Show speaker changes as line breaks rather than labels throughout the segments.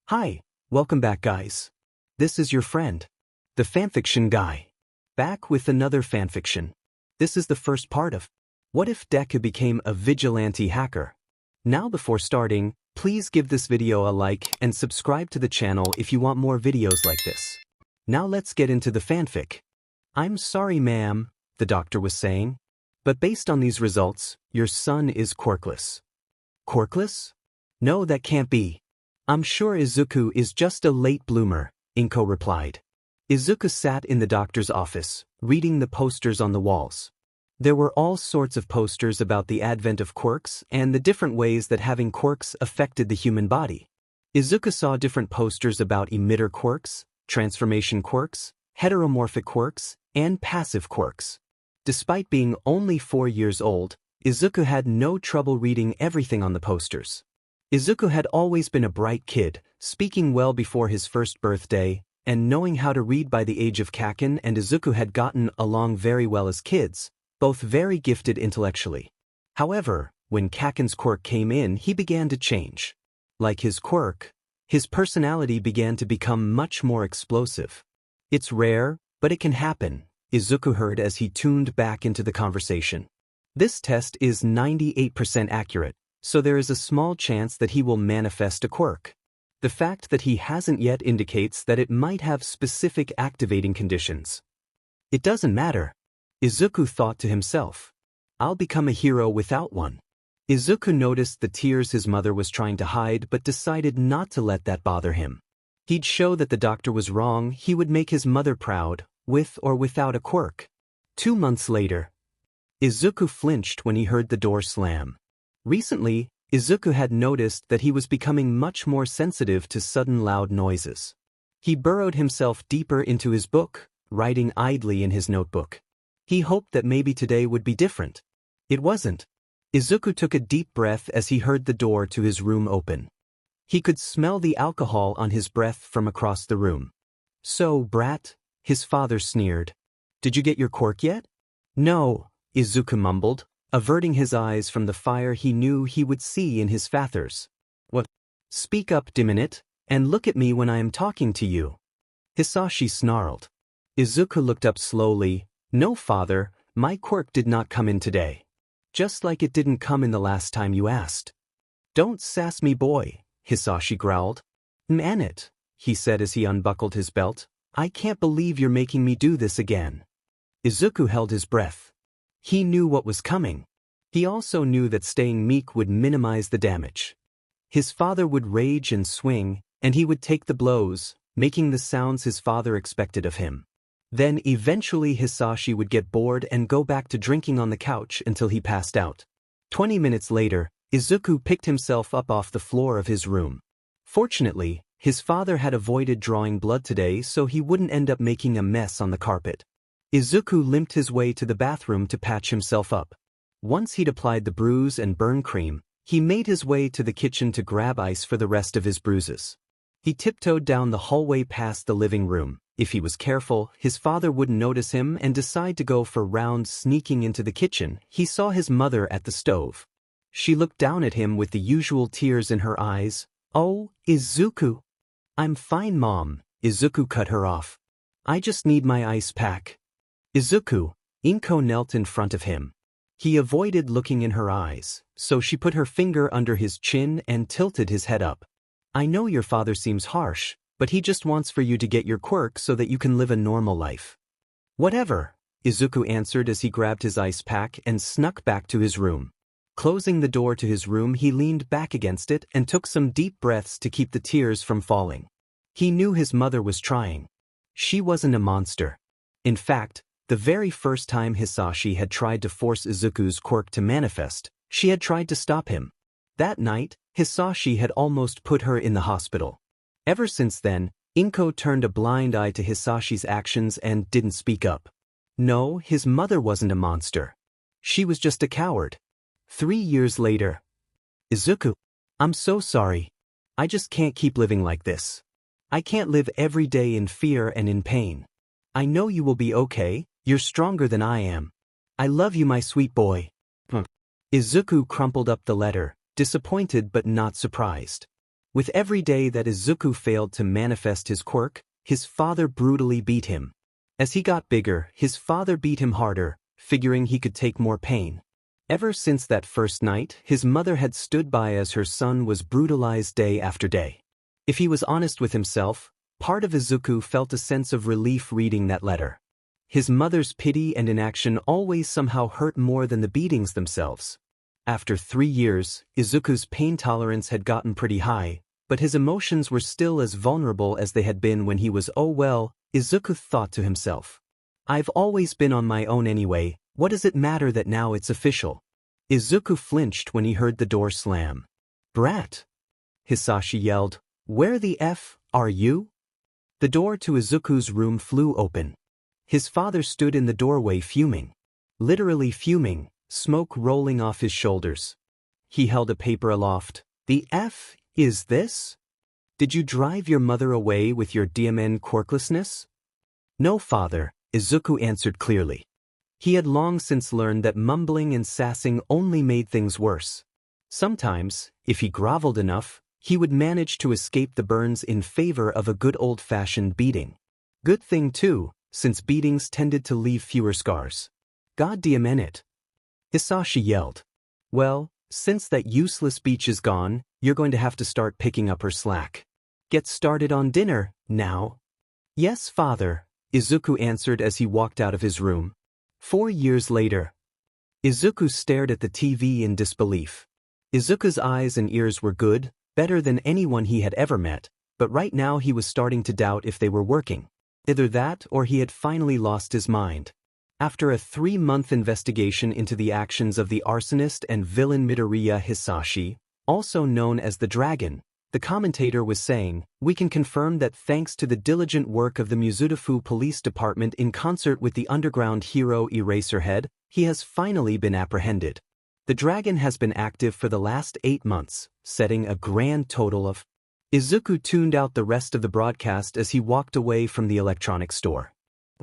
Hi, welcome back guys. This is your friend, the fanfiction guy. Back with another fanfiction. This is the first part of What if Deku became a vigilante hacker? Now before starting, please give this video a like and subscribe to the channel if you want more videos like this. Now let's get into the fanfic. I'm sorry ma'am, the doctor was saying, but based on these results, your son is quirkless. Quirkless? No, that can't be. I'm sure Izuku is just a late bloomer, Inko replied. Izuku sat in the doctor's office, reading the posters on the walls. There were all sorts of posters about the advent of quirks and the different ways that having quirks affected the human body. Izuku saw different posters about emitter quirks, transformation quirks, heteromorphic quirks, and passive quirks. Despite being only 4 years old, Izuku had no trouble reading everything on the posters. Izuku had always been a bright kid, speaking well before his first birthday, and knowing how to read by the age of Kaken and Izuku had gotten along very well as kids, both very gifted intellectually. However, when Kaken's quirk came in, he began to change. Like his quirk, his personality began to become much more explosive. It's rare, but it can happen, Izuku heard as he tuned back into the conversation. This test is 98% accurate. So there is a small chance that he will manifest a quirk. The fact that he hasn't yet indicates that it might have specific activating conditions. It doesn't matter, Izuku thought to himself. I'll become a hero without one. Izuku noticed the tears his mother was trying to hide but decided not to let that bother him. He'd show that the doctor was wrong, he would make his mother proud, with or without a quirk. 2 months later, Izuku flinched when he heard the door slam. Recently, Izuku had noticed that he was becoming much more sensitive to sudden loud noises. He burrowed himself deeper into his book, writing idly in his notebook. He hoped that maybe today would be different. It wasn't. Izuku took a deep breath as he heard the door to his room open. He could smell the alcohol on his breath from across the room. So, brat, his father sneered. Did you get your quirk yet? No, Izuku mumbled, averting his eyes from the fire he knew he would see in his fathers. What? Speak up, Diminit, and look at me when I am talking to you. Hizashi snarled. Izuku looked up slowly. No, father, my quirk did not come in today. Just like it didn't come in the last time you asked. Don't sass me, boy, Hizashi growled. Man it, he said as he unbuckled his belt. I can't believe you're making me do this again. Izuku held his breath. He knew what was coming. He also knew that staying meek would minimize the damage. His father would rage and swing, and he would take the blows, making the sounds his father expected of him. Then eventually Hizashi would get bored and go back to drinking on the couch until he passed out. 20 minutes later, Izuku picked himself up off the floor of his room. Fortunately, his father had avoided drawing blood today so he wouldn't end up making a mess on the carpet. Izuku limped his way to the bathroom to patch himself up. Once he'd applied the bruise and burn cream, he made his way to the kitchen to grab ice for the rest of his bruises. He tiptoed down the hallway past the living room. If he was careful, his father wouldn't notice him and decide to go for rounds. Sneaking into the kitchen, he saw his mother at the stove. She looked down at him with the usual tears in her eyes. Oh, Izuku. I'm fine, Mom, Izuku cut her off. I just need my ice pack. Izuku, Inko knelt in front of him. He avoided looking in her eyes, so she put her finger under his chin and tilted his head up. I know your father seems harsh, but he just wants for you to get your quirk so that you can live a normal life. Whatever, Izuku answered as he grabbed his ice pack and snuck back to his room. Closing the door to his room, he leaned back against it and took some deep breaths to keep the tears from falling. He knew his mother was trying. She wasn't a monster. In fact, the very first time Hizashi had tried to force Izuku's quirk to manifest, she had tried to stop him. That night, Hizashi had almost put her in the hospital. Ever since then, Inko turned a blind eye to Hizashi's actions and didn't speak up. No, his mother wasn't a monster. She was just a coward. 3 years later. Izuku, I'm so sorry. I just can't keep living like this. I can't live every day in fear and in pain. I know you will be okay. You're stronger than I am. I love you, my sweet boy. Izuku crumpled up the letter, disappointed but not surprised. With every day that Izuku failed to manifest his quirk, his father brutally beat him. As he got bigger, his father beat him harder, figuring he could take more pain. Ever since that first night, his mother had stood by as her son was brutalized day after day. If he was honest with himself, part of Izuku felt a sense of relief reading that letter. His mother's pity and inaction always somehow hurt more than the beatings themselves. After 3 years, Izuku's pain tolerance had gotten pretty high, but his emotions were still as vulnerable as they had been when he was oh well, Izuku thought to himself. I've always been on my own anyway, what does it matter that now it's official? Izuku flinched when he heard the door slam. Brat! Hizashi yelled, where the F are you? The door to Izuku's room flew open. His father stood in the doorway fuming. Literally fuming, smoke rolling off his shoulders. He held a paper aloft. The F is this? Did you drive your mother away with your DMN quirklessness? No, father, Izuku answered clearly. He had long since learned that mumbling and sassing only made things worse. Sometimes, if he groveled enough, he would manage to escape the burns in favor of a good old-fashioned beating. Good thing too, since beatings tended to leave fewer scars. God damn it. Hizashi yelled. Well, since that useless beach is gone, you're going to have to start picking up her slack. Get started on dinner, now. Yes, father, Izuku answered as he walked out of his room. 4 years later. Izuku stared at the TV in disbelief. Izuku's eyes and ears were good, better than anyone he had ever met, but right now he was starting to doubt if they were working. Either that or he had finally lost his mind. After a 3-month investigation into the actions of the arsonist and villain Midoriya Hizashi, also known as the Dragon, the commentator was saying, we can confirm that thanks to the diligent work of the Mizudafu Police Department in concert with the underground hero Eraserhead, he has finally been apprehended. The Dragon has been active for the last 8 months, setting a grand total of... Izuku tuned out the rest of the broadcast as he walked away from the electronics store.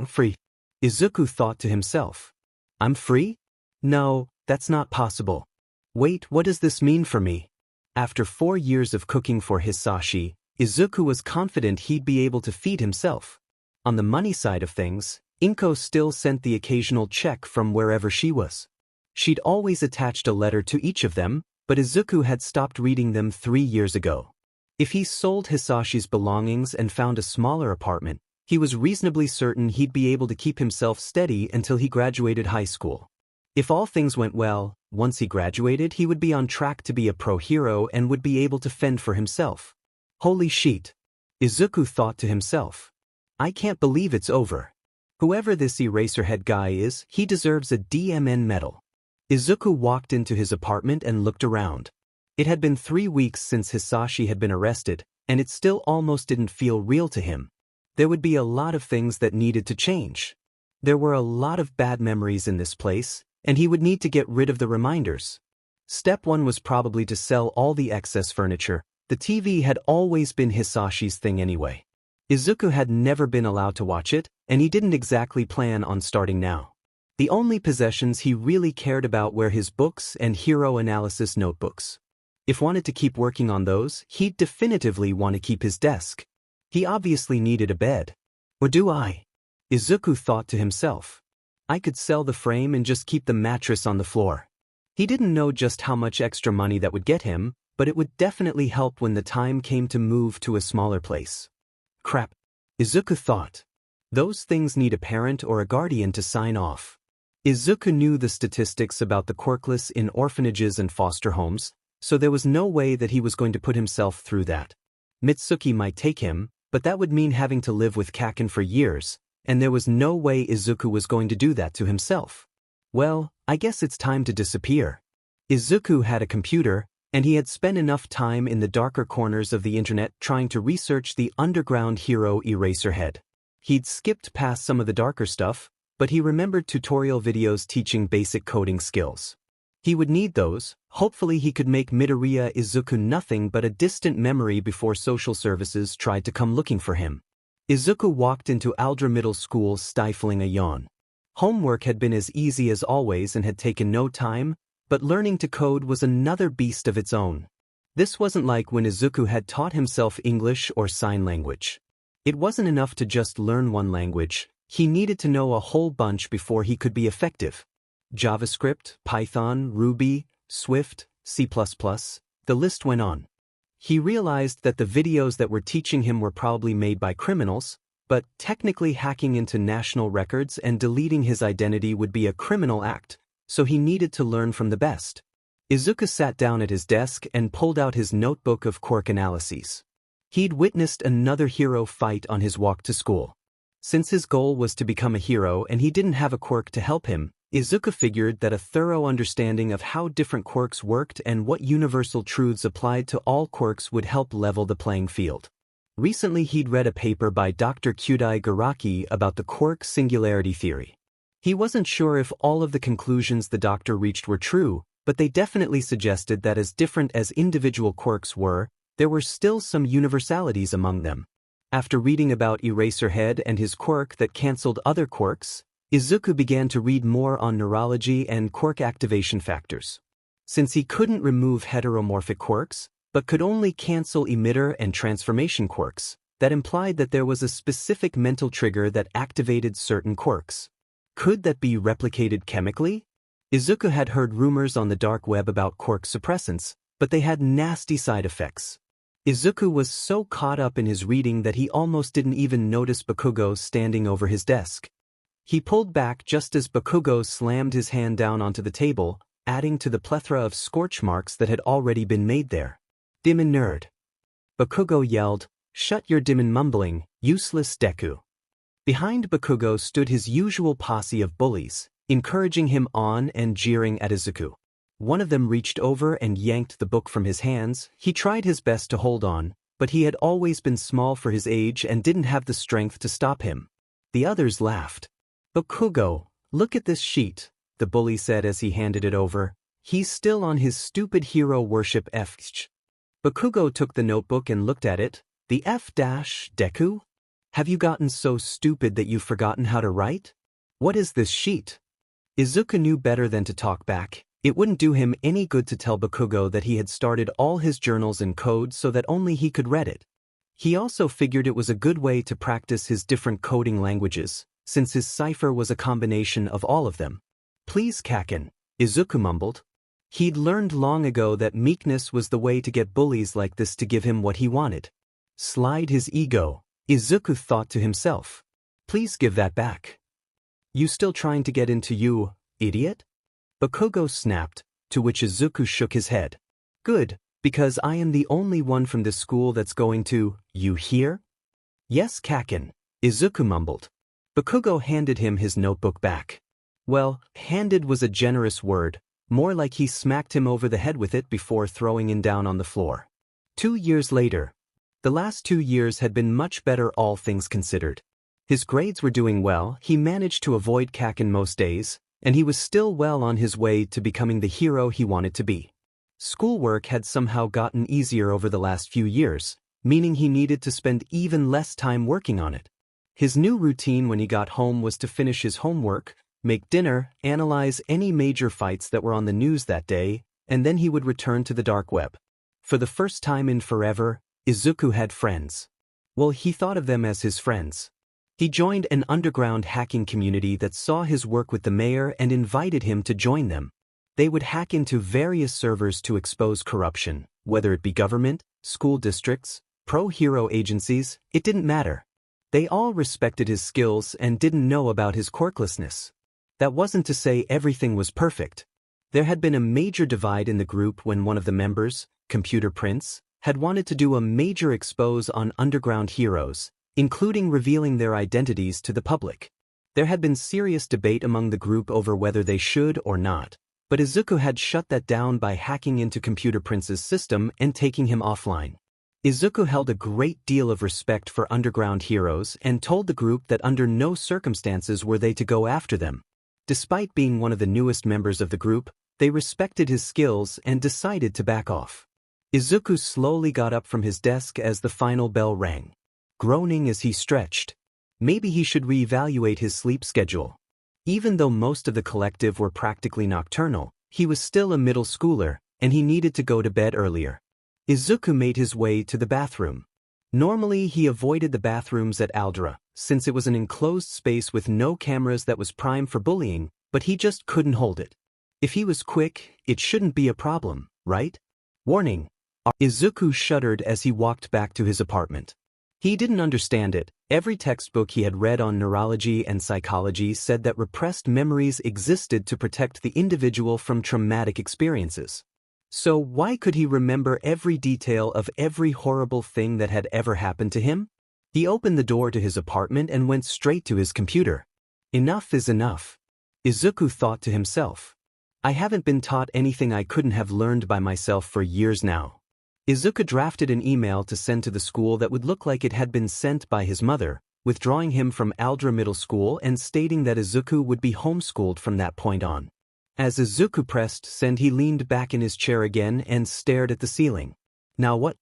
Free. Izuku thought to himself. I'm free? No, that's not possible. Wait, what does this mean for me? After 4 years of cooking for Hizashi, Izuku was confident he'd be able to feed himself. On the money side of things, Inko still sent the occasional check from wherever she was. She'd always attached a letter to each of them, but Izuku had stopped reading them 3 years ago. If he sold Hizashi's belongings and found a smaller apartment, he was reasonably certain he'd be able to keep himself steady until he graduated high school. If all things went well, once he graduated he would be on track to be a pro hero and would be able to fend for himself. Holy shit! Izuku thought to himself. I can't believe it's over. Whoever this Eraserhead guy is, he deserves a DMN medal. Izuku walked into his apartment and looked around. It had been 3 weeks since Hizashi had been arrested, and it still almost didn't feel real to him. There would be a lot of things that needed to change. There were a lot of bad memories in this place, and he would need to get rid of the reminders. Step 1 was probably to sell all the excess furniture. The TV had always been Hizashi's thing anyway. Izuku had never been allowed to watch it, and he didn't exactly plan on starting now. The only possessions he really cared about were his books and hero analysis notebooks. If wanted to keep working on those, he'd definitively want to keep his desk. He obviously needed a bed. Or do I? Izuku thought to himself. I could sell the frame and just keep the mattress on the floor. He didn't know just how much extra money that would get him, but it would definitely help when the time came to move to a smaller place. Crap. Izuku thought. Those things need a parent or a guardian to sign off. Izuku knew the statistics about the quirkless in orphanages and foster homes, so there was no way that he was going to put himself through that. Mitsuki might take him, but that would mean having to live with Kaken for years, and there was no way Izuku was going to do that to himself. Well, I guess it's time to disappear. Izuku had a computer, and he had spent enough time in the darker corners of the internet trying to research the underground hero Eraserhead. He'd skipped past some of the darker stuff, but he remembered tutorial videos teaching basic coding skills. He would need those. Hopefully he could make Midoriya Izuku nothing but a distant memory before social services tried to come looking for him. Izuku walked into Aldra Middle School stifling a yawn. Homework had been as easy as always and had taken no time, but learning to code was another beast of its own. This wasn't like when Izuku had taught himself English or sign language. It wasn't enough to just learn one language, he needed to know a whole bunch before he could be effective. JavaScript, Python, Ruby, Swift, C++, the list went on. He realized that the videos that were teaching him were probably made by criminals, but technically hacking into national records and deleting his identity would be a criminal act, so he needed to learn from the best. Izuku sat down at his desk and pulled out his notebook of quirk analyses. He'd witnessed another hero fight on his walk to school. Since his goal was to become a hero and he didn't have a quirk to help him, Izuku figured that a thorough understanding of how different quirks worked and what universal truths applied to all quirks would help level the playing field. Recently he'd read a paper by Dr. Kyudai Garaki about the quirk singularity theory. He wasn't sure if all of the conclusions the doctor reached were true, but they definitely suggested that as different as individual quirks were, there were still some universalities among them. After reading about Eraserhead and his quirk that cancelled other quirks, Izuku began to read more on neurology and quirk activation factors. Since he couldn't remove heteromorphic quirks, but could only cancel emitter and transformation quirks, that implied that there was a specific mental trigger that activated certain quirks. Could that be replicated chemically? Izuku had heard rumors on the dark web about quirk suppressants, but they had nasty side effects. Izuku was so caught up in his reading that he almost didn't even notice Bakugo standing over his desk. He pulled back just as Bakugo slammed his hand down onto the table, adding to the plethora of scorch marks that had already been made there. "Demon nerd!" Bakugo yelled, "Shut your demon mumbling, useless Deku." Behind Bakugo stood his usual posse of bullies, encouraging him on and jeering at Izuku. One of them reached over and yanked the book from his hands. He tried his best to hold on, but he had always been small for his age and didn't have the strength to stop him. The others laughed. "Bakugo, look at this sheet," the bully said as he handed it over. "He's still on his stupid hero worship F. Bakugo took the notebook and looked at it. "The F Deku? Have you gotten so stupid that you've forgotten how to write? What is this sheet?" Izuku knew better than to talk back. It wouldn't do him any good to tell Bakugo that he had started all his journals in code so that only he could read it. He also figured it was a good way to practice his different coding languages, since his cipher was a combination of all of them. "Please, Kaken," Izuku mumbled. He'd learned long ago that meekness was the way to get bullies like this to give him what he wanted. Slide his ego, Izuku thought to himself. "Please give that back." "You still trying to get into you, idiot?" Bakugo snapped, to which Izuku shook his head. "Good, because I am the only one from this school that's going to, you hear?" "Yes, Kaken," Izuku mumbled. Bakugo handed him his notebook back. Well, handed was a generous word, more like he smacked him over the head with it before throwing him down on the floor. 2 years later. The last 2 years had been much better all things considered. His grades were doing well, he managed to avoid Kaken most days, and he was still well on his way to becoming the hero he wanted to be. Schoolwork had somehow gotten easier over the last few years, meaning he needed to spend even less time working on it. His new routine when he got home was to finish his homework, make dinner, analyze any major fights that were on the news that day, and then he would return to the dark web. For the first time in forever, Izuku had friends. Well, he thought of them as his friends. He joined an underground hacking community that saw his work with the mayor and invited him to join them. They would hack into various servers to expose corruption, whether it be government, school districts, pro-hero agencies, it didn't matter. They all respected his skills and didn't know about his quirklessness. That wasn't to say everything was perfect. There had been a major divide in the group when one of the members, Computer Prince, had wanted to do a major expose on underground heroes, including revealing their identities to the public. There had been serious debate among the group over whether they should or not, but Izuku had shut that down by hacking into Computer Prince's system and taking him offline. Izuku held a great deal of respect for underground heroes and told the group that under no circumstances were they to go after them. Despite being one of the newest members of the group, they respected his skills and decided to back off. Izuku slowly got up from his desk as the final bell rang. Groaning as he stretched. Maybe he should reevaluate his sleep schedule. Even though most of the collective were practically nocturnal, he was still a middle schooler, and he needed to go to bed earlier. Izuku made his way to the bathroom. Normally he avoided the bathrooms at Aldera, since it was an enclosed space with no cameras that was prime for bullying, but he just couldn't hold it. If he was quick, it shouldn't be a problem, right? Warning. Izuku shuddered as he walked back to his apartment. He didn't understand it. Every textbook he had read on neurology and psychology said that repressed memories existed to protect the individual from traumatic experiences. So why could he remember every detail of every horrible thing that had ever happened to him? He opened the door to his apartment and went straight to his computer. Enough is enough. Izuku thought to himself. I haven't been taught anything I couldn't have learned by myself for years now. Izuku drafted an email to send to the school that would look like it had been sent by his mother, withdrawing him from Aldera Middle School and stating that Izuku would be homeschooled from that point on. As Izuku pressed send, he leaned back in his chair again and stared at the ceiling. Now what?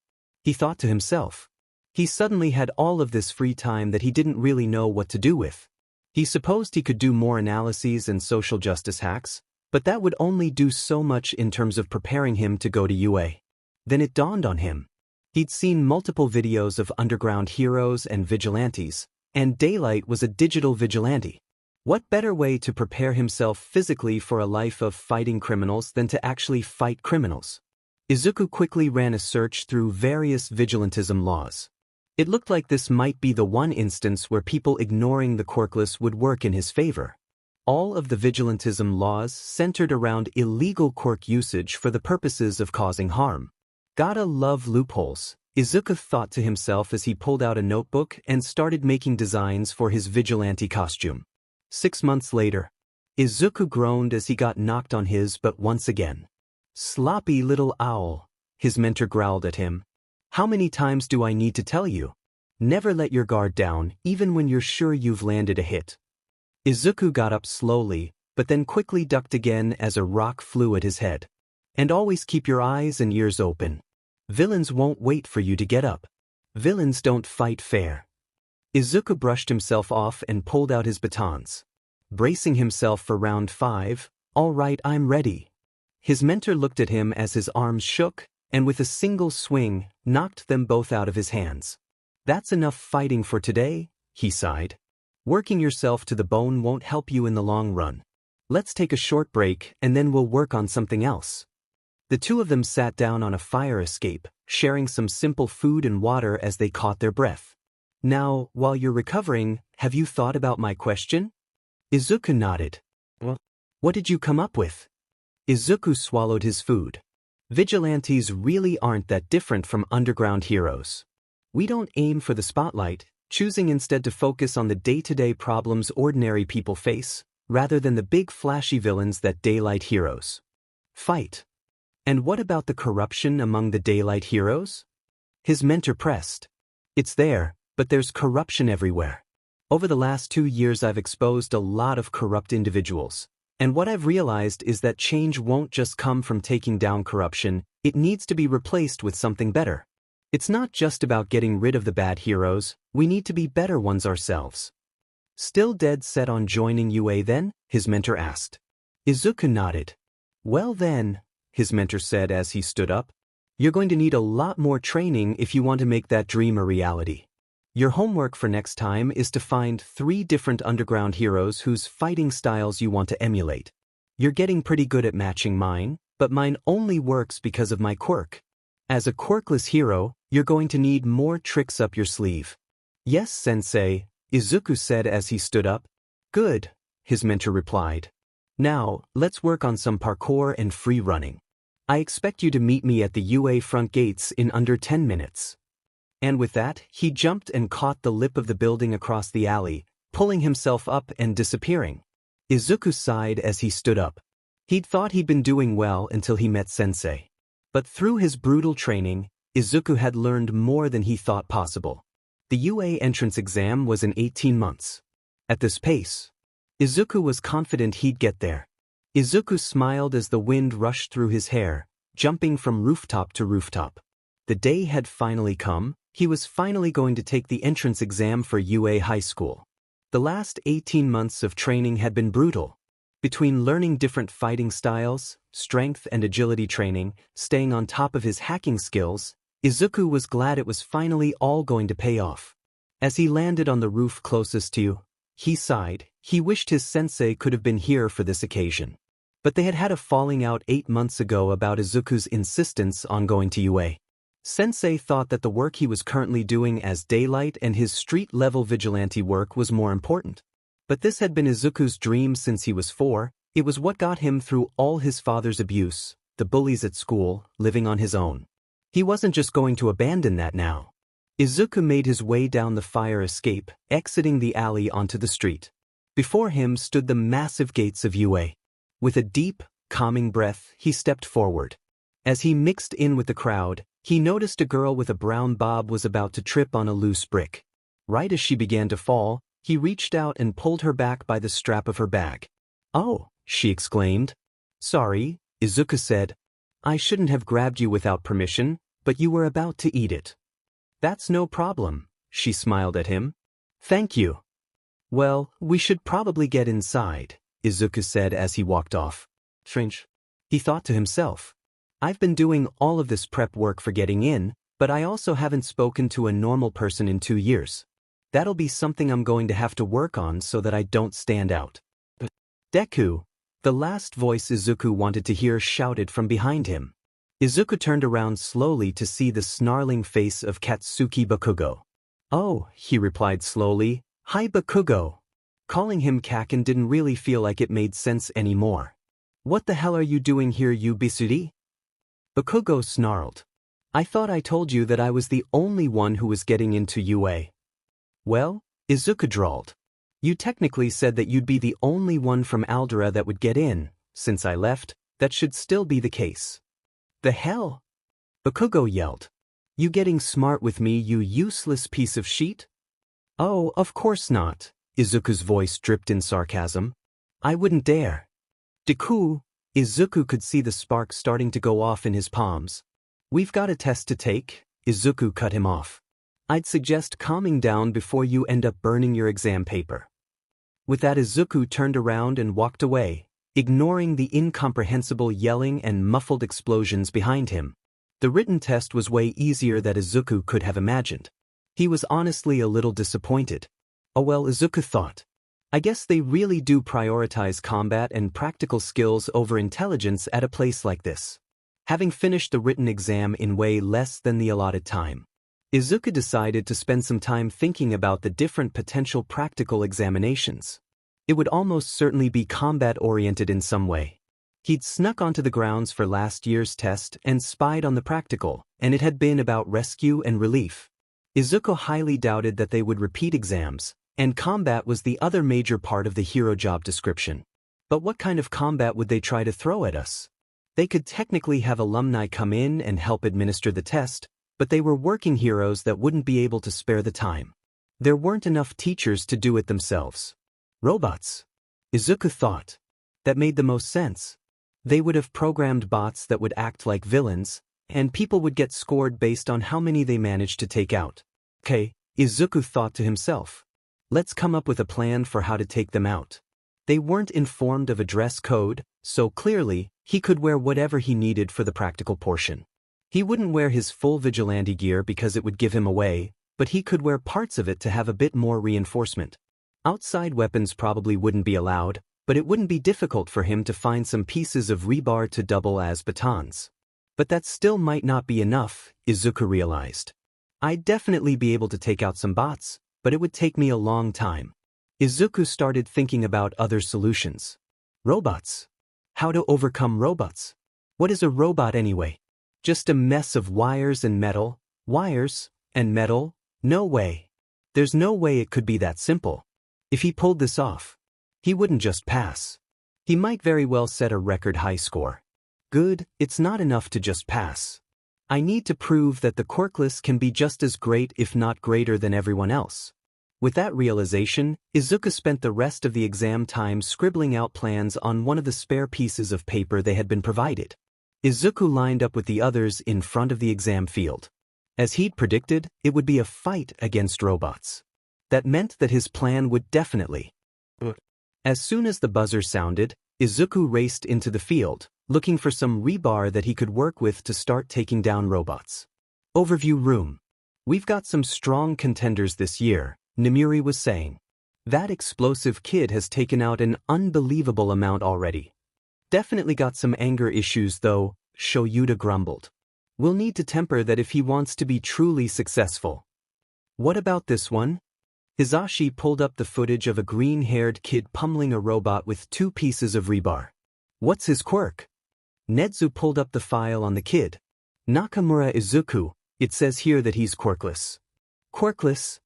He thought to himself. He suddenly had all of this free time that he didn't really know what to do with. He supposed he could do more analyses and social justice hacks, but that would only do so much in terms of preparing him to go to UA. Then it dawned on him. He'd seen multiple videos of underground heroes and vigilantes, and Daylight was a digital vigilante. What better way to prepare himself physically for a life of fighting criminals than to actually fight criminals? Izuku quickly ran a search through various vigilantism laws. It looked like this might be the one instance where people ignoring the quirkless would work in his favor. All of the vigilantism laws centered around illegal quirk usage for the purposes of causing harm. Gotta love loopholes, Izuku thought to himself as he pulled out a notebook and started making designs for his vigilante costume. 6 months later, Izuku groaned as he got knocked on his butt once again. Sloppy little owl, his mentor growled at him. How many times do I need to tell you? Never let your guard down, even when you're sure you've landed a hit. Izuku got up slowly, but then quickly ducked again as a rock flew at his head. And always keep your eyes and ears open. Villains won't wait for you to get up. Villains don't fight fair. Izuku brushed himself off and pulled out his batons. Bracing himself for round 5, all right, I'm ready. His mentor looked at him as his arms shook, and with a single swing, knocked them both out of his hands. That's enough fighting for today, he sighed. Working yourself to the bone won't help you in the long run. Let's take a short break and then we'll work on something else. The two of them sat down on a fire escape, sharing some simple food and water as they caught their breath. Now, while you're recovering, have you thought about my question? Izuku nodded. Well, what did you come up with? Izuku swallowed his food. Vigilantes really aren't that different from underground heroes. We don't aim for the spotlight, choosing instead to focus on the day-to-day problems ordinary people face, rather than the big flashy villains that Daylight heroes fight. And what about the corruption among the Daylight heroes? His mentor pressed. It's there, but there's corruption everywhere. Over the last 2 years I've exposed a lot of corrupt individuals, and what I've realized is that change won't just come from taking down corruption, it needs to be replaced with something better. It's not just about getting rid of the bad heroes, we need to be better ones ourselves. Still dead set on joining UA then? His mentor asked. Izuku nodded. Well then, his mentor said as he stood up, you're going to need a lot more training if you want to make that dream a reality. Your homework for next time is to find 3 different underground heroes whose fighting styles you want to emulate. You're getting pretty good at matching mine, but mine only works because of my quirk. As a quirkless hero, you're going to need more tricks up your sleeve. Yes, sensei, Izuku said as he stood up. Good, his mentor replied. Now, let's work on some parkour and free running. I expect you to meet me at the UA front gates in under 10 minutes. And with that, he jumped and caught the lip of the building across the alley, pulling himself up and disappearing. Izuku sighed as he stood up. He'd thought he'd been doing well until he met Sensei. But through his brutal training, Izuku had learned more than he thought possible. The UA entrance exam was in 18 months. At this pace, Izuku was confident he'd get there. Izuku smiled as the wind rushed through his hair, jumping from rooftop to rooftop. The day had finally come, he was finally going to take the entrance exam for UA High School. The last 18 months of training had been brutal. Between learning different fighting styles, strength and agility training, staying on top of his hacking skills, Izuku was glad it was finally all going to pay off. As he landed on the roof closest to you, he sighed. He wished his sensei could have been here for this occasion. But they had had a falling out 8 months ago about Izuku's insistence on going to UA. Sensei thought that the work he was currently doing as daylight and his street-level vigilante work was more important. But this had been Izuku's dream since he was 4, it was what got him through all his father's abuse, the bullies at school, living on his own. He wasn't just going to abandon that now. Izuku made his way down the fire escape, exiting the alley onto the street. Before him stood the massive gates of UA. With a deep, calming breath, he stepped forward. As he mixed in with the crowd, he noticed a girl with a brown bob was about to trip on a loose brick. Right as she began to fall, he reached out and pulled her back by the strap of her bag. "Oh," she exclaimed. "Sorry," Izuku said. "I shouldn't have grabbed you without permission, but you were about to eat it." "That's no problem," she smiled at him. "Thank you." "Well, we should probably get inside," Izuku said as he walked off. "Strange," he thought to himself. "I've been doing all of this prep work for getting in, but I also haven't spoken to a normal person in 2 years. That'll be something I'm going to have to work on so that I don't stand out." But Deku, the last voice Izuku wanted to hear, shouted from behind him. Izuku turned around slowly to see the snarling face of Katsuki Bakugo. "Oh," he replied slowly, "Hi Bakugo." Calling him Kaken didn't really feel like it made sense anymore. "What the hell are you doing here, you Bisuri?" Bakugo snarled. "I thought I told you that I was the only one who was getting into UA. "Well," Izuku drawled. "You technically said that you'd be the only one from Aldera that would get in. Since I left, that should still be the case." "The hell?" Bakugo yelled. "You getting smart with me, you useless piece of shit?" "Oh, of course not," Izuku's voice dripped in sarcasm. "I wouldn't dare." "Deku," Izuku could see the spark starting to go off in his palms. "We've got a test to take," Izuku cut him off. "I'd suggest calming down before you end up burning your exam paper." With that, Izuku turned around and walked away, ignoring the incomprehensible yelling and muffled explosions behind him. The written test was way easier than Izuku could have imagined. He was honestly a little disappointed. Oh well, Izuku thought. I guess they really do prioritize combat and practical skills over intelligence at a place like this. Having finished the written exam in way less than the allotted time, Izuku decided to spend some time thinking about the different potential practical examinations. It would almost certainly be combat-oriented in some way. He'd snuck onto the grounds for last year's test and spied on the practical, and it had been about rescue and relief. Izuku highly doubted that they would repeat exams, and combat was the other major part of the hero job description. But what kind of combat would they try to throw at us? They could technically have alumni come in and help administer the test, but they were working heroes that wouldn't be able to spare the time. There weren't enough teachers to do it themselves. Robots, Izuku thought. That made the most sense. They would have programmed bots that would act like villains, and people would get scored based on how many they managed to take out. Okay, Izuku thought to himself. Let's come up with a plan for how to take them out. They weren't informed of a dress code, so clearly, he could wear whatever he needed for the practical portion. He wouldn't wear his full vigilante gear because it would give him away, but he could wear parts of it to have a bit more reinforcement. Outside weapons probably wouldn't be allowed, but it wouldn't be difficult for him to find some pieces of rebar to double as batons. But that still might not be enough, Izuku realized. I'd definitely be able to take out some bots, but it would take me a long time. Izuku started thinking about other solutions. Robots. How to overcome robots? What is a robot anyway? Just a mess of wires and metal? Wires and metal? No way. There's no way it could be that simple. If he pulled this off, he wouldn't just pass. He might very well set a record high score. Good, it's not enough to just pass. I need to prove that the quirkless can be just as great if not greater than everyone else. With that realization, Izuku spent the rest of the exam time scribbling out plans on one of the spare pieces of paper they had been provided. Izuku lined up with the others in front of the exam field. As he'd predicted, it would be a fight against robots. That meant that his plan would definitely. As soon as the buzzer sounded, Izuku raced into the field, looking for some rebar that he could work with to start taking down robots. Overview room. We've got some strong contenders this year, Namiri was saying. That explosive kid has taken out an unbelievable amount already. Definitely got some anger issues though, Shoyuta grumbled. We'll need to temper that if he wants to be truly successful. What about this one? Hizashi pulled up the footage of a green-haired kid pummeling a robot with 2 pieces of rebar. What's his quirk? Nedu pulled up the file on the kid. Nakamura Izuku, it says here that he's quirkless. Quirkless?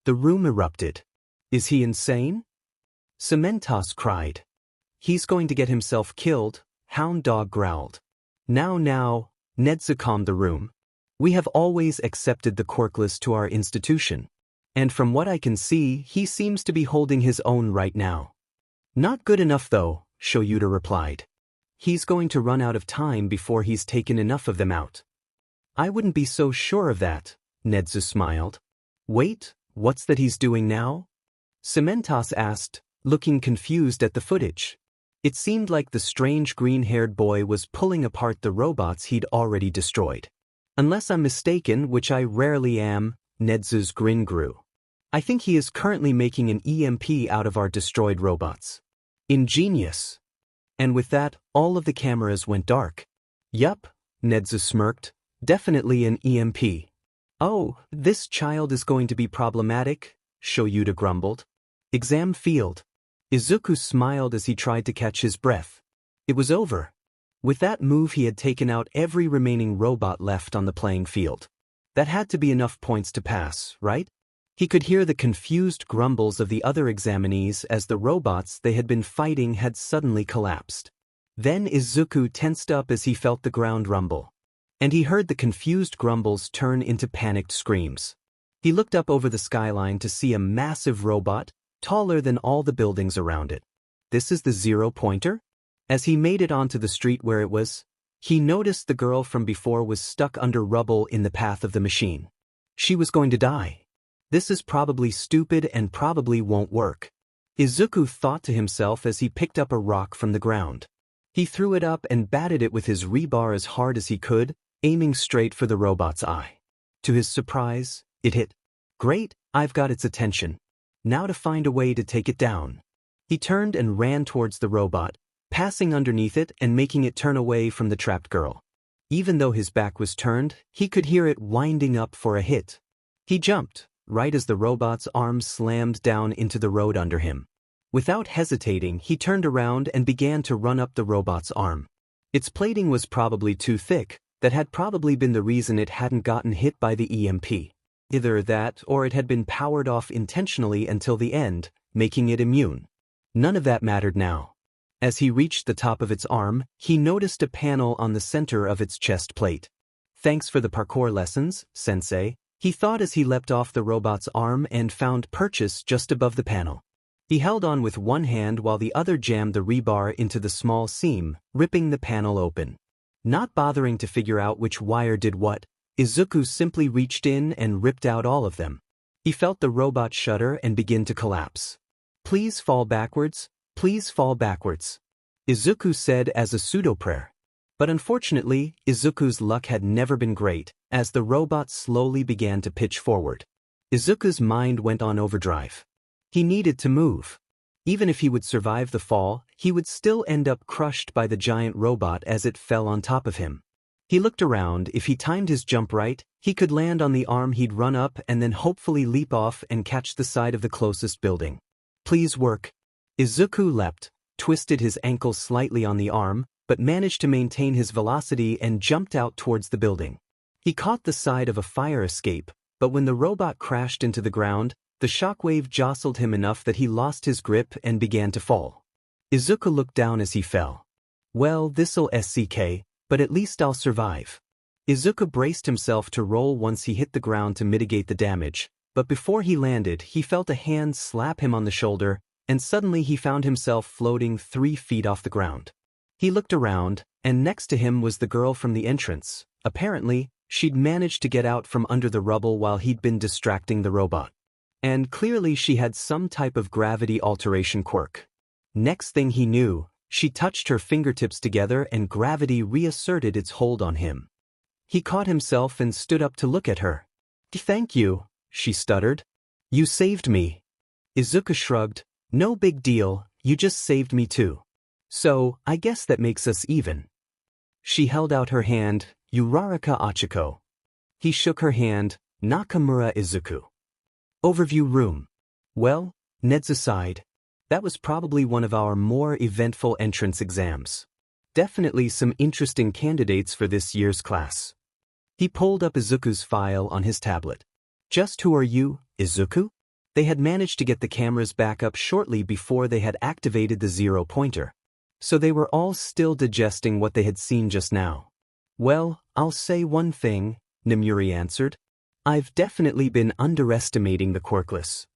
The room erupted. Is he insane? Cementos cried. He's going to get himself killed, Hound Dog growled. Now, Nedu calmed the room. We have always accepted the quirkless to our institution. And from what I can see, he seems to be holding his own right now. Not good enough though, Shoyuta replied. He's going to run out of time before he's taken enough of them out. I wouldn't be so sure of that, Nedu smiled. Wait, what's that he's doing now? Cementos asked, looking confused at the footage. It seemed like the strange green-haired boy was pulling apart the robots he'd already destroyed. Unless I'm mistaken, which I rarely am, Nedu's grin grew. I think he is currently making an EMP out of our destroyed robots. Ingenious. And with that, all of the cameras went dark. Yup, Nedu smirked. Definitely an EMP. Oh, this child is going to be problematic, Shoyuta grumbled. Exam field. Izuku smiled as he tried to catch his breath. It was over. With that move he had taken out every remaining robot left on the playing field. That had to be enough points to pass, right? He could hear the confused grumbles of the other examinees as the robots they had been fighting had suddenly collapsed. Then Izuku tensed up as he felt the ground rumble. And he heard the confused grumbles turn into panicked screams. He looked up over the skyline to see a massive robot, taller than all the buildings around it. This is the 0-pointer? As he made it onto the street where it was, he noticed the girl from before was stuck under rubble in the path of the machine. She was going to die. This is probably stupid and probably won't work. Izuku thought to himself as he picked up a rock from the ground. He threw it up and batted it with his rebar as hard as he could, aiming straight for the robot's eye. To his surprise, it hit. Great, I've got its attention. Now to find a way to take it down. He turned and ran towards the robot, passing underneath it and making it turn away from the trapped girl. Even though his back was turned, he could hear it winding up for a hit. He jumped, right as the robot's arm slammed down into the road under him. Without hesitating, he turned around and began to run up the robot's arm. Its plating was probably too thick. That had probably been the reason it hadn't gotten hit by the EMP. Either that or it had been powered off intentionally until the end, making it immune. None of that mattered now. As he reached the top of its arm, he noticed a panel on the center of its chest plate. Thanks for the parkour lessons, Sensei, he thought as he leapt off the robot's arm and found purchase just above the panel. He held on with one hand while the other jammed the rebar into the small seam, ripping the panel open. Not bothering to figure out which wire did what, Izuku simply reached in and ripped out all of them. He felt the robot shudder and begin to collapse. Please fall backwards, please fall backwards, Izuku said as a pseudo-prayer. But unfortunately, Izuku's luck had never been great, as the robot slowly began to pitch forward. Izuku's mind went on overdrive. He needed to move. Even if he would survive the fall, he would still end up crushed by the giant robot as it fell on top of him. He looked around. If he timed his jump right, he could land on the arm he'd run up and then hopefully leap off and catch the side of the closest building. Please work. Izuku leapt, twisted his ankle slightly on the arm, but managed to maintain his velocity and jumped out towards the building. He caught the side of a fire escape, but when the robot crashed into the ground, the shockwave jostled him enough that he lost his grip and began to fall. Izuku looked down as he fell. Well, this'll SCK, but at least I'll survive. Izuku braced himself to roll once he hit the ground to mitigate the damage, but before he landed, he felt a hand slap him on the shoulder, and suddenly he found himself floating 3 feet off the ground. He looked around, and next to him was the girl from the entrance. Apparently, she'd managed to get out from under the rubble while he'd been distracting the robot. And clearly she had some type of gravity alteration quirk. Next thing he knew, She touched her fingertips together and gravity reasserted its hold on him. He caught himself and stood up to look at her. "Thank you," she stuttered. "You saved me." Izuku shrugged. "No big deal, you just saved me too. So, I guess that makes us even." She held out her hand. "Uraraka Achiko." He shook her hand. "Nakamura Izuku." Overview room. Well, Nedu sighed. That was probably one of our more eventful entrance exams. Definitely some interesting candidates for this year's class. He pulled up Izuku's file on his tablet. "Just who are you, Izuku?" They had managed to get the cameras back up shortly before they had activated the zero-pointer. So they were all still digesting what they had seen just now. "Well, I'll say one thing," Namuri answered. "I've definitely been underestimating the quirkless."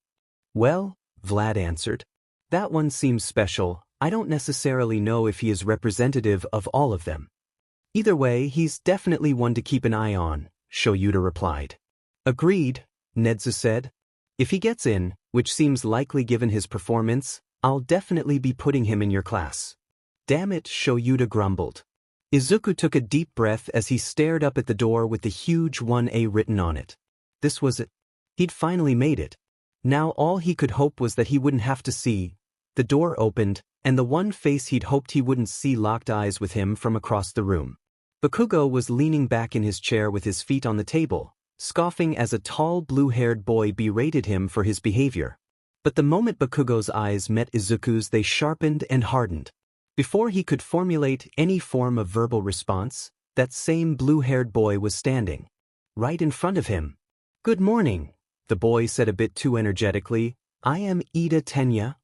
"Well," Vlad answered, "that one seems special. I don't necessarily know if he is representative of all of them." "Either way, he's definitely one to keep an eye on," Shoyuta replied. "Agreed," Nedu said. "If he gets in, which seems likely given his performance, I'll definitely be putting him in your class." "Damn it," Shoyuta grumbled. Izuku took a deep breath as he stared up at the door with the huge 1A written on it. This was it. He'd finally made it. Now all he could hope was that he wouldn't have to see. The door opened, and the one face he'd hoped he wouldn't see locked eyes with him from across the room. Bakugo was leaning back in his chair with his feet on the table, scoffing as a tall blue-haired boy berated him for his behavior. But the moment Bakugo's eyes met Izuku's, they sharpened and hardened. Before he could formulate any form of verbal response, that same blue-haired boy was standing right in front of him. "Good morning," the boy said a bit too energetically. "I am Ida Tenya."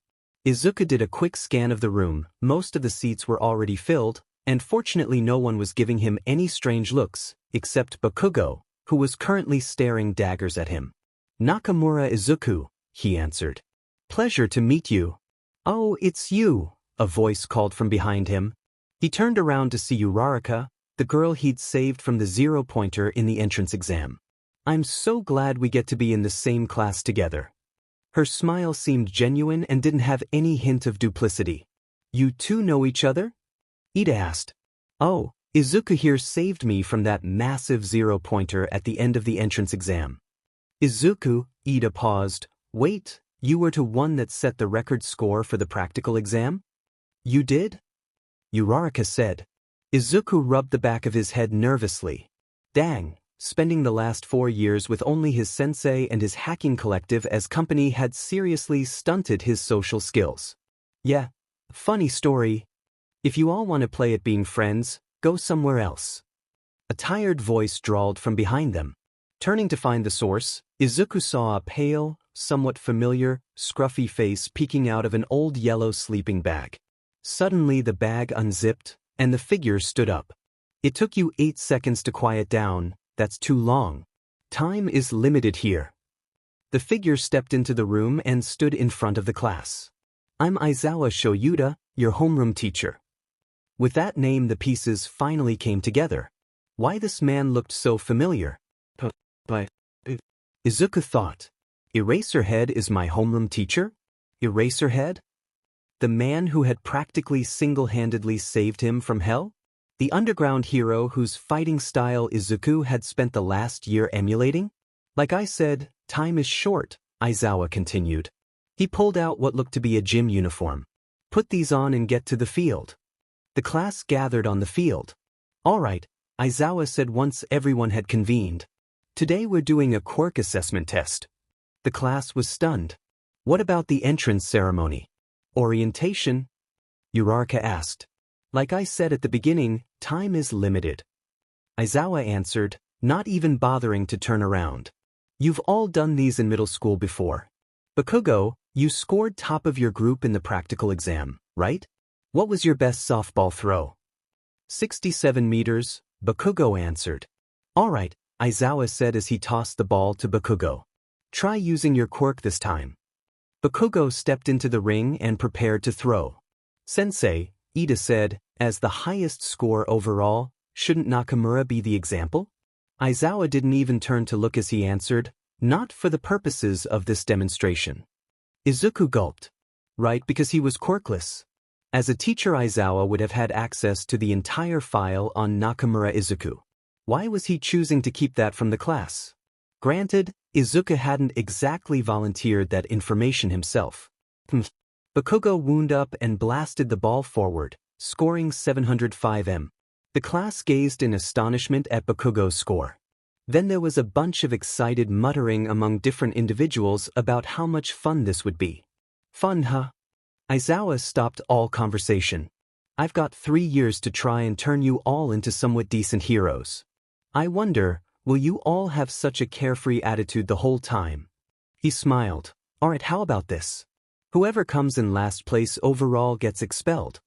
Izuku did a quick scan of the room. Most of the seats were already filled, and fortunately no one was giving him any strange looks, except Bakugo, who was currently staring daggers at him. "Nakamura Izuku," he answered. "Pleasure to meet you." "Oh, it's you," a voice called from behind him. He turned around to see Uraraka, the girl he'd saved from the zero-pointer in the entrance exam. "I'm so glad we get to be in the same class together." Her smile seemed genuine and didn't have any hint of duplicity. "You two know each other?" Ida asked. "Oh, Izuku here saved me from that massive zero-pointer at the end of the entrance exam." "Izuku," Ida paused. "Wait, you were to one that set the record score for the practical exam?" "You did?" Uraraka said. Izuku rubbed the back of his head nervously. Dang, spending the last 4 years with only his sensei and his hacking collective as company had seriously stunted his social skills. "Yeah, funny story. If you all want to play at being friends, go somewhere else." A tired voice drawled from behind them. Turning to find the source, Izuku saw a pale, somewhat familiar, scruffy face peeking out of an old yellow sleeping bag. Suddenly the bag unzipped, and the figure stood up. "It took you 8 seconds to quiet down. That's too long. Time is limited here." The figure stepped into the room and stood in front of the class. "I'm Aizawa Shoyuta, your homeroom teacher." With that name the pieces finally came together. Why this man looked so familiar? Izuku thought. Eraserhead is my homeroom teacher? Eraserhead? The man who had practically single-handedly saved him from hell? The underground hero whose fighting style Izuku had spent the last year emulating? "Like I said, time is short," Aizawa continued. He pulled out what looked to be a gym uniform. "Put these on and get to the field." The class gathered on the field. "All right," Aizawa said once everyone had convened. "Today we're doing a quirk assessment test." The class was stunned. "What about the entrance ceremony? Orientation?" Uraraka asked. "Like I said at the beginning, time is limited." Aizawa answered, not even bothering to turn around. "You've all done these in middle school before. Bakugo, you scored top of your group in the practical exam, right? What was your best softball throw?" 67 meters, Bakugo answered. "All right," Aizawa said as he tossed the ball to Bakugo. "Try using your quirk this time." Bakugo stepped into the ring and prepared to throw. "Sensei," Ida said, "as the highest score overall, shouldn't Nakamura be the example?" Aizawa didn't even turn to look as he answered, "Not for the purposes of this demonstration." Izuku gulped. "Right, because he was quirkless." As a teacher, Aizawa would have had access to the entire file on Nakamura Izuku. Why was he choosing to keep that from the class? Granted, Izuku hadn't exactly volunteered that information himself. Bakugo wound up and blasted the ball forward, scoring 705 m. The class gazed in astonishment at Bakugo's score. Then there was a bunch of excited muttering among different individuals about how much fun this would be. Fun, huh? Aizawa stopped all conversation. I've got 3 years to try and turn you all into somewhat decent heroes. I wonder, will you all have such a carefree attitude the whole time? He smiled. Alright, how about this? Whoever comes in last place overall gets expelled.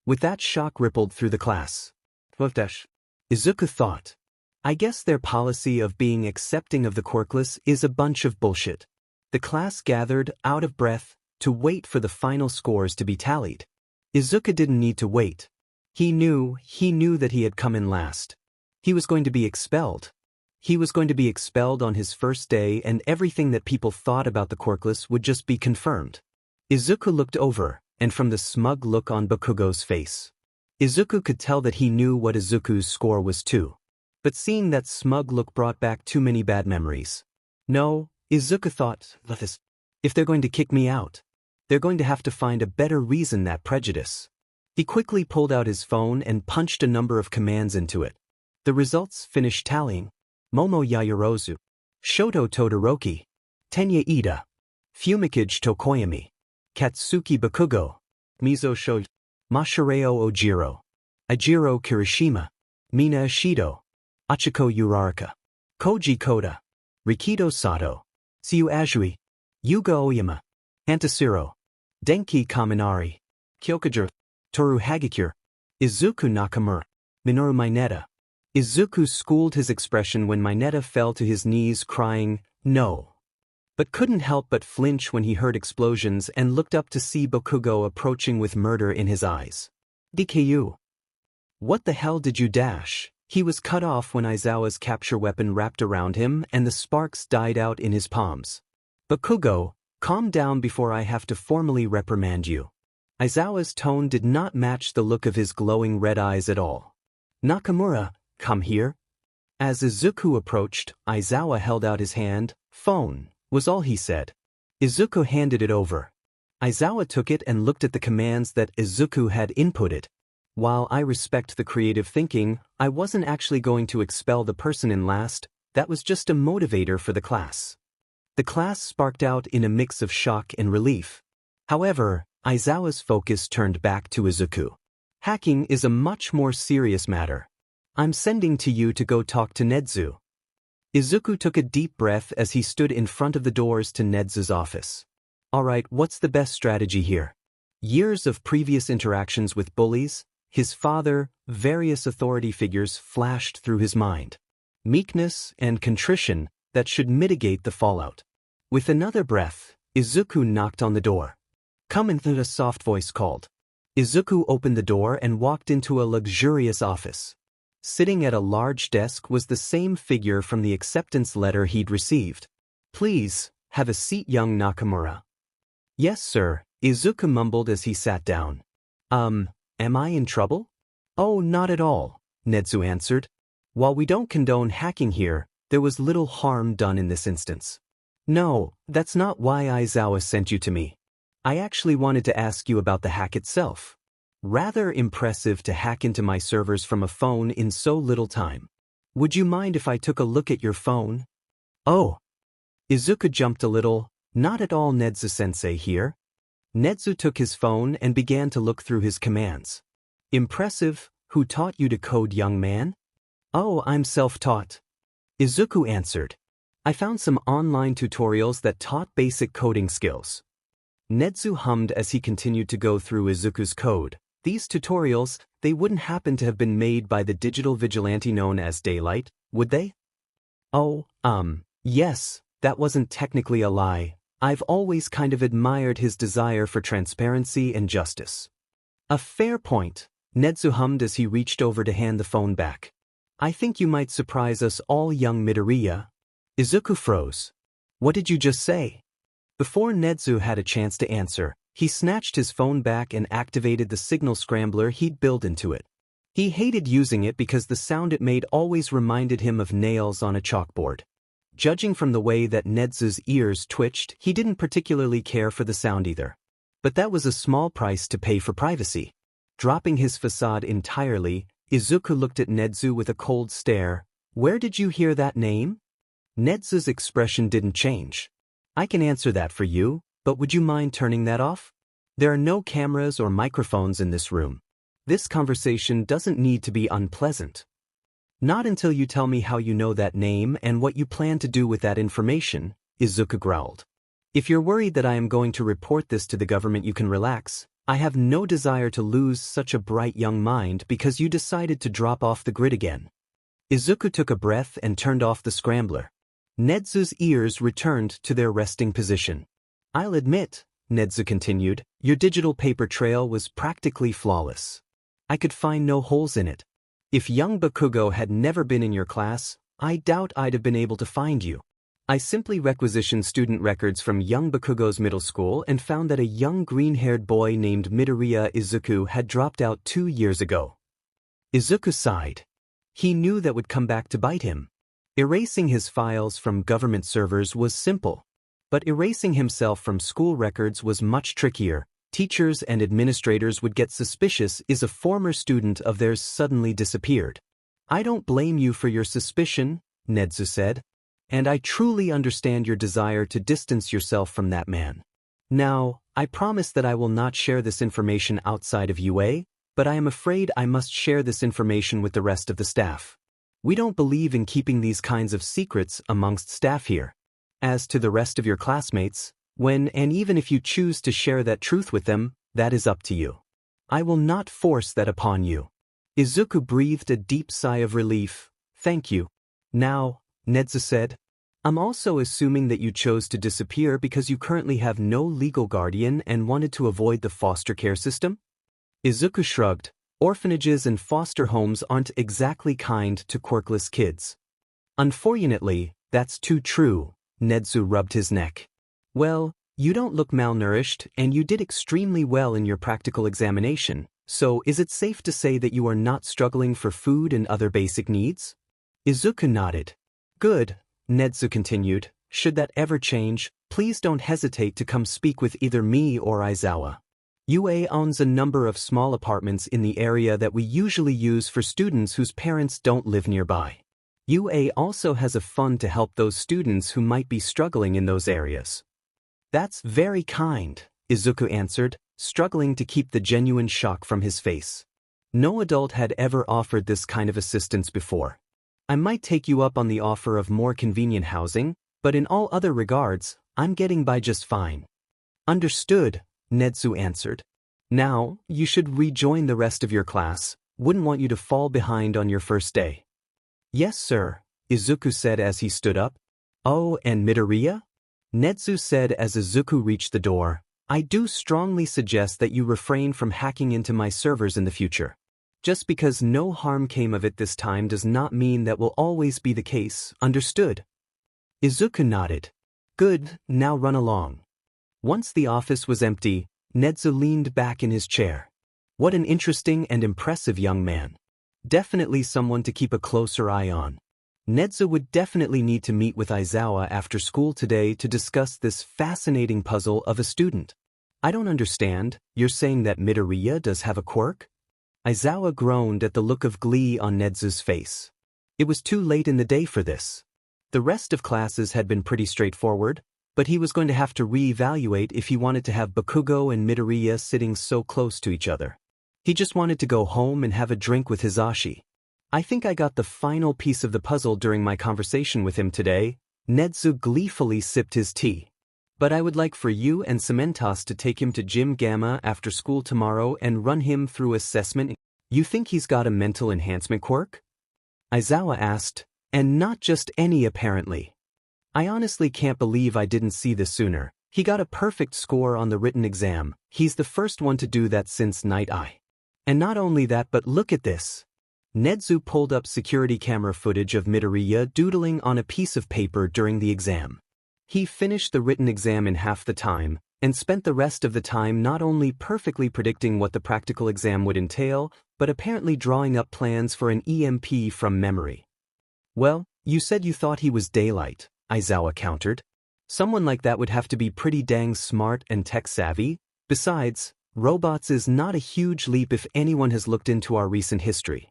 With that, shock rippled through the class. Izuku thought. I guess their policy of being accepting of the quirkless is a bunch of bullshit. The class gathered, out of breath, to wait for the final scores to be tallied. Izuku didn't need to wait. He knew that he had come in last. He was going to be expelled. He was going to be expelled on his first day, and everything that people thought about the quirkless would just be confirmed. Izuku looked over, and from the smug look on Bakugo's face, Izuku could tell that he knew what Izuku's score was too. But seeing that smug look brought back too many bad memories. No, Izuku thought, if they're going to kick me out, they're going to have to find a better reason than prejudice. He quickly pulled out his phone and punched a number of commands into it. The results finished tallying. Momo Yaoyorozu, Shoto Todoroki, Tenya Ida, Fumikage Tokoyami, Katsuki Bakugo, Mizo Sho, Mashireo Ojiro, Ajiro Kirishima, Mina Ishido, Achiko Uraraka, Koji Koda, Rikido Sato, Tsuyu Azui, Yuga Oyama, Antasiro, Denki Kaminari, Kyokujiro, Toru Hagakure, Izuku Nakamura, Minoru Mineta. Izuku schooled his expression when Mineta fell to his knees crying, no. But couldn't help but flinch when he heard explosions and looked up to see Bakugo approaching with murder in his eyes. DKU. What the hell did you dash? He was cut off when Aizawa's capture weapon wrapped around him and the sparks died out in his palms. Bakugo, calm down before I have to formally reprimand you. Aizawa's tone did not match the look of his glowing red eyes at all. Nakamura, come here. As Izuku approached, Aizawa held out his hand. Phone, was all he said. Izuku handed it over. Aizawa took it and looked at the commands that Izuku had inputted. While I respect the creative thinking, I wasn't actually going to expel the person in last. That was just a motivator for the class. The class sparked out in a mix of shock and relief. However, Aizawa's focus turned back to Izuku. Hacking is a much more serious matter. I'm sending to you to go talk to Nedu. Izuku took a deep breath as he stood in front of the doors to Nedu's office. Alright, what's the best strategy here? Years of previous interactions with bullies, his father, various authority figures flashed through his mind. Meekness and contrition that should mitigate the fallout. With another breath, Izuku knocked on the door. Come in, a soft voice called. Izuku opened the door and walked into a luxurious office. Sitting at a large desk was the same figure from the acceptance letter he'd received. Please, have a seat, young Nakamura. Yes, sir, Izuku mumbled as he sat down. Am I in trouble? Oh, not at all, Nedu answered. While we don't condone hacking here, there was little harm done in this instance. No, that's not why Aizawa sent you to me. I actually wanted to ask you about the hack itself. Rather impressive to hack into my servers from a phone in so little time. Would you mind if I took a look at your phone? Oh. Izuku jumped a little. Not at all, Nezu-sensei here. Nedu took his phone and began to look through his commands. Impressive. Who taught you to code, young man? Oh, I'm self-taught. Izuku answered. I found some online tutorials that taught basic coding skills. Nedu hummed as he continued to go through Izuku's code. These tutorials, they wouldn't happen to have been made by the digital vigilante known as Daylight, would they? Oh, yes, that wasn't technically a lie. I've always kind of admired his desire for transparency and justice. A fair point, Nedu hummed as he reached over to hand the phone back. I think you might surprise us all, young Midoriya. Izuku froze. What did you just say? Before Nedu had a chance to answer, He snatched his phone back and activated the signal scrambler he'd built into it. He hated using it because the sound it made always reminded him of nails on a chalkboard. Judging from the way that Nezu's ears twitched, he didn't particularly care for the sound either. But that was a small price to pay for privacy. Dropping his facade entirely, Izuku looked at Nezu with a cold stare. "Where did you hear that name?" Nezu's expression didn't change. "I can answer that for you, but would you mind turning that off? There are no cameras or microphones in this room. This conversation doesn't need to be unpleasant." "Not until you tell me how you know that name and what you plan to do with that information," Izuku growled. "If you're worried that I am going to report this to the government, you can relax. I have no desire to lose such a bright young mind because you decided to drop off the grid again." Izuku took a breath and turned off the scrambler. Nezu's ears returned to their resting position. "I'll admit," Nezu continued, "your digital paper trail was practically flawless. I could find no holes in it. If young Bakugo had never been in your class, I doubt I'd have been able to find you. I simply requisitioned student records from young Bakugo's middle school and found that a young green-haired boy named Midoriya Izuku had dropped out 2 years ago." Izuku sighed. He knew that would come back to bite him. Erasing his files from government servers was simple. But erasing himself from school records was much trickier. Teachers and administrators would get suspicious if a former student of theirs suddenly disappeared. "I don't blame you for your suspicion," Nezu said. "And I truly understand your desire to distance yourself from that man. Now, I promise that I will not share this information outside of UA, but I am afraid I must share this information with the rest of the staff. We don't believe in keeping these kinds of secrets amongst staff here. As to the rest of your classmates, when and even if you choose to share that truth with them, that is up to you. I will not force that upon you." Izuku breathed a deep sigh of relief. "Thank you." "Now," Nezu said, "I'm also assuming that you chose to disappear because you currently have no legal guardian and wanted to avoid the foster care system?" Izuku shrugged. "Orphanages and foster homes aren't exactly kind to quirkless kids." "Unfortunately, that's too true," Nezu rubbed his neck. "Well, you don't look malnourished and you did extremely well in your practical examination, so is it safe to say that you are not struggling for food and other basic needs?" Izuku nodded. "Good," Nezu continued. "Should that ever change, please don't hesitate to come speak with either me or Aizawa. UA owns a number of small apartments in the area that we usually use for students whose parents don't live nearby. UA also has a fund to help those students who might be struggling in those areas." "That's very kind," Izuku answered, struggling to keep the genuine shock from his face. No adult had ever offered this kind of assistance before. "I might take you up on the offer of more convenient housing, but in all other regards, I'm getting by just fine." "Understood," Nezu answered. "Now, you should rejoin the rest of your class. Wouldn't want you to fall behind on your first day." "Yes, sir," Izuku said as he stood up. "Oh, and Midoriya?" Nezu said as Izuku reached the door. "I do strongly suggest that you refrain from hacking into my servers in the future. Just because no harm came of it this time does not mean that will always be the case, understood?" Izuku nodded. "Good, now run along." Once the office was empty, Nezu leaned back in his chair. What an interesting and impressive young man. Definitely someone to keep a closer eye on. Nezu would definitely need to meet with Aizawa after school today to discuss this fascinating puzzle of a student. "I don't understand, you're saying that Midoriya does have a quirk?" Aizawa groaned at the look of glee on Nezu's face. It was too late in the day for this. The rest of classes had been pretty straightforward, but he was going to have to re-evaluate if he wanted to have Bakugo and Midoriya sitting so close to each other. He just wanted to go home and have a drink with Hizashi. "I think I got the final piece of the puzzle during my conversation with him today." Nezu gleefully sipped his tea. "But I would like for you and Cementos to take him to Gym Gamma after school tomorrow and run him through assessment." "You think he's got a mental enhancement quirk?" Aizawa asked, "And not just any apparently. I honestly can't believe I didn't see this sooner. He got a perfect score on the written exam. He's the first one to do that since Night Eye. And not only that, but look at this." Nezu pulled up security camera footage of Midoriya doodling on a piece of paper during the exam. He finished the written exam in half the time, and spent the rest of the time not only perfectly predicting what the practical exam would entail, but apparently drawing up plans for an EMP from memory. Well, you said you thought he was daylight, Aizawa countered. Someone like that would have to be pretty dang smart and tech-savvy. Besides, robots is not a huge leap if anyone has looked into our recent history.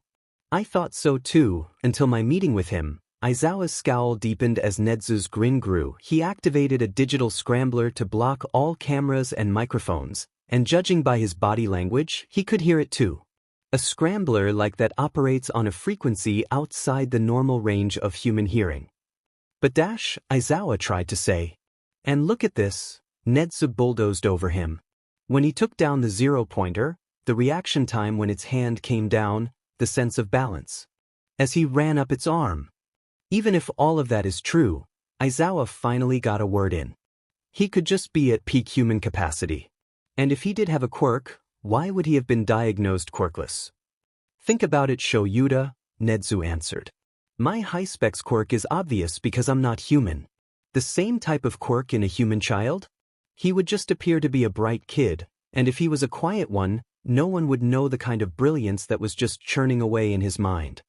I thought so too, until my meeting with him. Aizawa's scowl deepened as Nezu's grin grew. He activated a digital scrambler to block all cameras and microphones, and judging by his body language, he could hear it too. A scrambler like that operates on a frequency outside the normal range of human hearing. But Aizawa tried to say. And look at this, Nezu bulldozed over him. When he took down the zero-pointer, the reaction time when its hand came down, the sense of balance. As he ran up its arm. Even if all of that is true, Aizawa finally got a word in. He could just be at peak human capacity. And if he did have a quirk, why would he have been diagnosed quirkless? Think about it, Shoyuda, Nezu answered. My high-specs quirk is obvious because I'm not human. The same type of quirk in a human child? He would just appear to be a bright kid, and if he was a quiet one, no one would know the kind of brilliance that was just churning away in his mind.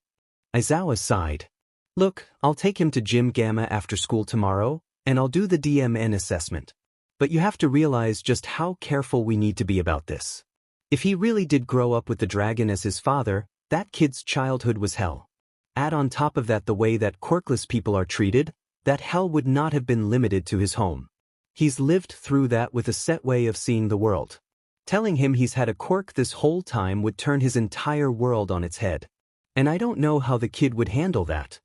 Aizawa sighed. Look, I'll take him to Gym Gamma after school tomorrow, and I'll do the DMN assessment. But you have to realize just how careful we need to be about this. If he really did grow up with the dragon as his father, that kid's childhood was hell. Add on top of that the way that quirkless people are treated, that hell would not have been limited to his home. He's lived through that with a set way of seeing the world. Telling him he's had a quirk this whole time would turn his entire world on its head. And I don't know how the kid would handle that.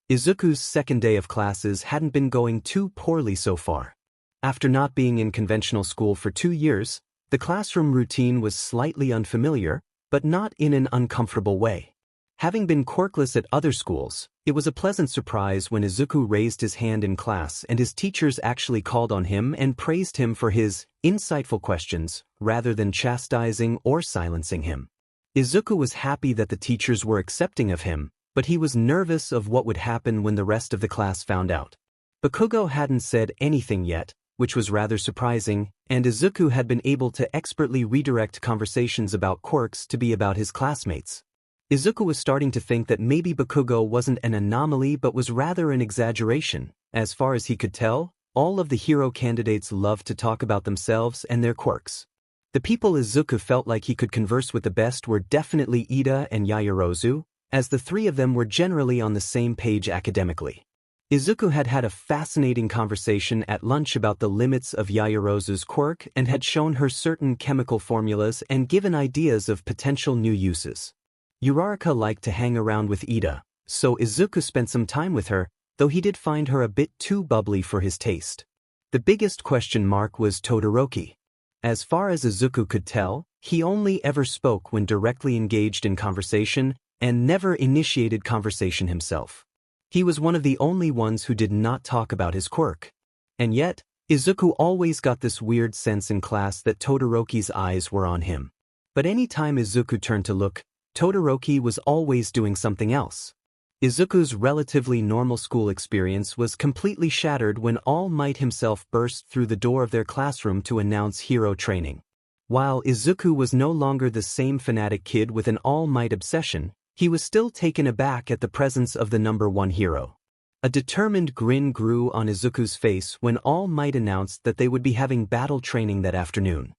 Izuku's second day of classes hadn't been going too poorly so far. After not being in conventional school for 2 years, the classroom routine was slightly unfamiliar, but not in an uncomfortable way. Having been quirkless at other schools, it was a pleasant surprise when Izuku raised his hand in class and his teachers actually called on him and praised him for his insightful questions, rather than chastising or silencing him. Izuku was happy that the teachers were accepting of him, but he was nervous of what would happen when the rest of the class found out. Bakugo hadn't said anything yet, which was rather surprising, and Izuku had been able to expertly redirect conversations about quirks to be about his classmates. Izuku was starting to think that maybe Bakugo wasn't an anomaly but was rather an exaggeration. As far as he could tell, all of the hero candidates loved to talk about themselves and their quirks. The people Izuku felt like he could converse with the best were definitely Ida and Yaoyorozu, as the three of them were generally on the same page academically. Izuku had had a fascinating conversation at lunch about the limits of Yaoyorozu's quirk and had shown her certain chemical formulas and given ideas of potential new uses. Uraraka liked to hang around with Ida, so Izuku spent some time with her, though he did find her a bit too bubbly for his taste. The biggest question mark was Todoroki. As far as Izuku could tell, he only ever spoke when directly engaged in conversation and never initiated conversation himself. He was one of the only ones who did not talk about his quirk. And yet, Izuku always got this weird sense in class that Todoroki's eyes were on him. But any time Izuku turned to look, Todoroki was always doing something else. Izuku's relatively normal school experience was completely shattered when All Might himself burst through the door of their classroom to announce hero training. While Izuku was no longer the same fanatic kid with an All Might obsession, he was still taken aback at the presence of the number one hero. A determined grin grew on Izuku's face when All Might announced that they would be having battle training that afternoon.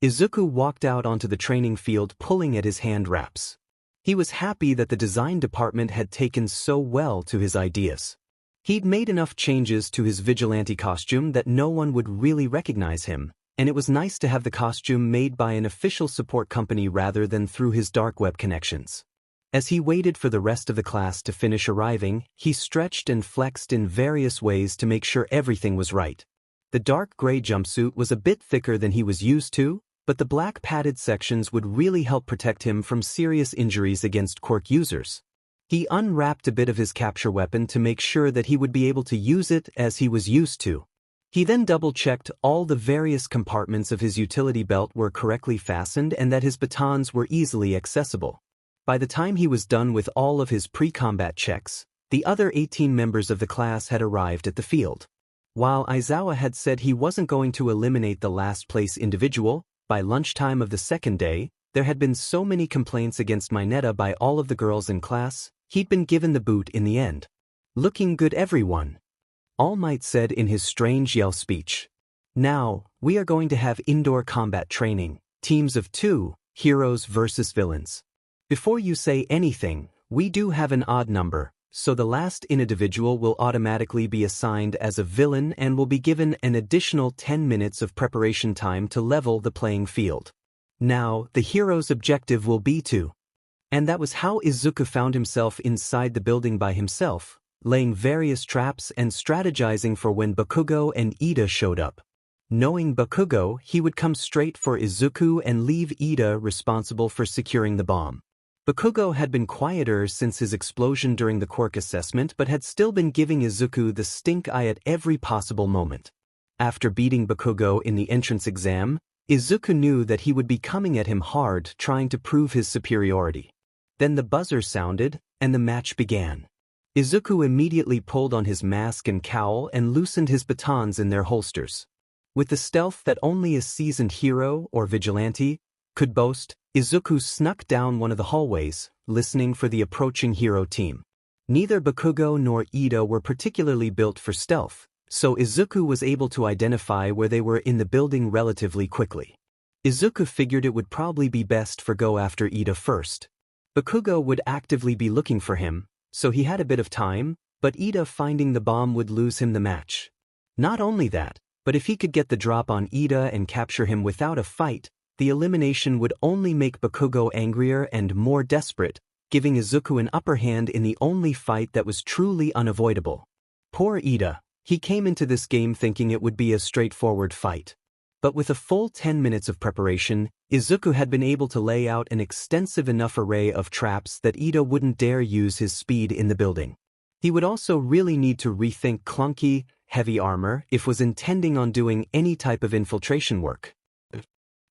Izuku walked out onto the training field pulling at his hand wraps. He was happy that the design department had taken so well to his ideas. He'd made enough changes to his vigilante costume that no one would really recognize him, and it was nice to have the costume made by an official support company rather than through his dark web connections. As he waited for the rest of the class to finish arriving, he stretched and flexed in various ways to make sure everything was right. The dark gray jumpsuit was a bit thicker than he was used to, but the black padded sections would really help protect him from serious injuries against quirk users. He unwrapped a bit of his capture weapon to make sure that he would be able to use it as he was used to. He then double-checked all the various compartments of his utility belt were correctly fastened and that his batons were easily accessible. By the time he was done with all of his pre-combat checks, the other 18 members of the class had arrived at the field. While Aizawa had said he wasn't going to eliminate the last-place individual, by lunchtime of the second day, there had been so many complaints against Mineta by all of the girls in class, he'd been given the boot in the end. Looking good, everyone, All Might said in his strange yell speech. Now, we are going to have indoor combat training, teams of 2, heroes versus villains. Before you say anything, we do have an odd number, so the last individual will automatically be assigned as a villain and will be given an additional 10 minutes of preparation time to level the playing field. Now, the hero's objective will be to. And that was how Izuku found himself inside the building by himself, laying various traps and strategizing for when Bakugo and Ida showed up. Knowing Bakugo, he would come straight for Izuku and leave Ida responsible for securing the bomb. Bakugo had been quieter since his explosion during the quirk assessment but had still been giving Izuku the stink eye at every possible moment. After beating Bakugo in the entrance exam, Izuku knew that he would be coming at him hard trying to prove his superiority. Then the buzzer sounded, and the match began. Izuku immediately pulled on his mask and cowl and loosened his batons in their holsters. With the stealth that only a seasoned hero or vigilante could boast, Izuku snuck down one of the hallways, listening for the approaching hero team. Neither Bakugo nor Ida were particularly built for stealth, so Izuku was able to identify where they were in the building relatively quickly. Izuku figured it would probably be best for go after Ida first. Bakugo would actively be looking for him, so he had a bit of time, but Ida finding the bomb would lose him the match. Not only that, but if he could get the drop on Ida and capture him without a fight, the elimination would only make Bakugo angrier and more desperate, giving Izuku an upper hand in the only fight that was truly unavoidable. Poor Ida, he came into this game thinking it would be a straightforward fight. But with a full 10 minutes of preparation, Izuku had been able to lay out an extensive enough array of traps that Ida wouldn't dare use his speed in the building. He would also really need to rethink clunky, heavy armor if was intending on doing any type of infiltration work.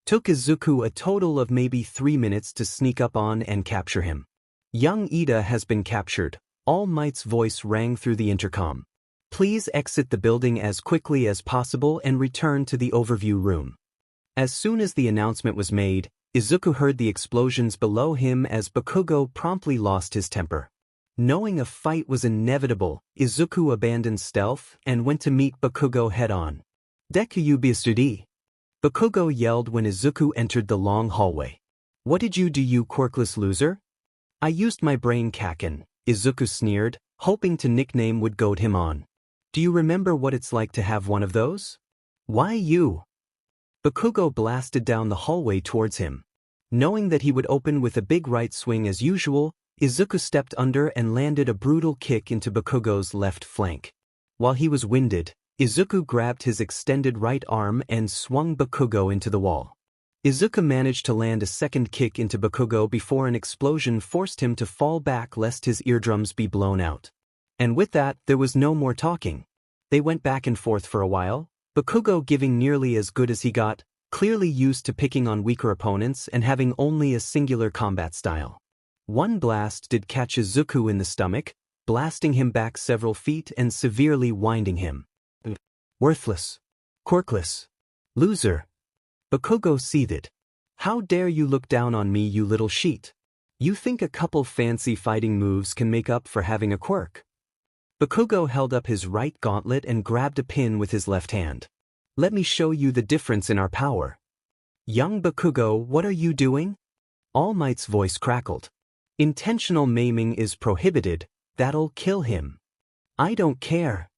Took Izuku a total of maybe 3 minutes to sneak up on and capture him. Young Ida has been captured, All Might's voice rang through the intercom. Please exit the building as quickly as possible and return to the overview room. As soon as the announcement was made, Izuku heard the explosions below him as Bakugo promptly lost his temper. Knowing a fight was inevitable, Izuku abandoned stealth and went to meet Bakugo head-on. Deku Yubisudi. Bakugo yelled when Izuku entered the long hallway. What did you do, you quirkless loser? I used my brain, Kaken, Izuku sneered, hoping to nickname would goad him on. Do you remember what it's like to have one of those? Why you? Bakugo blasted down the hallway towards him. Knowing that he would open with a big right swing as usual, Izuku stepped under and landed a brutal kick into Bakugo's left flank. While he was winded, Izuku grabbed his extended right arm and swung Bakugo into the wall. Izuku managed to land a second kick into Bakugo before an explosion forced him to fall back lest his eardrums be blown out. And with that, there was no more talking. They went back and forth for a while, Bakugo giving nearly as good as he got, clearly used to picking on weaker opponents and having only a singular combat style. One blast did catch Izuku in the stomach, blasting him back several feet and severely winding him. Worthless. Quirkless. Loser. Bakugo seethed. How dare you look down on me, you little sheet? You think a couple fancy fighting moves can make up for having a quirk? Bakugo held up his right gauntlet and grabbed a pin with his left hand. Let me show you the difference in our power. Young Bakugo, what are you doing? All Might's voice crackled. Intentional maiming is prohibited, that'll kill him. I don't care.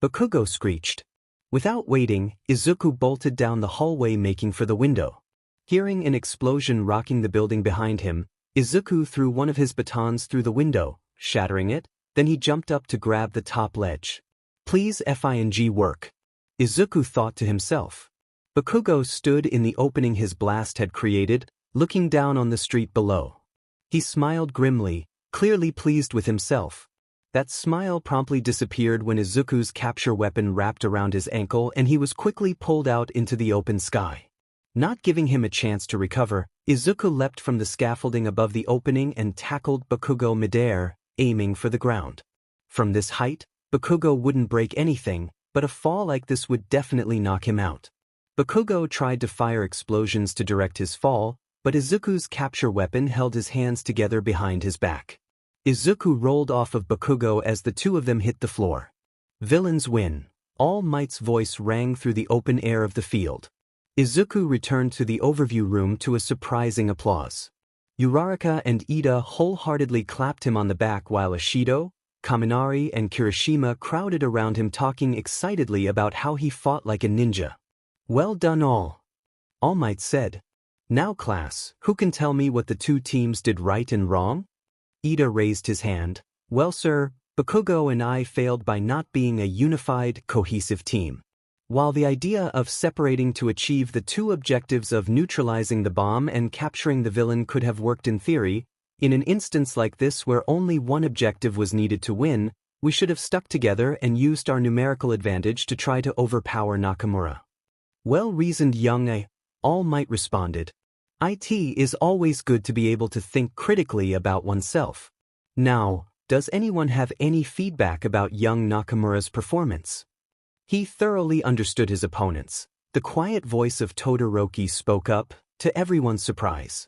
Bakugo screeched. Without waiting, Izuku bolted down the hallway making for the window. Hearing an explosion rocking the building behind him, Izuku threw one of his batons through the window, shattering it, then he jumped up to grab the top ledge. Please FING work. Izuku thought to himself. Bakugo stood in the opening his blast had created, looking down on the street below. He smiled grimly, clearly pleased with himself. That smile promptly disappeared when Izuku's capture weapon wrapped around his ankle and he was quickly pulled out into the open sky. Not giving him a chance to recover, Izuku leapt from the scaffolding above the opening and tackled Bakugo midair, aiming for the ground. From this height, Bakugo wouldn't break anything, but a fall like this would definitely knock him out. Bakugo tried to fire explosions to direct his fall, but Izuku's capture weapon held his hands together behind his back. Izuku rolled off of Bakugo as the two of them hit the floor. Villains win. All Might's voice rang through the open air of the field. Izuku returned to the overview room to a surprising applause. Uraraka and Ida wholeheartedly clapped him on the back while Ashido, Kaminari and Kirishima crowded around him talking excitedly about how he fought like a ninja. "Well done all Might said. "Now class, who can tell me what the two teams did right and wrong?" Ida raised his hand. "Well sir, Bakugo and I failed by not being a unified, cohesive team. While the idea of separating to achieve the two objectives of neutralizing the bomb and capturing the villain could have worked in theory, in an instance like this where only one objective was needed to win, we should have stuck together and used our numerical advantage to try to overpower Nakamura." Well-reasoned young All Might responded. "It is always good to be able to think critically about oneself. Now, does anyone have any feedback about young Nakamura's performance?" He thoroughly understood his opponents. The quiet voice of Todoroki spoke up, to everyone's surprise.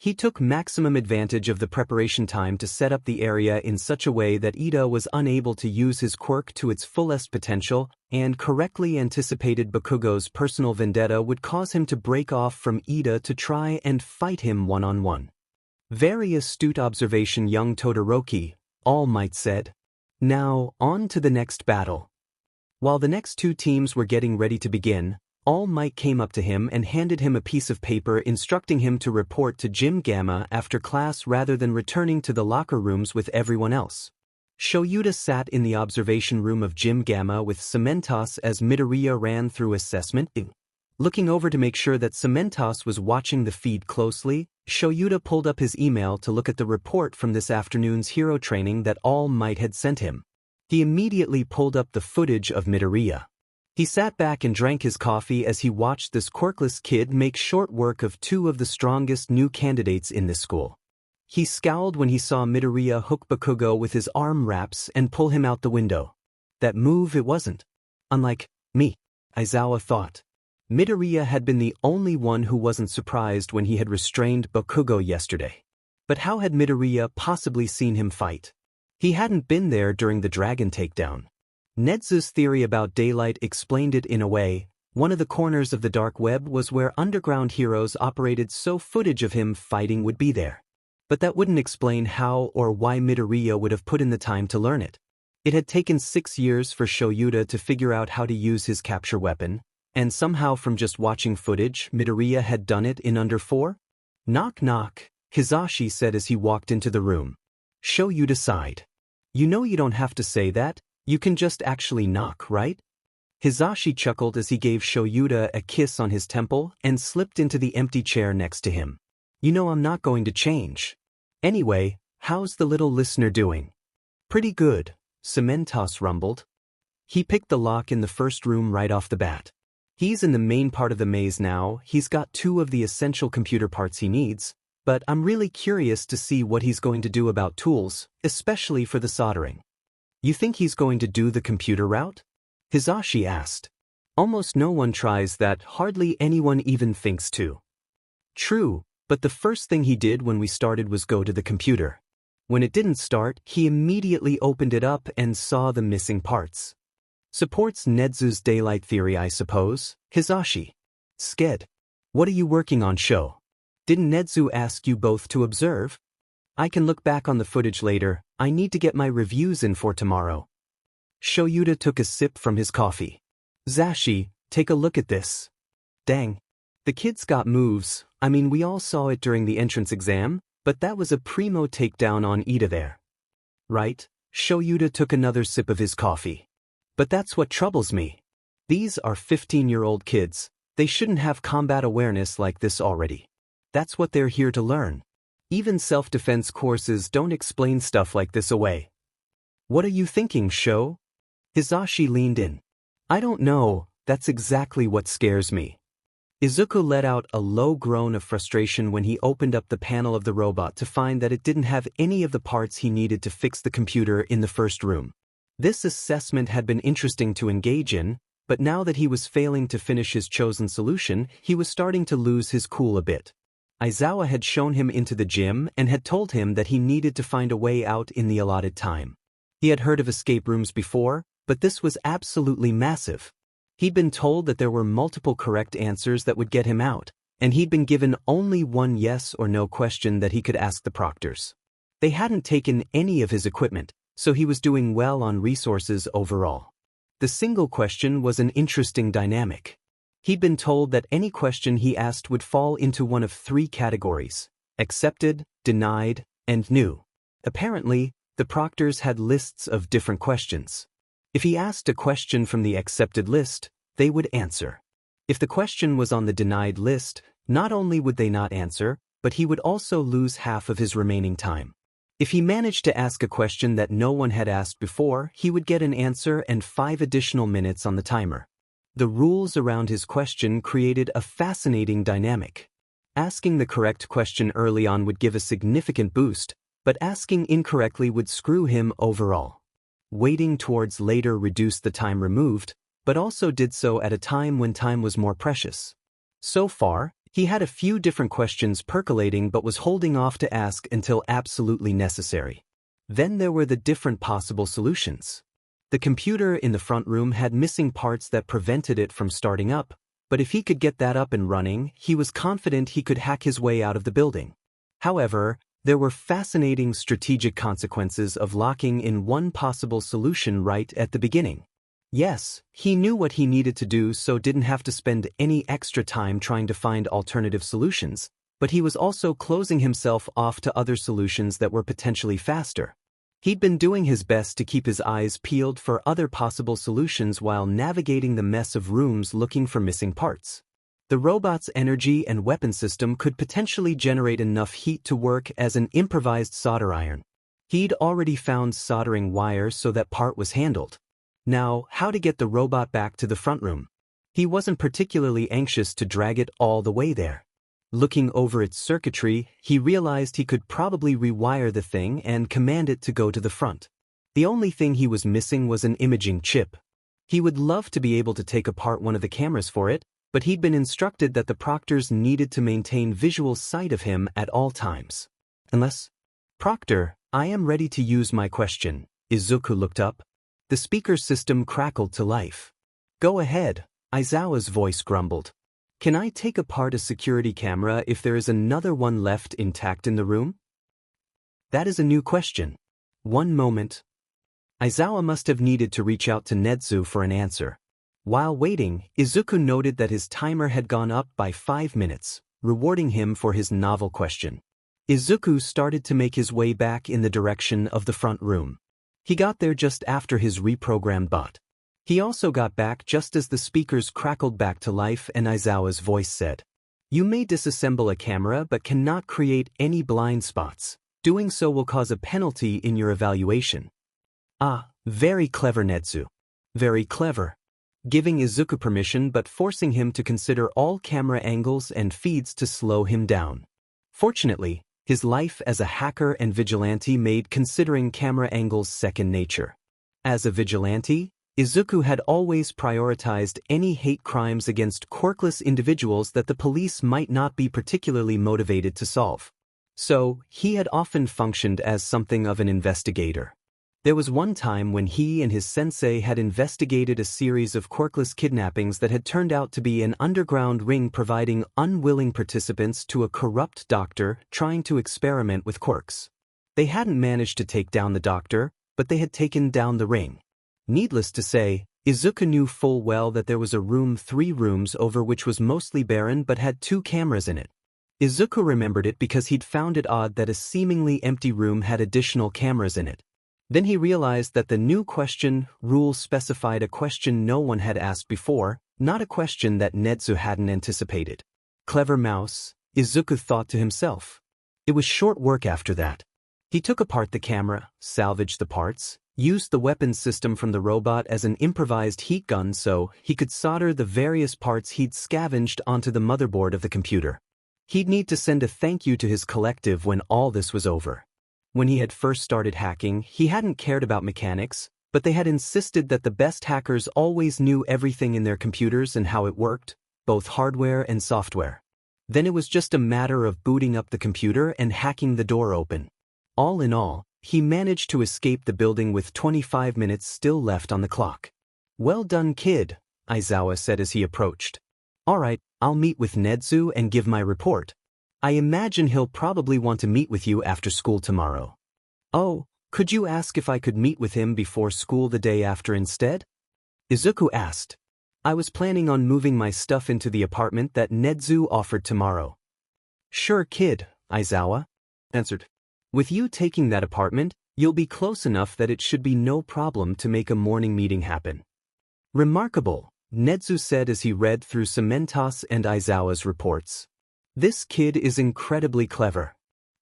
He took maximum advantage of the preparation time to set up the area in such a way that Ida was unable to use his quirk to its fullest potential, and correctly anticipated Bakugo's personal vendetta would cause him to break off from Ida to try and fight him one-on-one. "Very astute observation, young Todoroki," All Might said. "Now, on to the next battle." While the next two teams were getting ready to begin, All Might came up to him and handed him a piece of paper instructing him to report to Gym Gamma after class rather than returning to the locker rooms with everyone else. Shoyuta sat in the observation room of Gym Gamma with Cementos as Midoriya ran through assessment. Looking over to make sure that Cementos was watching the feed closely, Shoyuta pulled up his email to look at the report from this afternoon's hero training that All Might had sent him. He immediately pulled up the footage of Midoriya. He sat back and drank his coffee as he watched this quirkless kid make short work of two of the strongest new candidates in this school. He scowled when he saw Midoriya hook Bakugo with his arm wraps and pull him out the window. That move it wasn't. Unlike me, Aizawa thought. Midoriya had been the only one who wasn't surprised when he had restrained Bakugo yesterday. But how had Midoriya possibly seen him fight? He hadn't been there during the dragon takedown. Nezu's theory about daylight explained it in a way. One of the corners of the dark web was where underground heroes operated, so footage of him fighting would be there. But that wouldn't explain how or why Midoriya would have put in the time to learn it. It had taken 6 years for Shoyuta to figure out how to use his capture weapon, and somehow from just watching footage, Midoriya had done it in under 4? "Knock knock," Hizashi said as he walked into the room. Shoyuta sighed. "You know you don't have to say that, you can just actually knock, right?" Hizashi chuckled as he gave Shoyuta a kiss on his temple and slipped into the empty chair next to him. "You know I'm not going to change. Anyway, how's the little listener doing?" "Pretty good," Cementos rumbled. He picked the lock in the first room right off the bat. He's in the main part of the maze now, he's got 2 of the essential computer parts he needs, but I'm really curious to see what he's going to do about tools, especially for the soldering. "You think he's going to do the computer route?" Hizashi asked. "Almost no one tries that, hardly anyone even thinks to." "True, but the first thing he did when we started was go to the computer. When it didn't start, he immediately opened it up and saw the missing parts." "Supports Nezu's daylight theory, I suppose." Hizashi. "Sked. What are you working on, Sho? Didn't Nezu ask you both to observe?" "I can look back on the footage later, I need to get my reviews in for tomorrow." Shoyuta took a sip from his coffee. "Zashi, take a look at this. Dang. The kid's got moves, I mean we all saw it during the entrance exam, but that was a primo takedown on Ida there." "Right." Shoyuta took another sip of his coffee. "But that's what troubles me. These are 15-year-old kids, they shouldn't have combat awareness like this already. That's what they're here to learn. Even self-defense courses don't explain stuff like this away." "What are you thinking, Sho?" Hizashi leaned in. "I don't know, that's exactly what scares me." Izuku let out a low groan of frustration when he opened up the panel of the robot to find that it didn't have any of the parts he needed to fix the computer in the first room. This assessment had been interesting to engage in, but now that he was failing to finish his chosen solution, he was starting to lose his cool a bit. Aizawa had shown him into the gym and had told him that he needed to find a way out in the allotted time. He had heard of escape rooms before, but this was absolutely massive. He'd been told that there were multiple correct answers that would get him out, and he'd been given only one yes or no question that he could ask the proctors. They hadn't taken any of his equipment, so he was doing well on resources overall. The single question was an interesting dynamic. He'd been told that any question he asked would fall into one of three categories: accepted, denied, and new. Apparently, the proctors had lists of different questions. If he asked a question from the accepted list, they would answer. If the question was on the denied list, not only would they not answer, but he would also lose half of his remaining time. If he managed to ask a question that no one had asked before, he would get an answer and 5 additional minutes on the timer. The rules around his question created a fascinating dynamic. Asking the correct question early on would give a significant boost, but asking incorrectly would screw him overall. Waiting towards later reduced the time removed, but also did so at a time when time was more precious. So far, he had a few different questions percolating but was holding off to ask until absolutely necessary. Then there were the different possible solutions. The computer in the front room had missing parts that prevented it from starting up, but if he could get that up and running, he was confident he could hack his way out of the building. However, there were fascinating strategic consequences of locking in one possible solution right at the beginning. Yes, he knew what he needed to do, so didn't have to spend any extra time trying to find alternative solutions, but he was also closing himself off to other solutions that were potentially faster. He'd been doing his best to keep his eyes peeled for other possible solutions while navigating the mess of rooms looking for missing parts. The robot's energy and weapon system could potentially generate enough heat to work as an improvised solder iron. He'd already found soldering wire, so that part was handled. Now, how to get the robot back to the front room? He wasn't particularly anxious to drag it all the way there. Looking over its circuitry, he realized he could probably rewire the thing and command it to go to the front. The only thing he was missing was an imaging chip. He would love to be able to take apart one of the cameras for it, but he'd been instructed that the proctors needed to maintain visual sight of him at all times. Unless... "Proctor, I am ready to use my question." Izuku looked up. The speaker's system crackled to life. "Go ahead," Aizawa's voice grumbled. "Can I take apart a security camera if there is another one left intact in the room?" "That is a new question." One moment. Aizawa must have needed to reach out to Nedu for an answer. While waiting, Izuku noted that his timer had gone up by 5 minutes, rewarding him for his novel question. Izuku started to make his way back in the direction of the front room. He got there just after his reprogrammed bot. He also got back just as the speakers crackled back to life and Aizawa's voice said, "You may disassemble a camera but cannot create any blind spots. Doing so will cause a penalty in your evaluation." Ah, very clever Nedu. Very clever. Giving Izuku permission but forcing him to consider all camera angles and feeds to slow him down. Fortunately, his life as a hacker and vigilante made considering camera angles second nature. As a vigilante, Izuku had always prioritized any hate crimes against quirkless individuals that the police might not be particularly motivated to solve. So, he had often functioned as something of an investigator. There was one time when he and his sensei had investigated a series of quirkless kidnappings that had turned out to be an underground ring providing unwilling participants to a corrupt doctor trying to experiment with quirks. They hadn't managed to take down the doctor, but they had taken down the ring. Needless to say, Izuku knew full well that there was a room 3 rooms over which was mostly barren but had 2 cameras in it. Izuku remembered it because he'd found it odd that a seemingly empty room had additional cameras in it. Then he realized that the new question rule specified a question no one had asked before, not a question that Nedu hadn't anticipated. Clever mouse, Izuku thought to himself. It was short work after that. He took apart the camera, salvaged the parts, used the weapons system from the robot as an improvised heat gun so he could solder the various parts he'd scavenged onto the motherboard of the computer. He'd need to send a thank you to his collective when all this was over. When he had first started hacking, he hadn't cared about mechanics, But they had insisted that the best hackers always knew everything in their computers and how it worked, both hardware and software. Then it was just a matter of booting up the computer and hacking the door open. All in all, he managed to escape the building with 25 minutes still left on the clock. "Well done, kid," Aizawa said as he approached. "Alright, I'll meet with Nedu and give my report. I imagine he'll probably want to meet with you after school tomorrow." "Oh, could you ask if I could meet with him before school the day after instead?" Izuku asked. "I was planning on moving my stuff into the apartment that Nedu offered tomorrow." "Sure, kid," Aizawa answered. "With you taking that apartment, you'll be close enough that it should be no problem to make a morning meeting happen." "Remarkable," Nedu said as he read through Cementos and Aizawa's reports. "This kid is incredibly clever.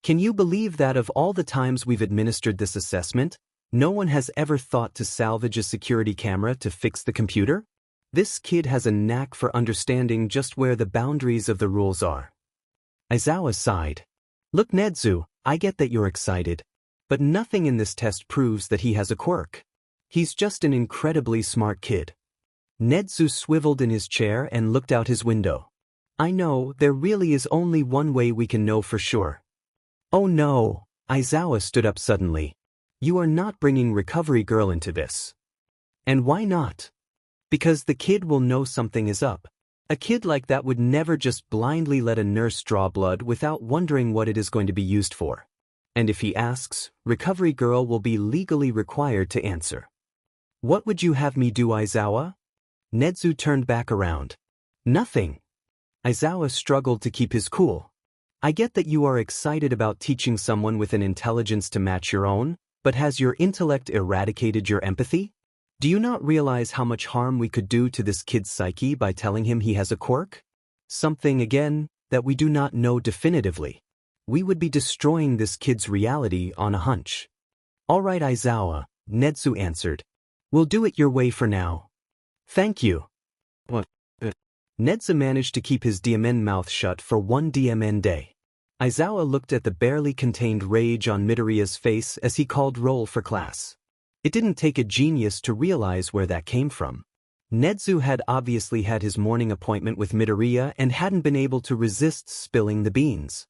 Can you believe that of all the times we've administered this assessment, no one has ever thought to salvage a security camera to fix the computer? This kid has a knack for understanding just where the boundaries of the rules are." Aizawa sighed. "Look, Nedu, I get that you're excited, but nothing in this test proves that he has a quirk. He's just an incredibly smart kid." Nedu swiveled in his chair and looked out his window. "I know, there really is only one way we can know for sure." "Oh no," Aizawa stood up suddenly. "You are not bringing Recovery Girl into this." "And why not?" "Because the kid will know something is up. A kid like that would never just blindly let a nurse draw blood without wondering what it is going to be used for. And if he asks, Recovery Girl will be legally required to answer." "What would you have me do, Aizawa?" Nedu turned back around. "Nothing." Aizawa struggled to keep his cool. "I get that you are excited about teaching someone with an intelligence to match your own, but has your intellect eradicated your empathy? Do you not realize how much harm we could do to this kid's psyche by telling him he has a quirk? Something, again, that we do not know definitively. We would be destroying this kid's reality on a hunch." "All right, Aizawa," Nedu answered. "We'll do it your way for now." "Thank you." "What?" Nedu managed to keep his DMN mouth shut for one DMN day. Aizawa looked at the barely contained rage on Midoriya's face as he called roll for class. It didn't take a genius to realize where that came from. Nedu had obviously had his morning appointment with Midoriya and hadn't been able to resist spilling the beans.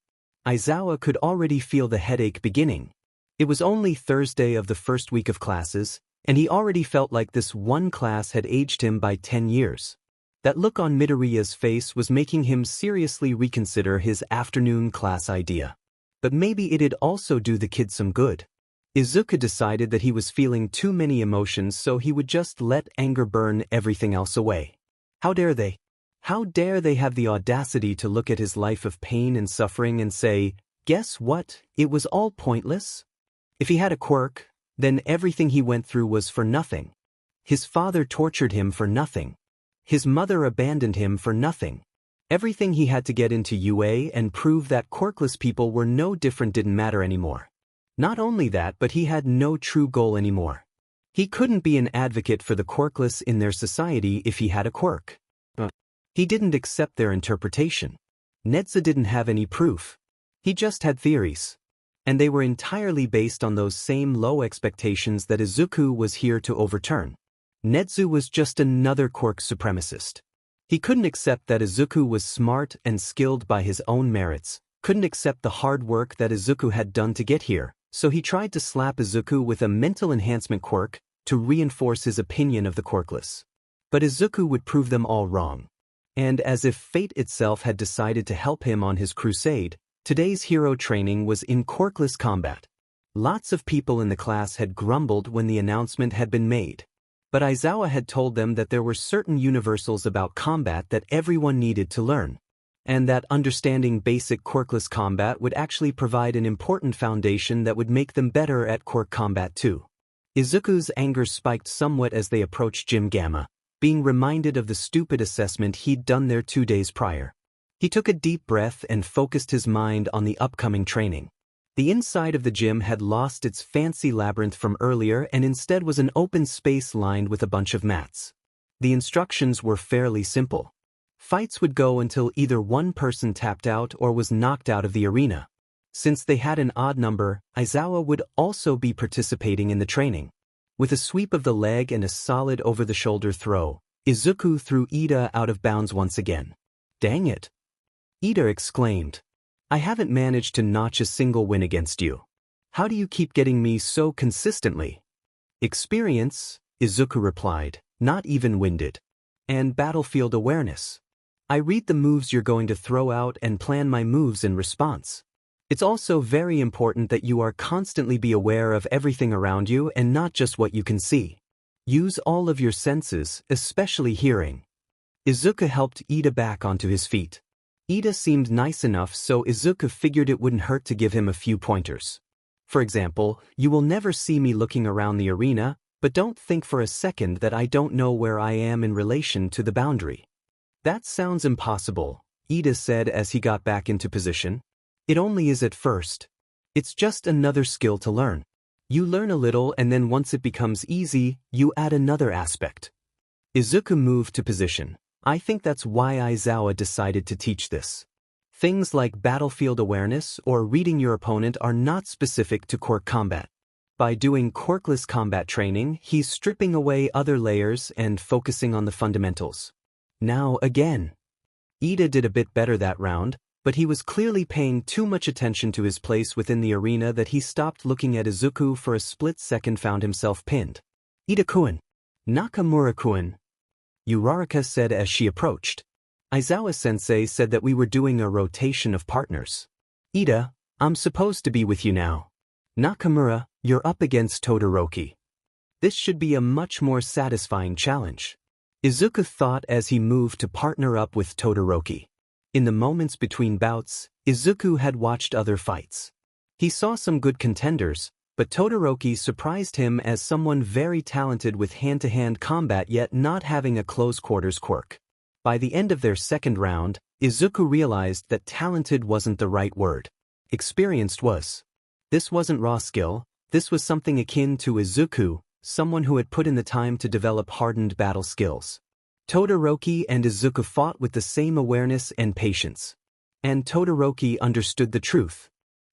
Aizawa could already feel the headache beginning. It was only Thursday of the first week of classes, and he already felt like this one class had aged him by 10 years. That look on Midoriya's face was making him seriously reconsider his afternoon class idea. But maybe it'd also do the kid some good. Izuku decided that he was feeling too many emotions, so he would just let anger burn everything else away. How dare they? How dare they have the audacity to look at his life of pain and suffering and say, "Guess what? It was all pointless." If he had a quirk, then everything he went through was for nothing. His father tortured him for nothing. His mother abandoned him for nothing. Everything he had to get into UA and prove that quirkless people were no different didn't matter anymore. Not only that, but he had no true goal anymore. He couldn't be an advocate for the quirkless in their society if he had a quirk. He didn't accept their interpretation. Nedu didn't have any proof. He just had theories. And they were entirely based on those same low expectations that Izuku was here to overturn. Nedu was just another quirk supremacist. He couldn't accept that Izuku was smart and skilled by his own merits, couldn't accept the hard work that Izuku had done to get here, so he tried to slap Izuku with a mental enhancement quirk to reinforce his opinion of the quirkless. But Izuku would prove them all wrong. And as if fate itself had decided to help him on his crusade, today's hero training was in quirkless combat. Lots of people in the class had grumbled when the announcement had been made. But Aizawa had told them that there were certain universals about combat that everyone needed to learn, and that understanding basic quirkless combat would actually provide an important foundation that would make them better at quirk combat too. Izuku's anger spiked somewhat as they approached Gym Gamma, being reminded of the stupid assessment he'd done there 2 days prior. He took a deep breath and focused his mind on the upcoming training. The inside of the gym had lost its fancy labyrinth from earlier and instead was an open space lined with a bunch of mats. The instructions were fairly simple. Fights would go until either one person tapped out or was knocked out of the arena. Since they had an odd number, Aizawa would also be participating in the training. With a sweep of the leg and a solid over-the-shoulder throw, Izuku threw Ida out of bounds once again. Dang it! Ida exclaimed. I haven't managed to notch a single win against you. How do you keep getting me so consistently? Experience, Izuku replied, not even-winded. And battlefield awareness. I read the moves you're going to throw out and plan my moves in response. It's also very important that you are constantly be aware of everything around you and not just what you can see. Use all of your senses, especially hearing. Izuku helped Ida back onto his feet. Ida seemed nice enough, so Izuku figured it wouldn't hurt to give him a few pointers. For example, you will never see me looking around the arena, but don't think for a second that I don't know where I am in relation to the boundary. That sounds impossible, Ida said as he got back into position. It only is at first. It's just another skill to learn. You learn a little and then once it becomes easy, you add another aspect. Izuku moved to position. I think that's why Aizawa decided to teach this. Things like battlefield awareness or reading your opponent are not specific to quirk combat. By doing quirkless combat training, he's stripping away other layers and focusing on the fundamentals. Now again. Ida did a bit better that round, but he was clearly paying too much attention to his place within the arena that he stopped looking at Izuku for a split second, found himself pinned. Ida-kun. Nakamura-kun. Uraraka said as she approached. Aizawa-sensei said that we were doing a rotation of partners. Ida, I'm supposed to be with you now. Nakamura, you're up against Todoroki. This should be a much more satisfying challenge. Izuku thought as he moved to partner up with Todoroki. In the moments between bouts, Izuku had watched other fights. He saw some good contenders, but Todoroki surprised him as someone very talented with hand-to-hand combat yet not having a close-quarters quirk. By the end of their second round, Izuku realized that talented wasn't the right word. Experienced was. This wasn't raw skill, this was something akin to Izuku, someone who had put in the time to develop hardened battle skills. Todoroki and Izuku fought with the same awareness and patience. And Todoroki understood the truth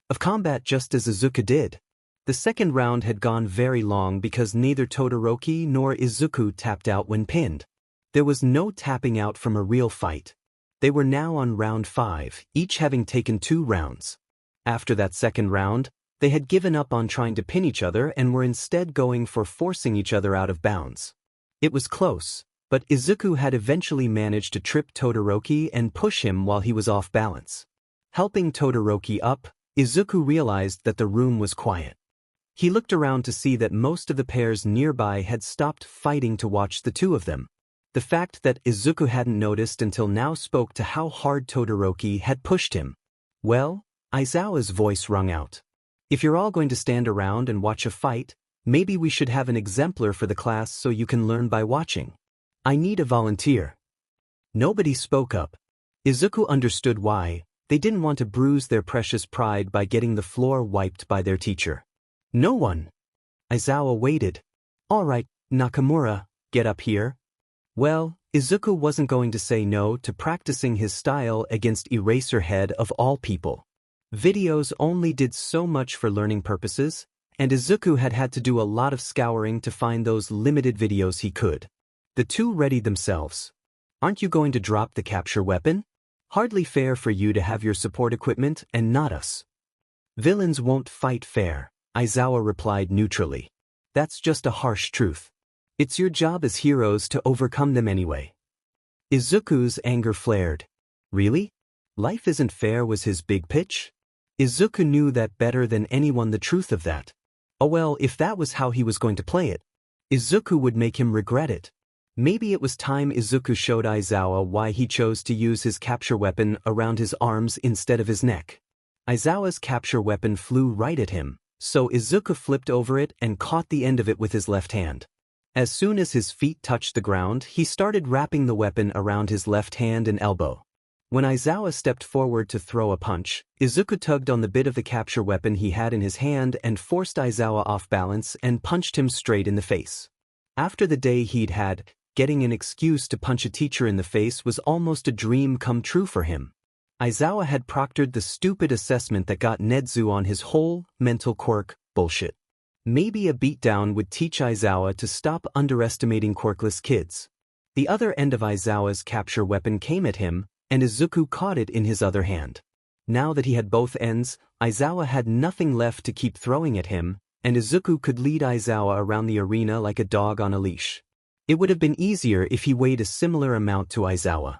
of combat just as Izuku did. The second round had gone very long because neither Todoroki nor Izuku tapped out when pinned. There was no tapping out from a real fight. They were now on round 5, each having taken 2 rounds. After that second round, they had given up on trying to pin each other and were instead going for forcing each other out of bounds. It was close, but Izuku had eventually managed to trip Todoroki and push him while he was off balance. Helping Todoroki up, Izuku realized that the room was quiet. He looked around to see that most of the pairs nearby had stopped fighting to watch the two of them. The fact that Izuku hadn't noticed until now spoke to how hard Todoroki had pushed him. Well, Aizawa's voice rung out. If you're all going to stand around and watch a fight, maybe we should have an exemplar for the class so you can learn by watching. I need a volunteer. Nobody spoke up. Izuku understood why. They didn't want to bruise their precious pride by getting the floor wiped by their teacher. No one. Aizawa waited. All right, Nakamura, get up here. Well, Izuku wasn't going to say no to practicing his style against Eraserhead of all people. Videos only did so much for learning purposes, and Izuku had had to do a lot of scouring to find those limited videos he could. The two readied themselves. Aren't you going to drop the capture weapon? Hardly fair for you to have your support equipment and not us. Villains won't fight fair, Aizawa replied neutrally. That's just a harsh truth. It's your job as heroes to overcome them anyway. Izuku's anger flared. Really? Life isn't fair was his big pitch? Izuku knew that better than anyone, the truth of that. Oh well, if that was how he was going to play it, Izuku would make him regret it. Maybe it was time Izuku showed Aizawa why he chose to use his capture weapon around his arms instead of his neck. Aizawa's capture weapon flew right at him, so Izuku flipped over it and caught the end of it with his left hand. As soon as his feet touched the ground, he started wrapping the weapon around his left hand and elbow. When Aizawa stepped forward to throw a punch, Izuku tugged on the bit of the capture weapon he had in his hand and forced Aizawa off balance and punched him straight in the face. After the day he'd had, getting an excuse to punch a teacher in the face was almost a dream come true for him. Aizawa had proctored the stupid assessment that got Nedu on his whole mental quirk bullshit. Maybe a beatdown would teach Aizawa to stop underestimating quirkless kids. The other end of Aizawa's capture weapon came at him, and Izuku caught it in his other hand. Now that he had both ends, Aizawa had nothing left to keep throwing at him, and Izuku could lead Aizawa around the arena like a dog on a leash. It would have been easier if he weighed a similar amount to Aizawa.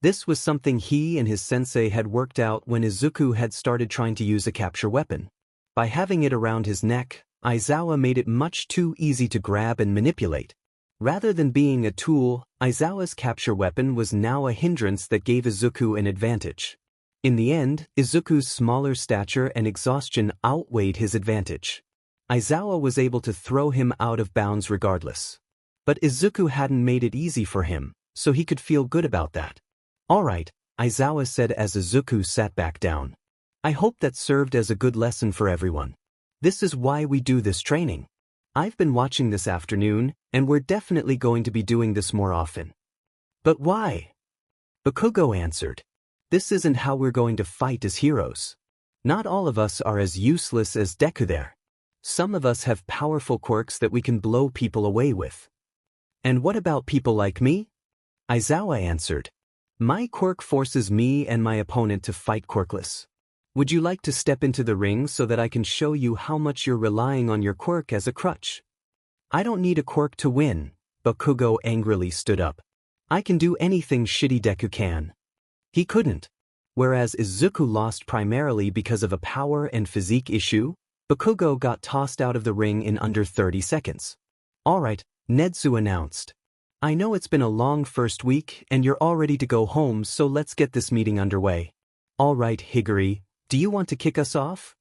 This was something he and his sensei had worked out when Izuku had started trying to use a capture weapon. By having it around his neck, Aizawa made it much too easy to grab and manipulate. Rather than being a tool, Aizawa's capture weapon was now a hindrance that gave Izuku an advantage. In the end, Izuku's smaller stature and exhaustion outweighed his advantage. Aizawa was able to throw him out of bounds regardless. But Izuku hadn't made it easy for him, so he could feel good about that. "Alright," Aizawa said as Izuku sat back down. "I hope that served as a good lesson for everyone. This is why we do this training. I've been watching this afternoon, and we're definitely going to be doing this more often." "But why?" Bakugo answered. "This isn't how we're going to fight as heroes. Not all of us are as useless as Deku there. Some of us have powerful quirks that we can blow people away with." "And what about people like me?" Aizawa answered. "My quirk forces me and my opponent to fight quirkless. Would you like to step into the ring so that I can show you how much you're relying on your quirk as a crutch?" "I don't need a quirk to win," Bakugo angrily stood up. "I can do anything shitty Deku can." He couldn't. Whereas Izuku lost primarily because of a power and physique issue, Bakugo got tossed out of the ring in under 30 seconds. "Alright," Nedu announced. "I know it's been a long first week and you're all ready to go home, so let's get this meeting underway." "Alright, Higuri, do you want to kick us off?"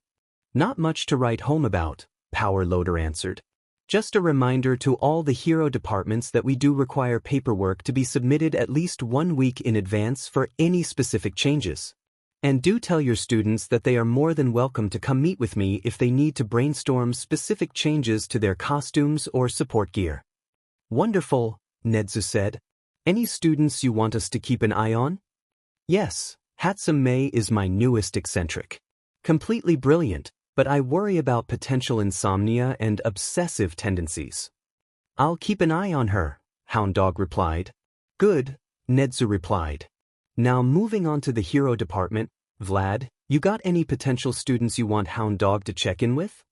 "Not much to write home about," Power Loader answered. "Just a reminder to all the hero departments that we do require paperwork to be submitted at least 1 week in advance for any specific changes. And do tell your students that they are more than welcome to come meet with me if they need to brainstorm specific changes to their costumes or support gear." "Wonderful," Nedu said. "Any students you want us to keep an eye on?" "Yes, Hatsume is my newest eccentric. Completely brilliant, but I worry about potential insomnia and obsessive tendencies." "I'll keep an eye on her," Hound Dog replied. "Good," Nedu replied. "Now moving on to the hero department, Vlad, you got any potential students you want Hound Dog to check in with?"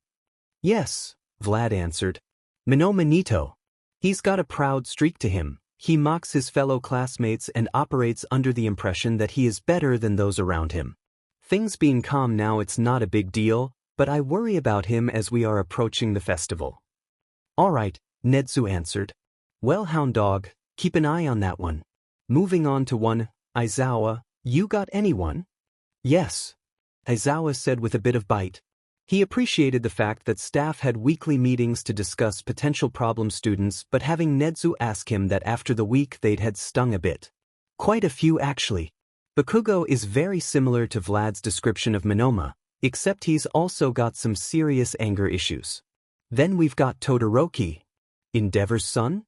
"Yes," Vlad answered. "Monoma Nito. He's got a proud streak to him. He mocks his fellow classmates and operates under the impression that he is better than those around him. Things being calm now, it's not a big deal, but I worry about him as we are approaching the festival." "Alright," Nedu answered. "Well, Hound Dog, keep an eye on that one." Moving on to one, Aizawa, you got anyone? "Yes," Aizawa said with a bit of bite. He appreciated the fact that staff had weekly meetings to discuss potential problem students, but having Nedu ask him that after the week they'd had stung a bit. "Quite a few actually. Bakugo is very similar to Vlad's description of Monoma, except he's also got some serious anger issues. Then we've got Todoroki. Endeavor's son?"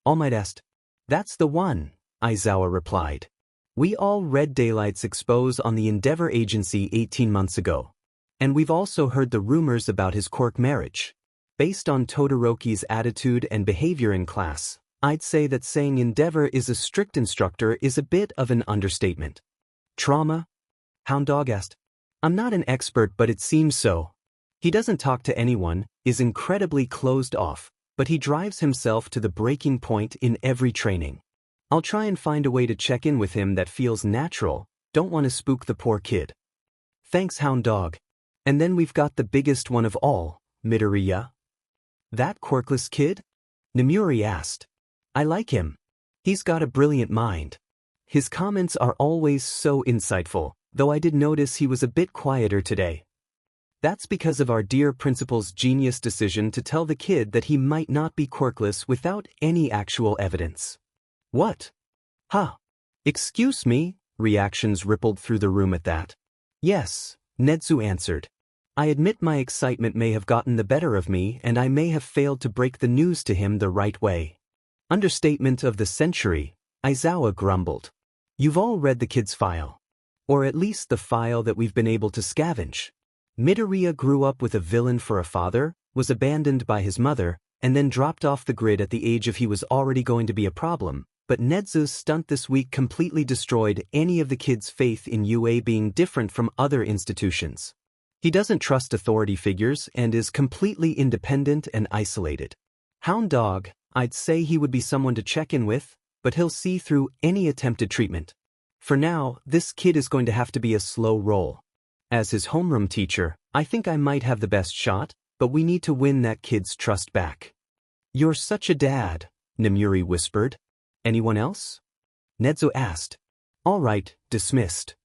All Might asked. "That's the one," Aizawa replied. "We all read Daylight's expose on the Endeavor Agency 18 months ago. And we've also heard the rumors about his quirk marriage. Based on Todoroki's attitude and behavior in class, I'd say that saying Endeavor is a strict instructor is a bit of an understatement." "Trauma?" Hound Dog asked. "I'm not an expert, but it seems so. He doesn't talk to anyone, is incredibly closed off, but he drives himself to the breaking point in every training. I'll try and find a way to check in with him that feels natural, don't want to spook the poor kid." "Thanks, Hound Dog. And then we've got the biggest one of all, Midoriya." "That quirkless kid?" Namuri asked. "I like him. He's got a brilliant mind. His comments are always so insightful, though I did notice he was a bit quieter today. That's because of our dear principal's genius decision to tell the kid that he might not be quirkless without any actual evidence." "What? Huh? Excuse me?" Reactions rippled through the room at that. "Yes," Nedu answered. "I admit my excitement may have gotten the better of me and I may have failed to break the news to him the right way." "Understatement of the century," Aizawa grumbled. "You've all read the kid's file. Or at least the file that we've been able to scavenge. Midoriya grew up with a villain for a father, was abandoned by his mother, and then dropped off the grid at the age of he was already going to be a problem, but Nezu's stunt this week completely destroyed any of the kids' faith in UA being different from other institutions. He doesn't trust authority figures and is completely independent and isolated. Hound dog, I'd say he would be someone to check in with, but he'll see through any attempted treatment. For now, this kid is going to have to be a slow roll. As his homeroom teacher, I think I might have the best shot, but we need to win that kid's trust back. You're such a dad, Namuri whispered. Anyone else? Nezu asked. All right, dismissed.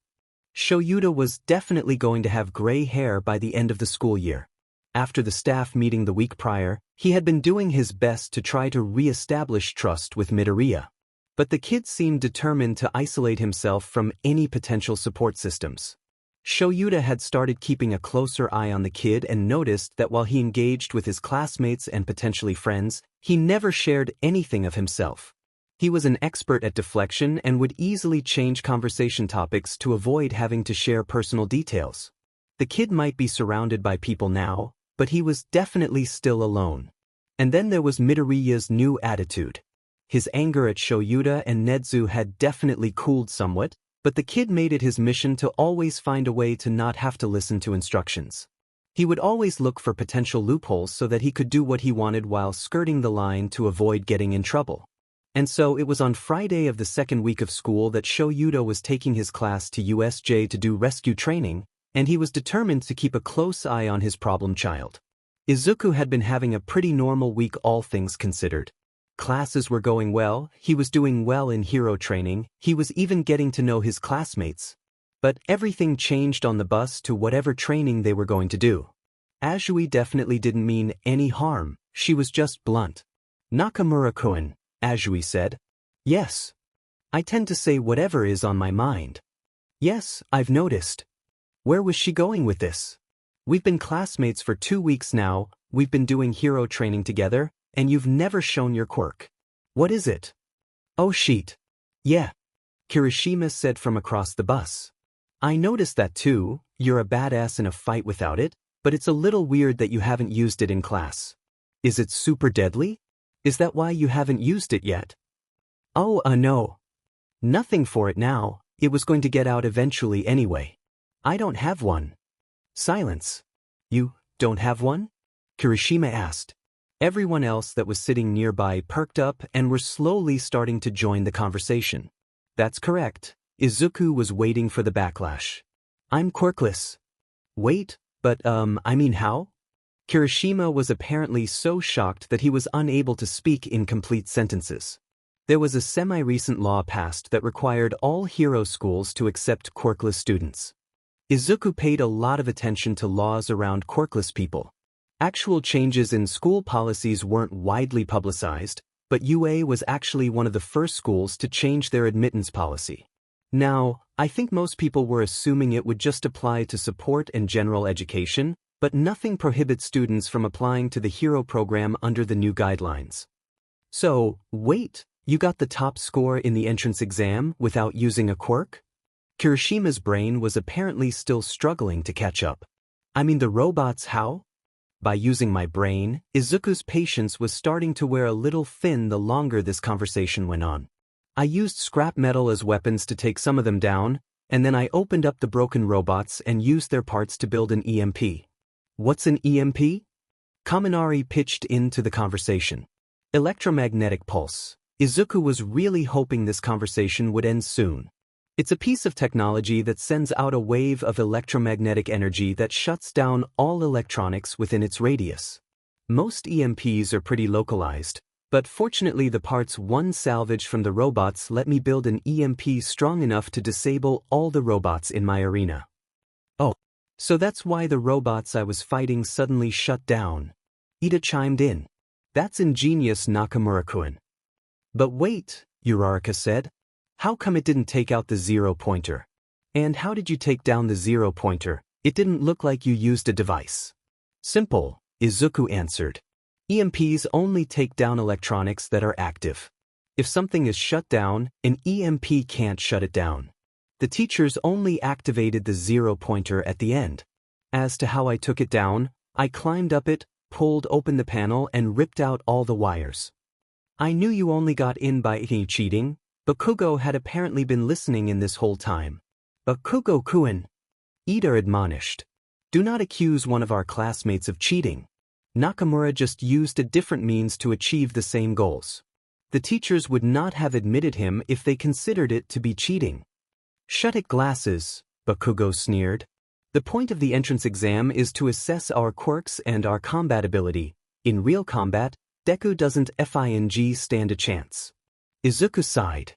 Shoyuta was definitely going to have gray hair by the end of the school year. After the staff meeting the week prior, he had been doing his best to try to re-establish trust with Midoriya. But the kid seemed determined to isolate himself from any potential support systems. Shoyuta had started keeping a closer eye on the kid and noticed that while he engaged with his classmates and potentially friends, he never shared anything of himself. He was an expert at deflection and would easily change conversation topics to avoid having to share personal details. The kid might be surrounded by people now, but he was definitely still alone. And then there was Midoriya's new attitude. His anger at Shoyuta and Nezu had definitely cooled somewhat, but the kid made it his mission to always find a way to not have to listen to instructions. He would always look for potential loopholes so that he could do what he wanted while skirting the line to avoid getting in trouble. And so it was on Friday of the second week of school that Shoyuta was taking his class to USJ to do rescue training, and he was determined to keep a close eye on his problem child. Izuku had been having a pretty normal week all things considered. Classes were going well, he was doing well in hero training, he was even getting to know his classmates. But everything changed on the bus to whatever training they were going to do. Azui definitely didn't mean any harm, she was just blunt. Nakamura-kun, Azui said. Yes. I tend to say whatever is on my mind. Yes, I've noticed. Where was she going with this? We've been classmates for 2 weeks now, we've been doing hero training together, and you've never shown your quirk. What is it? Oh shit. Yeah. Kirishima said from across the bus. I noticed that too, you're a badass in a fight without it, but it's a little weird that you haven't used it in class. Is it super deadly? Is that why you haven't used it yet? Oh, no. Nothing for it now, it was going to get out eventually anyway. I don't have one. Silence. You don't have one? Kirishima asked. Everyone else that was sitting nearby perked up and were slowly starting to join the conversation. That's correct. Izuku was waiting for the backlash. I'm quirkless. Wait, but I mean how? Kirishima was apparently so shocked that he was unable to speak in complete sentences. There was a semi-recent law passed that required all hero schools to accept quirkless students. Izuku paid a lot of attention to laws around quirkless people. Actual changes in school policies weren't widely publicized, but UA was actually one of the first schools to change their admittance policy. Now, I think most people were assuming it would just apply to support and general education, but nothing prohibits students from applying to the hero program under the new guidelines. So, wait, you got the top score in the entrance exam without using a quirk? Kirishima's brain was apparently still struggling to catch up. I mean the robots how? By using my brain, Izuku's patience was starting to wear a little thin the longer this conversation went on. I used scrap metal as weapons to take some of them down, and then I opened up the broken robots and used their parts to build an EMP. What's an EMP? Kaminari pitched into the conversation. Electromagnetic pulse. Izuku was really hoping this conversation would end soon. It's a piece of technology that sends out a wave of electromagnetic energy that shuts down all electronics within its radius. Most EMPs are pretty localized, but fortunately the parts one salvaged from the robots let me build an EMP strong enough to disable all the robots in my arena. Oh, so that's why the robots I was fighting suddenly shut down. Ida chimed in. That's ingenious, Nakamura-kun. But wait, Uraraka said. How come it didn't take out the zero-pointer? And how did you take down the zero-pointer? It didn't look like you used a device. Simple, Izuku answered. EMPs only take down electronics that are active. If something is shut down, an EMP can't shut it down. The teachers only activated the zero-pointer at the end. As to how I took it down, I climbed up it, pulled open the panel and ripped out all the wires. I knew you only got in by cheating. Bakugo had apparently been listening in this whole time. Bakugo-kun, Ida admonished. Do not accuse one of our classmates of cheating. Nakamura just used a different means to achieve the same goals. The teachers would not have admitted him if they considered it to be cheating. Shut it glasses, Bakugo sneered. The point of the entrance exam is to assess our quirks and our combat ability. In real combat, Deku doesn't stand a chance. Izuku sighed.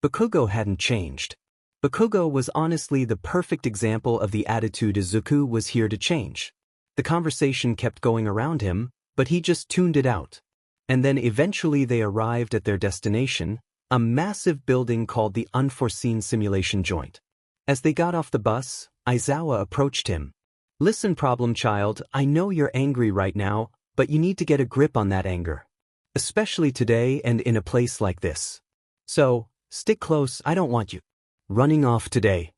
Bakugo hadn't changed. Bakugo was honestly the perfect example of the attitude Izuku was here to change. The conversation kept going around him, but he just tuned it out. And then eventually they arrived at their destination, a massive building called the Unforeseen Simulation Joint. As they got off the bus, Aizawa approached him. Listen, problem child, I know you're angry right now, but you need to get a grip on that anger. Especially today and in a place like this. So, stick close, I don't want you running off today.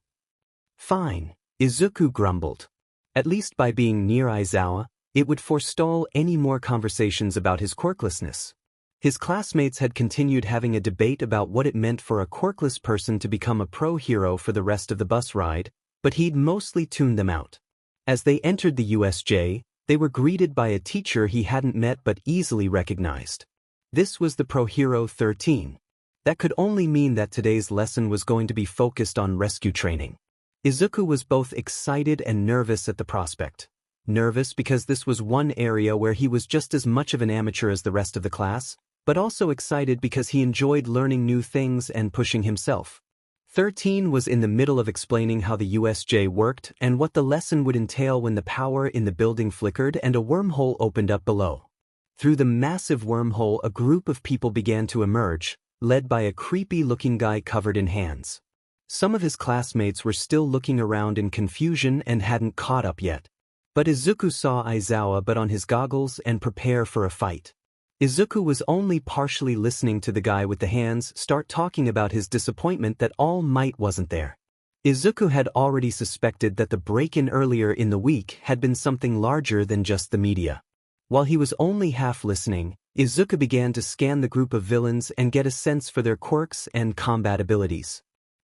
Fine, Izuku grumbled. At least by being near Aizawa, it would forestall any more conversations about his quirklessness. His classmates had continued having a debate about what it meant for a quirkless person to become a pro-hero for the rest of the bus ride, but he'd mostly tuned them out. As they entered the USJ, they were greeted by a teacher he hadn't met but easily recognized. This was the Pro-Hero 13. That could only mean that today's lesson was going to be focused on rescue training. Izuku was both excited and nervous at the prospect. Nervous because this was one area where he was just as much of an amateur as the rest of the class, but also excited because he enjoyed learning new things and pushing himself. 13 was in the middle of explaining how the USJ worked and what the lesson would entail when the power in the building flickered and a wormhole opened up below. Through the massive wormhole, a group of people began to emerge, led by a creepy-looking guy covered in hands. Some of his classmates were still looking around in confusion and hadn't caught up yet. But Izuku saw Aizawa put on his goggles and prepare for a fight. Izuku was only partially listening to the guy with the hands start talking about his disappointment that All Might wasn't there. Izuku had already suspected that the break-in earlier in the week had been something larger than just the media. While he was only half listening, Izuku began to scan the group of villains and get a sense for their quirks and combat abilities.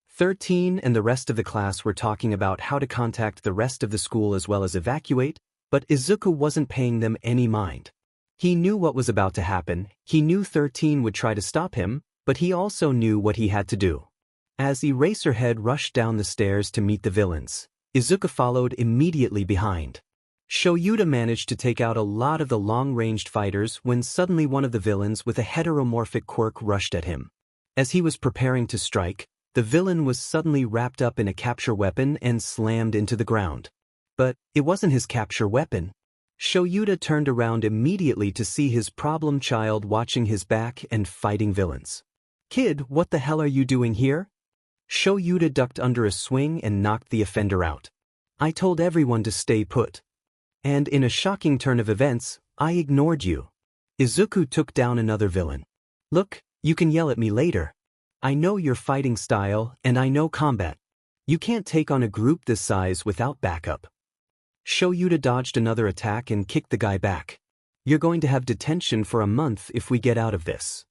13 and the rest of the class were talking about how to contact the rest of the school as well as evacuate, but Izuku wasn't paying them any mind. He knew what was about to happen, he knew 13 would try to stop him, but he also knew what he had to do. As Eraserhead rushed down the stairs to meet the villains, Izuku followed immediately behind. Shoyuta managed to take out a lot of the long-ranged fighters when suddenly one of the villains with a heteromorphic quirk rushed at him. As he was preparing to strike, the villain was suddenly wrapped up in a capture weapon and slammed into the ground. But it wasn't his capture weapon. Shoyuta turned around immediately to see his problem child watching his back and fighting villains. Kid, what the hell are you doing here? Shoyuta ducked under a swing and knocked the offender out. I told everyone to stay put. And in a shocking turn of events, I ignored you. Izuku took down another villain. Look, you can yell at me later. I know your fighting style, and I know combat. You can't take on a group this size without backup. Shoyuta dodged another attack and kicked the guy back. You're going to have detention for a month if we get out of this.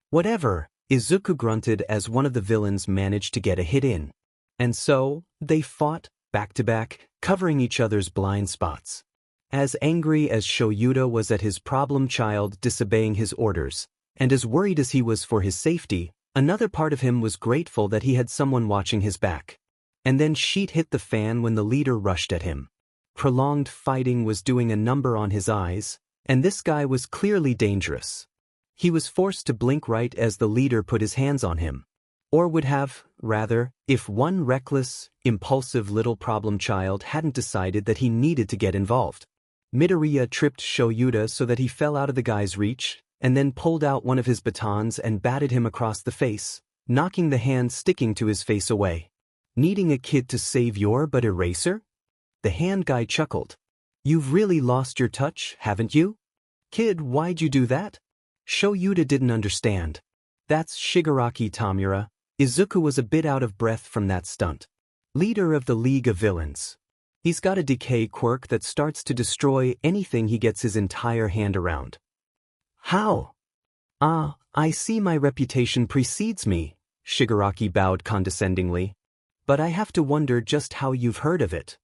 Whatever, Izuku grunted as one of the villains managed to get a hit in. And so, they fought, back to back, covering each other's blind spots. As angry as Shoyuta was at his problem child disobeying his orders, and as worried as he was for his safety, another part of him was grateful that he had someone watching his back. And then shit hit the fan when the leader rushed at him. Prolonged fighting was doing a number on his eyes, and this guy was clearly dangerous. He was forced to blink right as the leader put his hands on him. Or would have, rather, if one reckless, impulsive little problem child hadn't decided that he needed to get involved. Midoriya tripped Shoyuta so that he fell out of the guy's reach, and then pulled out one of his batons and batted him across the face, knocking the hand sticking to his face away. Needing a kid to save your but eraser? The hand guy chuckled. You've really lost your touch, haven't you? Kid, why'd you do that? Shoyuta didn't understand. That's Shigaraki Tamura. Izuku was a bit out of breath from that stunt. Leader of the League of Villains. He's got a decay quirk that starts to destroy anything he gets his entire hand around. How? Ah, I see my reputation precedes me, Shigaraki bowed condescendingly. But I have to wonder just how you've heard of it.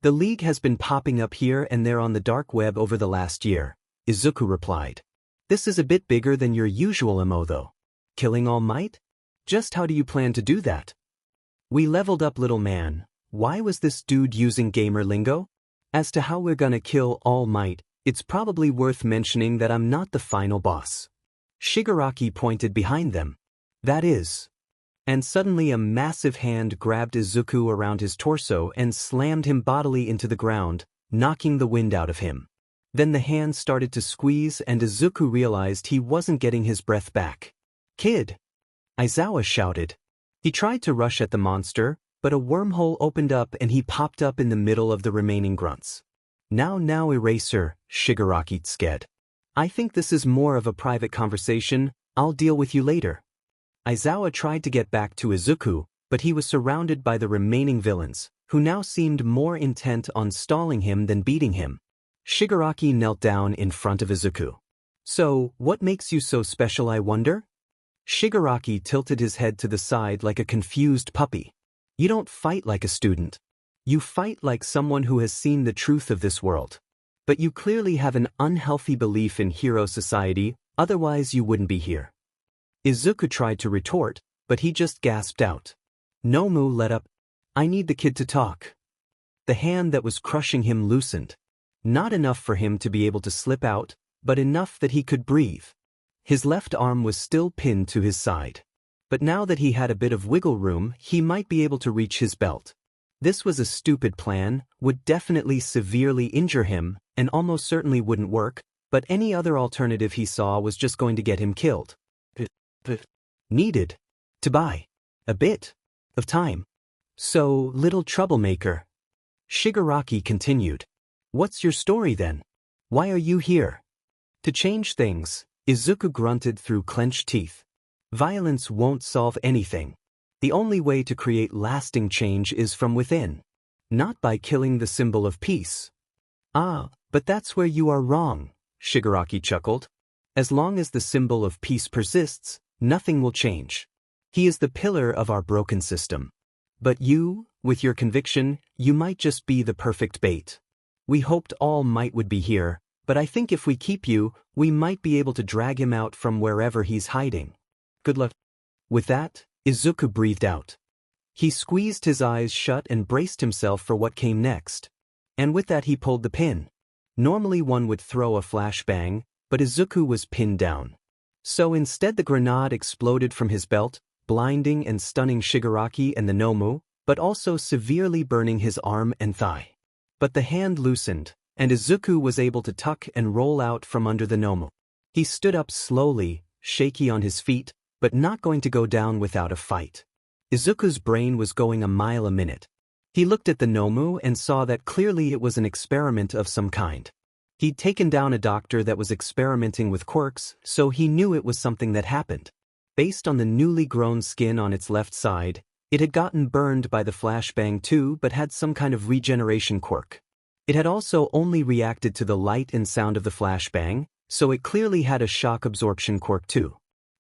The League has been popping up here and there on the dark web over the last year, Izuku replied. This is a bit bigger than your usual MO though. Killing All Might? Just how do you plan to do that? We leveled up, little man. Why was this dude using gamer lingo? As to how we're gonna kill All Might, it's probably worth mentioning that I'm not the final boss. Shigaraki pointed behind them. That is. And suddenly a massive hand grabbed Izuku around his torso and slammed him bodily into the ground, knocking the wind out of him. Then the hand started to squeeze and Izuku realized he wasn't getting his breath back. Kid! Aizawa shouted. He tried to rush at the monster, but a wormhole opened up and he popped up in the middle of the remaining grunts. Now Eraser, Shigaraki said. I think this is more of a private conversation, I'll deal with you later. Aizawa tried to get back to Izuku, but he was surrounded by the remaining villains, who now seemed more intent on stalling him than beating him. Shigaraki knelt down in front of Izuku. So, what makes you so special, I wonder? Shigaraki tilted his head to the side like a confused puppy. You don't fight like a student. You fight like someone who has seen the truth of this world. But you clearly have an unhealthy belief in hero society, otherwise you wouldn't be here. Izuku tried to retort, but he just gasped out. Nomu let up. I need the kid to talk. The hand that was crushing him loosened. Not enough for him to be able to slip out, but enough that he could breathe. His left arm was still pinned to his side. But now that he had a bit of wiggle room, he might be able to reach his belt. This was a stupid plan, would definitely severely injure him, and almost certainly wouldn't work, but any other alternative he saw was just going to get him killed. Needed to buy a bit of time. So, little troublemaker. Shigaraki continued. What's your story then? Why are you here? To change things, Izuku grunted through clenched teeth. Violence won't solve anything. The only way to create lasting change is from within. Not by killing the symbol of peace. Ah, but that's where you are wrong, Shigaraki chuckled. As long as the symbol of peace persists, nothing will change. He is the pillar of our broken system. But you, with your conviction, you might just be the perfect bait. We hoped All Might would be here, but I think if we keep you, we might be able to drag him out from wherever he's hiding. Good luck. With that, Izuku breathed out. He squeezed his eyes shut and braced himself for what came next. And with that he pulled the pin. Normally one would throw a flashbang, but Izuku was pinned down. So instead the grenade exploded from his belt, blinding and stunning Shigaraki and the Nomu, but also severely burning his arm and thigh. But the hand loosened, and Izuku was able to tuck and roll out from under the Nomu. He stood up slowly, shaky on his feet, but not going to go down without a fight. Izuku's brain was going a mile a minute. He looked at the Nomu and saw that clearly it was an experiment of some kind. He'd taken down a doctor that was experimenting with quirks, so he knew it was something that happened. Based on the newly grown skin on its left side, it had gotten burned by the flashbang too but had some kind of regeneration quirk. It had also only reacted to the light and sound of the flashbang, so it clearly had a shock absorption quirk too.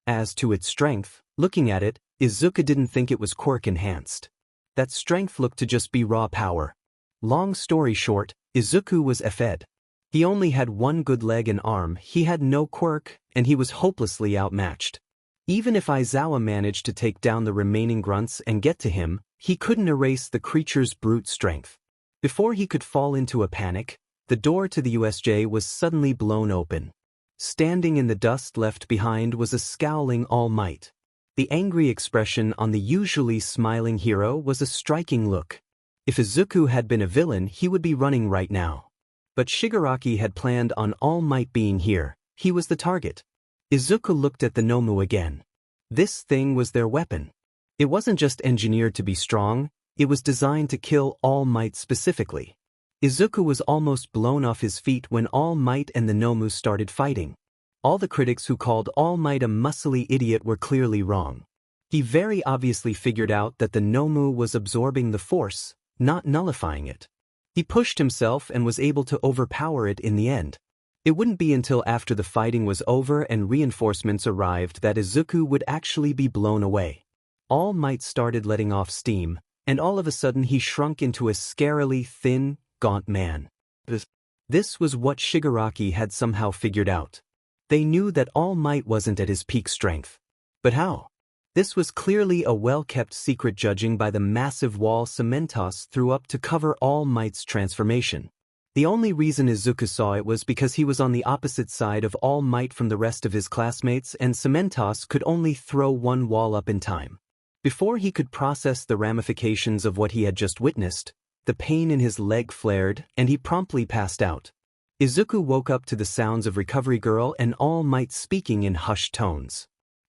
As to its strength, looking at it, Izuku didn't think it was quirk enhanced. That strength looked to just be raw power. Long story short, Izuku was fed. He only had one good leg and arm, he had no quirk, and he was hopelessly outmatched. Even if Aizawa managed to take down the remaining grunts and get to him, he couldn't erase the creature's brute strength. Before he could fall into a panic, the door to the USJ was suddenly blown open. Standing in the dust left behind was a scowling All Might. The angry expression on the usually smiling hero was a striking look. If Izuku had been a villain, he would be running right now. But Shigaraki had planned on All Might being here. He was the target. Izuku looked at the Nomu again. This thing was their weapon. It wasn't just engineered to be strong, it was designed to kill All Might specifically. Izuku was almost blown off his feet when All Might and the Nomu started fighting. All the critics who called All Might a muscly idiot were clearly wrong. He very obviously figured out that the Nomu was absorbing the force, not nullifying it. He pushed himself and was able to overpower it in the end. It wouldn't be until after the fighting was over and reinforcements arrived that Izuku would actually be blown away. All Might started letting off steam, and all of a sudden he shrunk into a scarily thin, gaunt man. This was what Shigaraki had somehow figured out. They knew that All Might wasn't at his peak strength. But how? This was clearly a well-kept secret judging by the massive wall Cementos threw up to cover All Might's transformation. The only reason Izuku saw it was because he was on the opposite side of All Might from the rest of his classmates and Cementos could only throw one wall up in time. Before he could process the ramifications of what he had just witnessed, the pain in his leg flared and he promptly passed out. Izuku woke up to the sounds of Recovery Girl and All Might speaking in hushed tones.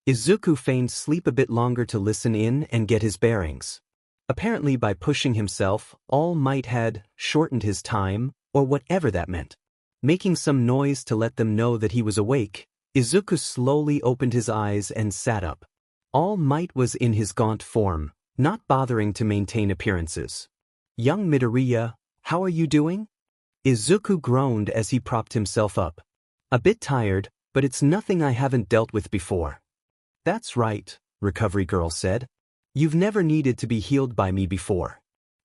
Izuku feigned sleep a bit longer to listen in and get his bearings. Apparently by pushing himself, All Might had shortened his time, or whatever that meant. Making some noise to let them know that he was awake, Izuku slowly opened his eyes and sat up. All Might was in his gaunt form, not bothering to maintain appearances. "Young Midoriya, how are you doing?" Izuku groaned as he propped himself up. "A bit tired, but it's nothing I haven't dealt with before." "That's right," Recovery Girl said. "You've never needed to be healed by me before.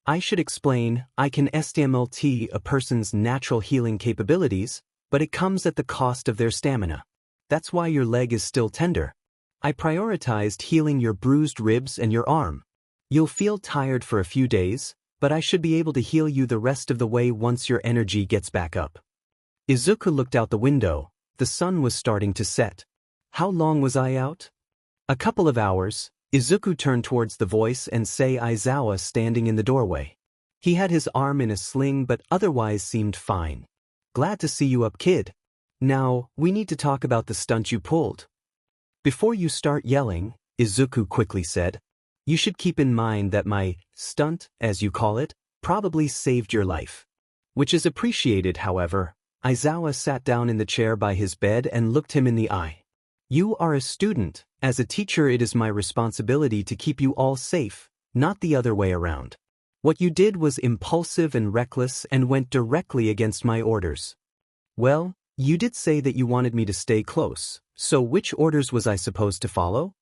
I should explain, I can STMLT a person's natural healing capabilities, but it comes at the cost of their stamina. That's why your leg is still tender. I prioritized healing your bruised ribs and your arm. You'll feel tired for a few days, but I should be able to heal you the rest of the way once your energy gets back up." Izuku looked out the window. The sun was starting to set. "How long was I out?" "A couple of hours." Izuku turned towards the voice and Aizawa standing in the doorway. He had his arm in a sling but otherwise seemed fine. "Glad to see you up, kid. Now, we need to talk about the stunt you pulled." "Before you start yelling," Izuku quickly said, "you should keep in mind that my stunt, as you call it, probably saved your life." Which is appreciated, however. Aizawa sat down in the chair by his bed and looked him in the eye. "You are a student. As a teacher it is my responsibility to keep you all safe, not the other way around. What you did was impulsive and reckless and went directly against my orders." "Well, you did say that you wanted me to stay close, so which orders was I supposed to follow?"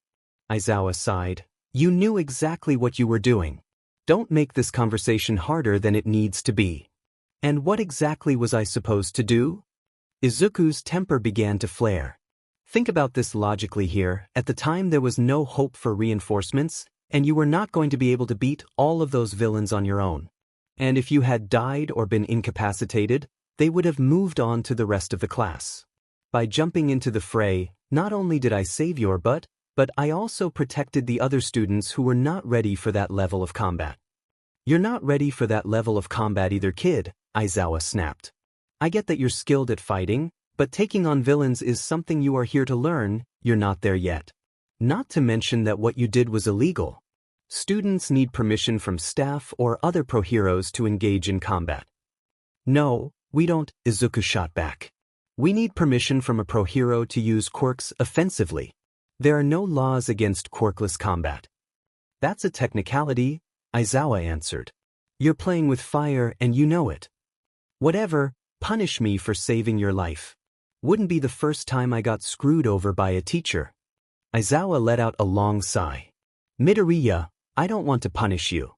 Aizawa sighed. "You knew exactly what you were doing. Don't make this conversation harder than it needs to be." "And what exactly was I supposed to do?" Izuku's temper began to flare. "Think about this logically here. At the time there was no hope for reinforcements, and you were not going to be able to beat all of those villains on your own. And if you had died or been incapacitated, they would have moved on to the rest of the class. By jumping into the fray, not only did I save your butt, but I also protected the other students who were not ready for that level of combat." "You're not ready for that level of combat either, kid," Aizawa snapped. "I get that you're skilled at fighting, but taking on villains is something you are here to learn. You're not there yet. Not to mention that what you did was illegal. Students need permission from staff or other pro heroes to engage in combat." "No, we don't," Izuku shot back. "We need permission from a pro hero to use quirks offensively. There are no laws against quirkless combat." "That's a technicality," Aizawa answered. "You're playing with fire and you know it. Whatever, punish me for saving your life. Wouldn't be the first time I got screwed over by a teacher." Aizawa let out a long sigh. "Midoriya, I don't want to punish you.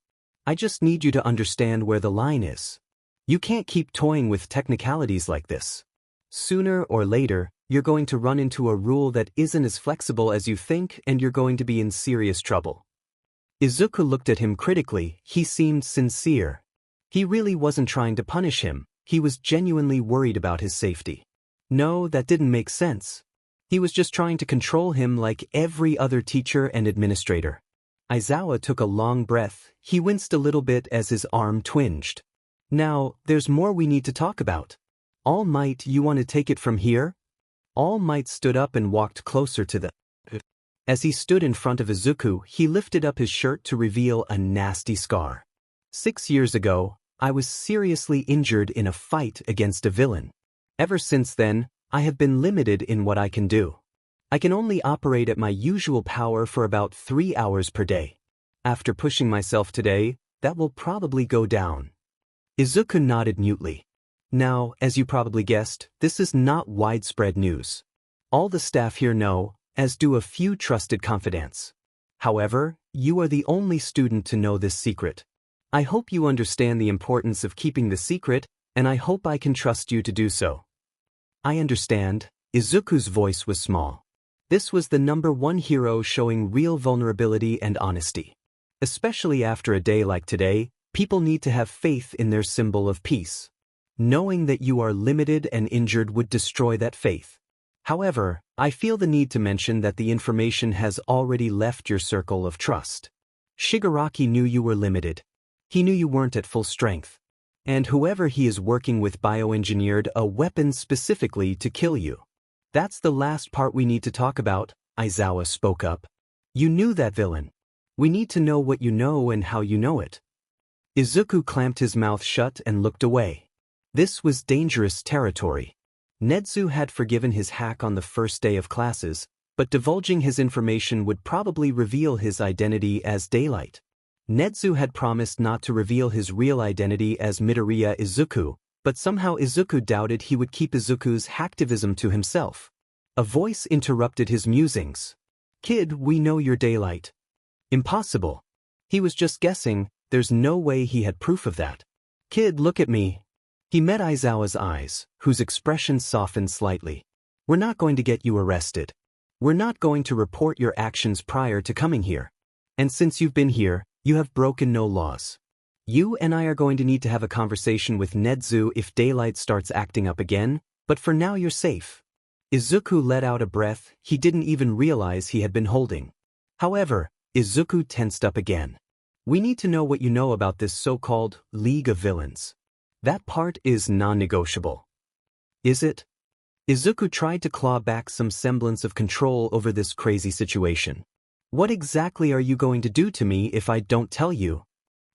I just need you to understand where the line is. You can't keep toying with technicalities like this. Sooner or later, you're going to run into a rule that isn't as flexible as you think and you're going to be in serious trouble." Izuku looked at him critically. He seemed sincere. He really wasn't trying to punish him. He was genuinely worried about his safety. No, that didn't make sense. He was just trying to control him like every other teacher and administrator. Aizawa took a long breath. He winced a little bit as his arm twinged. "Now, there's more we need to talk about. All Might, you want to take it from here?" All Might stood up and walked closer to the... As he stood in front of Izuku, he lifted up his shirt to reveal a nasty scar. 6 years ago, I was seriously injured in a fight against a villain. Ever since then, I have been limited in what I can do. I can only operate at my usual power for about 3 hours per day. After pushing myself today, that will probably go down. Izuku nodded mutely. Now, as you probably guessed, this is not widespread news. All the staff here know, as do a few trusted confidants. However, you are the only student to know this secret. I hope you understand the importance of keeping the secret, and I hope I can trust you to do so. I understand. Izuku's voice was small. This was the #1 hero showing real vulnerability and honesty. Especially after a day like today, people need to have faith in their symbol of peace. Knowing that you are limited and injured would destroy that faith. However, I feel the need to mention that the information has already left your circle of trust. Shigaraki knew you were limited. He knew you weren't at full strength. And whoever he is working with bioengineered a weapon specifically to kill you. That's the last part we need to talk about, Aizawa spoke up. You knew that villain. We need to know what you know and how you know it. Izuku clamped his mouth shut and looked away. This was dangerous territory. Nedu had forgiven his hack on the first day of classes, but divulging his information would probably reveal his identity as Daylight. Nedu had promised not to reveal his real identity as Midoriya Izuku, but somehow Izuku doubted he would keep Izuku's hacktivism to himself. A voice interrupted his musings. Kid, we know you're Daylight. Impossible. He was just guessing, there's no way he had proof of that. Kid, look at me. He met Aizawa's eyes, whose expression softened slightly. We're not going to get you arrested. We're not going to report your actions prior to coming here. And since you've been here, you have broken no laws. You and I are going to need to have a conversation with Nedu if Daylight starts acting up again, but for now you're safe. Izuku let out a breath he didn't even realize he had been holding. However, Izuku tensed up again. We need to know what you know about this so-called League of Villains. That part is non-negotiable. Is it? Izuku tried to claw back some semblance of control over this crazy situation. What exactly are you going to do to me if I don't tell you?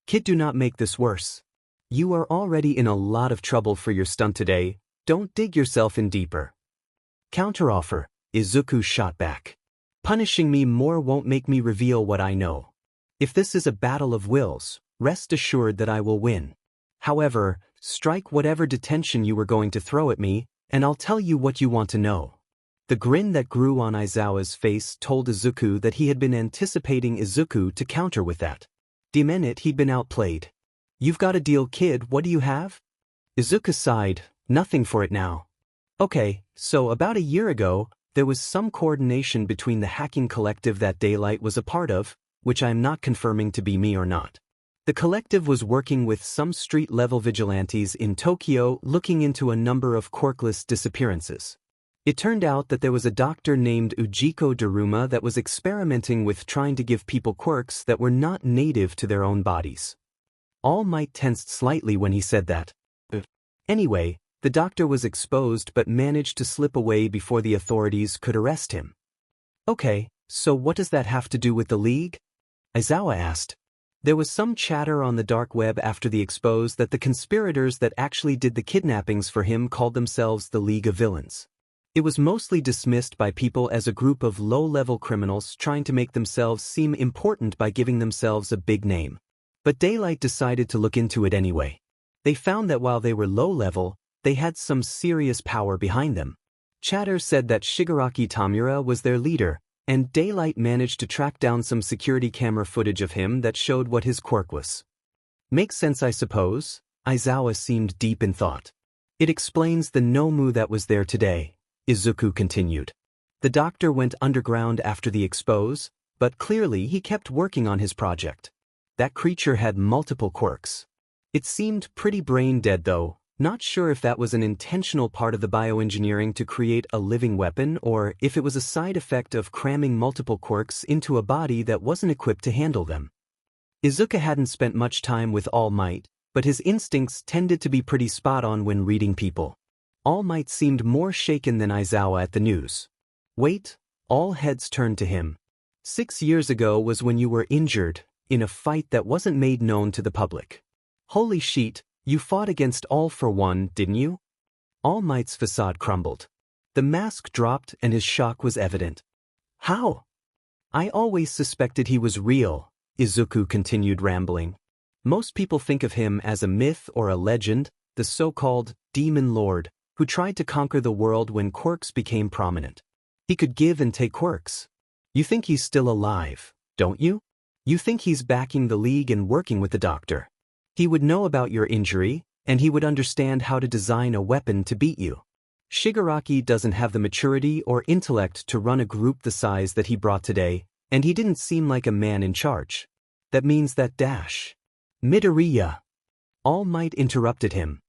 Kid, do not make this worse. You are already in a lot of trouble for your stunt today, don't dig yourself in deeper. Counteroffer, Izuku shot back. Punishing me more won't make me reveal what I know. If this is a battle of wills, rest assured that I will win. However, strike whatever detention you were going to throw at me, and I'll tell you what you want to know. The grin that grew on Aizawa's face told Izuku that he had been anticipating Izuku to counter with that. Damn it, he'd been outplayed. You've got a deal, kid, what do you have? Izuku sighed, nothing for it now. Okay, so about a year ago, there was some coordination between the hacking collective that Daylight was a part of, which I am not confirming to be me or not. The collective was working with some street-level vigilantes in Tokyo looking into a number of quirkless disappearances. It turned out that there was a doctor named Ujiko Daruma that was experimenting with trying to give people quirks that were not native to their own bodies. All Might tensed slightly when he said that. Anyway, the doctor was exposed but managed to slip away before the authorities could arrest him. Okay, so what does that have to do with the League? Aizawa asked. There was some chatter on the dark web after the expose that the conspirators that actually did the kidnappings for him called themselves the League of Villains. It was mostly dismissed by people as a group of low-level criminals trying to make themselves seem important by giving themselves a big name. But Daylight decided to look into it anyway. They found that while they were low-level, they had some serious power behind them. Chatter said that Shigaraki Tamura was their leader, and Daylight managed to track down some security camera footage of him that showed what his quirk was. Makes sense, I suppose? Aizawa seemed deep in thought. It explains the Nomu that was there today, Izuku continued. The doctor went underground after the expose, but clearly he kept working on his project. That creature had multiple quirks. It seemed pretty brain dead though, not sure if that was an intentional part of the bioengineering to create a living weapon or if it was a side effect of cramming multiple quirks into a body that wasn't equipped to handle them. Izuku hadn't spent much time with All Might, but his instincts tended to be pretty spot on when reading people. All Might seemed more shaken than Aizawa at the news. Wait, all heads turned to him. 6 years ago was when you were injured, in a fight that wasn't made known to the public. Holy shit, you fought against All for One, didn't you? All Might's facade crumbled. The mask dropped and his shock was evident. How? I always suspected he was real, Izuku continued rambling. Most people think of him as a myth or a legend, the so-called demon lord, who tried to conquer the world when quirks became prominent. He could give and take quirks. You think he's still alive, don't you? You think he's backing the league and working with the doctor. He would know about your injury, and he would understand how to design a weapon to beat you. Shigaraki doesn't have the maturity or intellect to run a group the size that he brought today, and he didn't seem like a man in charge. That means that Midoriya. All Might interrupted him.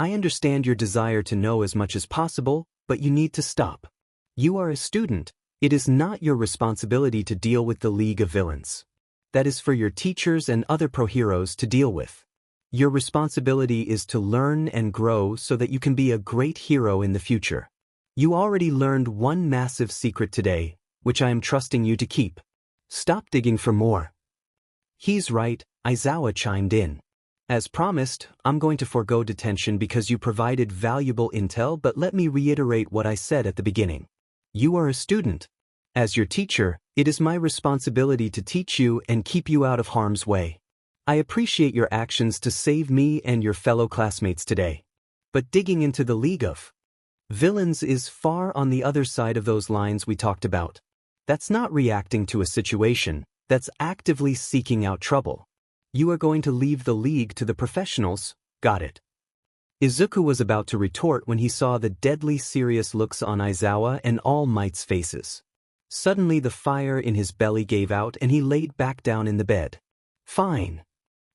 I understand your desire to know as much as possible, but you need to stop. You are a student. It is not your responsibility to deal with the League of Villains. That is for your teachers and other pro-heroes to deal with. Your responsibility is to learn and grow so that you can be a great hero in the future. You already learned one massive secret today, which I am trusting you to keep. Stop digging for more. He's right, Aizawa chimed in. As promised, I'm going to forego detention because you provided valuable intel, but let me reiterate what I said at the beginning. You are a student. As your teacher, it is my responsibility to teach you and keep you out of harm's way. I appreciate your actions to save me and your fellow classmates today. But digging into the League of Villains is far on the other side of those lines we talked about. That's not reacting to a situation, that's actively seeking out trouble. You are going to leave the league to the professionals, got it? Izuku was about to retort when he saw the deadly serious looks on Aizawa and All Might's faces. Suddenly the fire in his belly gave out and he laid back down in the bed. Fine.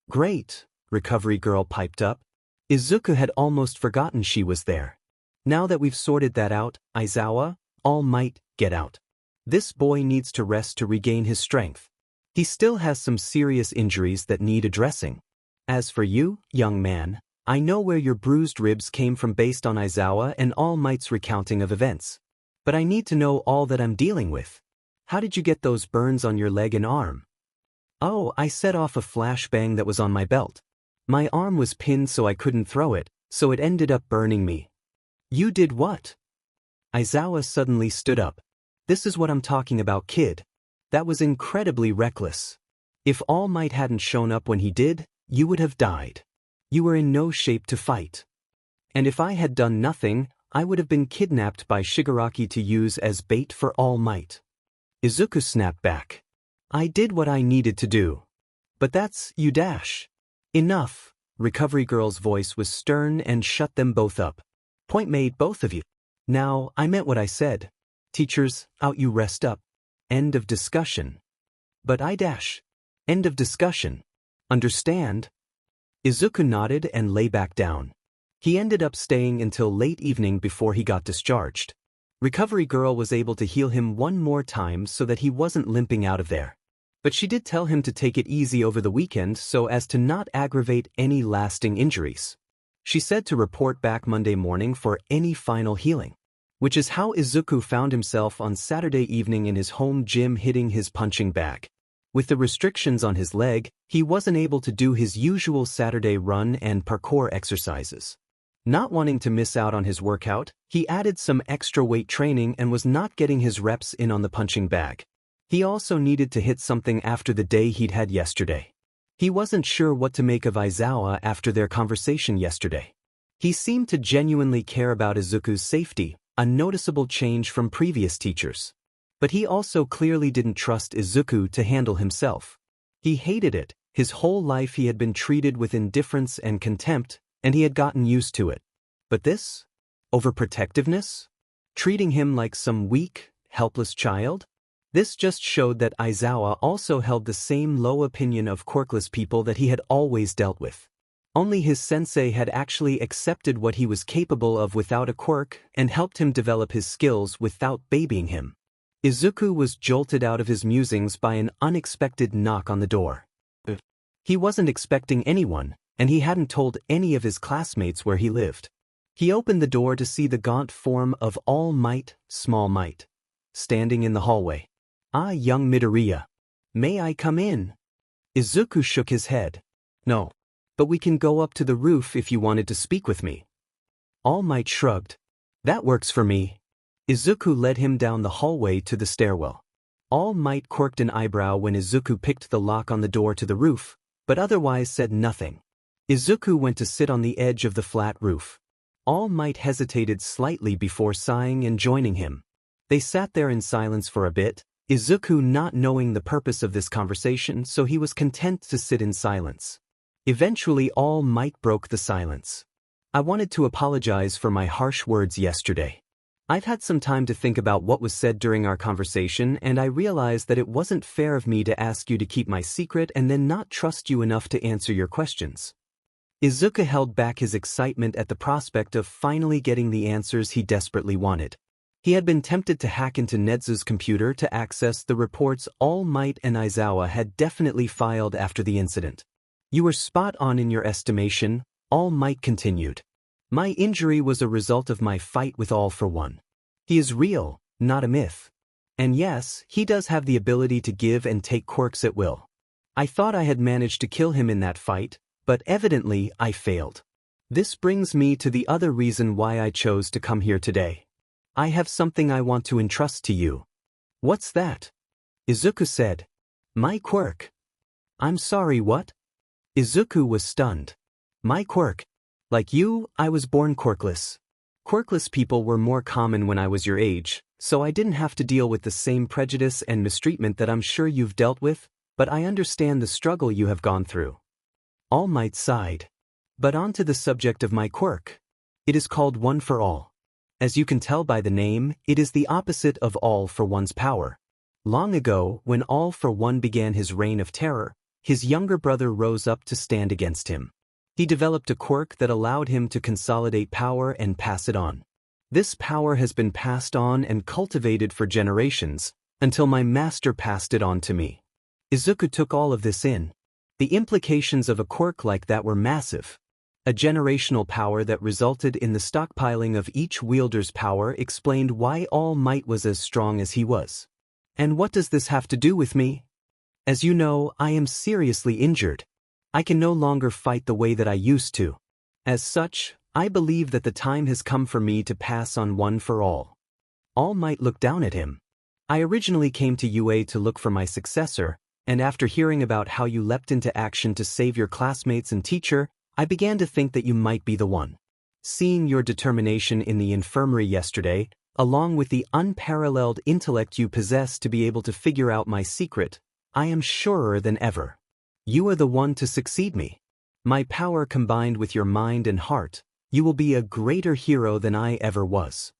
Great, Recovery Girl piped up. Izuku had almost forgotten she was there. Now that we've sorted that out, Aizawa, All Might, get out. This boy needs to rest to regain his strength. He still has some serious injuries that need addressing. As for you, young man, I know where your bruised ribs came from based on Aizawa and All Might's recounting of events. But I need to know all that I'm dealing with. How did you get those burns on your leg and arm? Oh, I set off a flashbang that was on my belt. My arm was pinned so I couldn't throw it, so it ended up burning me. You did what? Aizawa suddenly stood up. This is what I'm talking about, kid. That was incredibly reckless. If All Might hadn't shown up when he did, you would have died. You were in no shape to fight. And if I had done nothing, I would have been kidnapped by Shigaraki to use as bait for All Might. Izuku snapped back. I did what I needed to do. But that's you. Enough. Recovery Girl's voice was stern and shut them both up. Point made, both of you. Now, I meant what I said. Teachers, out you rest up. End of discussion. But End of discussion. Understand? Izuku nodded and lay back down. He ended up staying until late evening before he got discharged. Recovery Girl was able to heal him one more time so that he wasn't limping out of there. But she did tell him to take it easy over the weekend so as to not aggravate any lasting injuries. She said to report back Monday morning for any final healing. Which is how Izuku found himself on Saturday evening in his home gym hitting his punching bag. With the restrictions on his leg, he wasn't able to do his usual Saturday run and parkour exercises. Not wanting to miss out on his workout, he added some extra weight training and was not getting his reps in on the punching bag. He also needed to hit something after the day he'd had yesterday. He wasn't sure what to make of Aizawa after their conversation yesterday. He seemed to genuinely care about Izuku's safety, a noticeable change from previous teachers. But he also clearly didn't trust Izuku to handle himself. He hated it. His whole life he had been treated with indifference and contempt, and he had gotten used to it. But this? Overprotectiveness? Treating him like some weak, helpless child? This just showed that Aizawa also held the same low opinion of quirkless people that he had always dealt with. Only his sensei had actually accepted what he was capable of without a quirk and helped him develop his skills without babying him. Izuku was jolted out of his musings by an unexpected knock on the door. He wasn't expecting anyone, and he hadn't told any of his classmates where he lived. He opened the door to see the gaunt form of All Might, Small Might, standing in the hallway. Ah, young Midoriya. May I come in? Izuku shook his head. No. But we can go up to the roof if you wanted to speak with me. All Might shrugged. That works for me. Izuku led him down the hallway to the stairwell. All Might quirked an eyebrow when Izuku picked the lock on the door to the roof, but otherwise said nothing. Izuku went to sit on the edge of the flat roof. All Might hesitated slightly before sighing and joining him. They sat there in silence for a bit, Izuku not knowing the purpose of this conversation, so he was content to sit in silence. Eventually All Might broke the silence. I wanted to apologize for my harsh words yesterday. I've had some time to think about what was said during our conversation, and I realized that it wasn't fair of me to ask you to keep my secret and then not trust you enough to answer your questions. Izuku held back his excitement at the prospect of finally getting the answers he desperately wanted. He had been tempted to hack into Nezu's computer to access the reports All Might and Aizawa had definitely filed after the incident. You were spot on in your estimation, All Might continued. My injury was a result of my fight with All for One. He is real, not a myth. And yes, he does have the ability to give and take quirks at will. I thought I had managed to kill him in that fight, but evidently I failed. This brings me to the other reason why I chose to come here today. I have something I want to entrust to you. What's that? Izuku said. My quirk. I'm sorry, what? Izuku was stunned. My quirk. Like you, I was born quirkless. Quirkless people were more common when I was your age, so I didn't have to deal with the same prejudice and mistreatment that I'm sure you've dealt with, but I understand the struggle you have gone through. All Might sighed. But on to the subject of my quirk. It is called One for All. As you can tell by the name, it is the opposite of All for One's power. Long ago, when All for One began his reign of terror, his younger brother rose up to stand against him. He developed a quirk that allowed him to consolidate power and pass it on. This power has been passed on and cultivated for generations, until my master passed it on to me. Izuku took all of this in. The implications of a quirk like that were massive. A generational power that resulted in the stockpiling of each wielder's power explained why All Might was as strong as he was. And what does this have to do with me? As you know, I am seriously injured. I can no longer fight the way that I used to. As such, I believe that the time has come for me to pass on One for All. All Might looked down at him. I originally came to UA to look for my successor, and after hearing about how you leapt into action to save your classmates and teacher, I began to think that you might be the one. Seeing your determination in the infirmary yesterday, along with the unparalleled intellect you possess to be able to figure out my secret, I am surer than ever. You are the one to succeed me. My power combined with your mind and heart, you will be a greater hero than I ever was.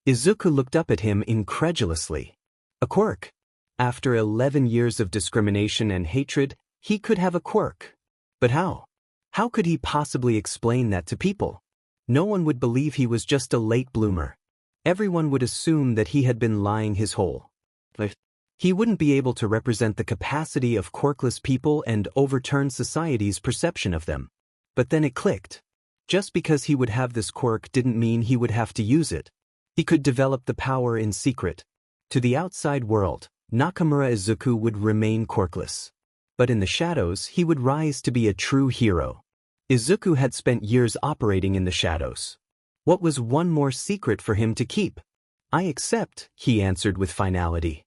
Izuku looked up at him incredulously. A quirk? After 11 years of discrimination and hatred, he could have a quirk. But how? How could he possibly explain that to people? No one would believe he was just a late bloomer. Everyone would assume that he had been lying his whole life. He wouldn't be able to represent the capacity of quirkless people and overturn society's perception of them. But then it clicked. Just because he would have this quirk didn't mean he would have to use it. He could develop the power in secret. To the outside world, Nakamura Izuku would remain quirkless. But in the shadows, he would rise to be a true hero. Izuku had spent years operating in the shadows. What was one more secret for him to keep? I accept, he answered with finality.